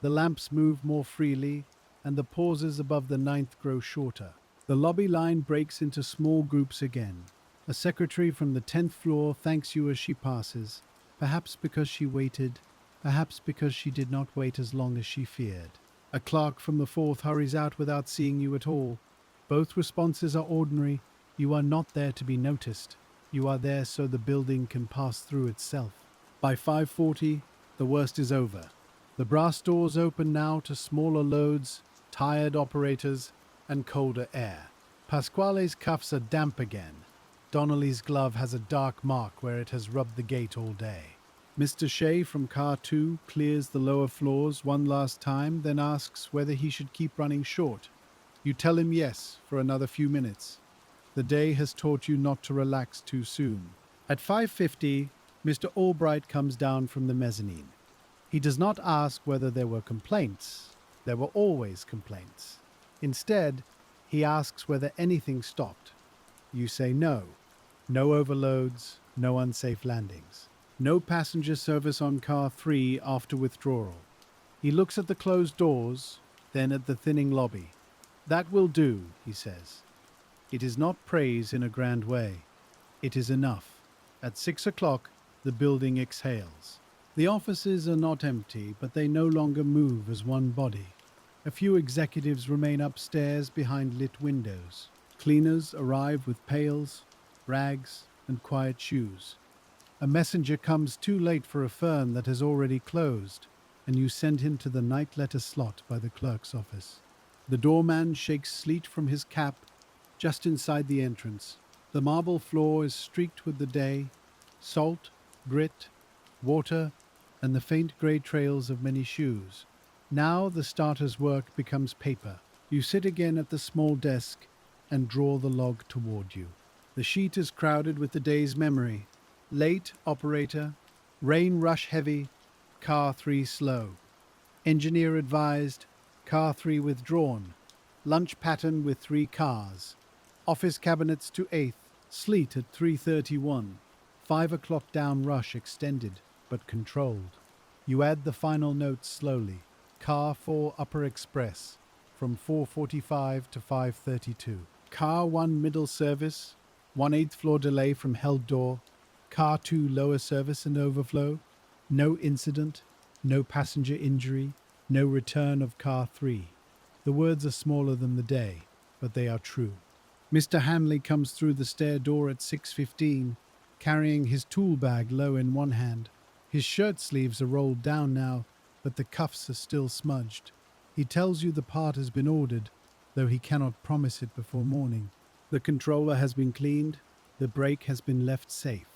The lamps move more freely, and the pauses above the 9th grow shorter. The lobby line breaks into small groups again. A secretary from the 10th floor thanks you as she passes, perhaps because she waited, perhaps because she did not wait as long as she feared. A clerk from the 4th hurries out without seeing you at all. Both responses are ordinary. You are not there to be noticed. You are there so the building can pass through itself. By 5:40, the worst is over. The brass doors open now to smaller loads, tired operators, and colder air. Pasquale's cuffs are damp again. Donnelly's glove has a dark mark where it has rubbed the gate all day. Mr. Shea from car 2 clears the lower floors one last time, then asks whether he should keep running short. You tell him yes for another few minutes. The day has taught you not to relax too soon. At 5:50, Mr. Albright comes down from the mezzanine. He does not ask whether there were complaints. There were always complaints. Instead, he asks whether anything stopped. You say no. No overloads, no unsafe landings. No passenger service on car 3 after withdrawal. He looks at the closed doors, then at the thinning lobby. That will do, he says. It is not praise in a grand way. It is enough. At 6 o'clock, the building exhales. The offices are not empty, but they no longer move as one body. A few executives remain upstairs behind lit windows. Cleaners arrive with pails, rags, and quiet shoes. A messenger comes too late for a firm that has already closed, and you send him to the night letter slot by the clerk's office. The doorman shakes sleet from his cap just inside the entrance. The marble floor is streaked with the day, salt, grit, water, and the faint grey trails of many shoes. Now the starter's work becomes paper. You sit again at the small desk and draw the log toward you. The sheet is crowded with the day's memory. Late operator, rain rush heavy, car 3 slow. Engineer advised, car 3 withdrawn. Lunch pattern with 3 cars. Office cabinets to 8th, sleet at 3:31. 5 o'clock down rush extended, but controlled. You add the final notes slowly. Car 4 upper express, from 4:45 to 5:32. Car 1 middle service, 1/8 floor delay from held door. Car 2 lower service and overflow. No incident, no passenger injury, no return of car 3. The words are smaller than the day, but they are true. Mr. Hanley comes through the stair door at 6:15, carrying his tool bag low in one hand. His shirt sleeves are rolled down now, but the cuffs are still smudged. He tells you the part has been ordered, though he cannot promise it before morning. The controller has been cleaned, the brake has been left safe.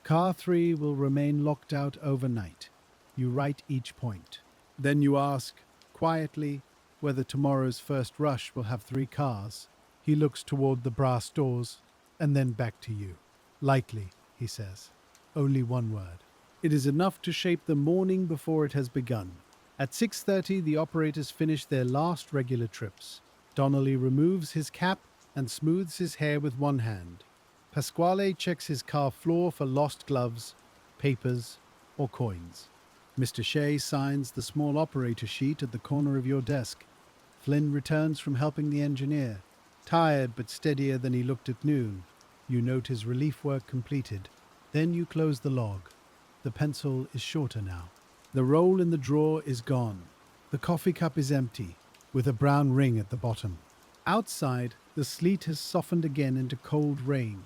Car 3 will remain locked out overnight. You write each point. Then you ask, quietly, whether tomorrow's first rush will have 3 cars. He looks toward the brass doors, and then back to you. Likely, he says. Only one word. It is enough to shape the morning before it has begun. At 6:30, the operators finish their last regular trips. Donnelly removes his cap and smooths his hair with one hand. Pasquale checks his car floor for lost gloves, papers, or coins. Mr. Shea signs the small operator sheet at the corner of your desk. Flynn returns from helping the engineer, tired but steadier than he looked at noon. You note his relief work completed. Then you close the log. The pencil is shorter now. The roll in the drawer is gone. The coffee cup is empty, with a brown ring at the bottom. Outside, the sleet has softened again into cold rain.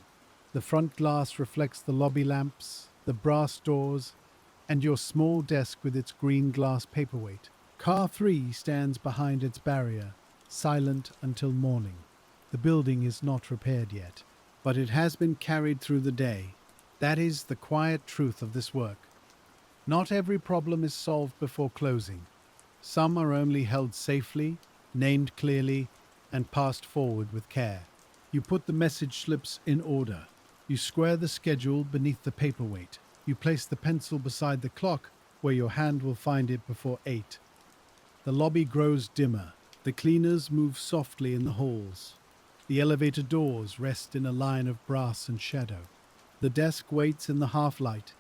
The front glass reflects the lobby lamps, the brass doors, and your small desk with its green glass paperweight. Car 3 stands behind its barrier, silent until morning. The building is not repaired yet, but it has been carried through the day. That is the quiet truth of this work. Not every problem is solved before closing. Some are only held safely, named clearly, and passed forward with care. You put the message slips in order. You square the schedule beneath the paperweight. You place the pencil beside the clock where your hand will find it before 8. The lobby grows dimmer. The cleaners move softly in the halls. The elevator doors rest in a line of brass and shadow. The desk waits in the half-light.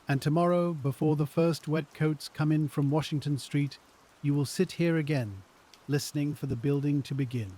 And tomorrow, before the first wet coats come in from Washington Street, you will sit here again, listening for the building to begin.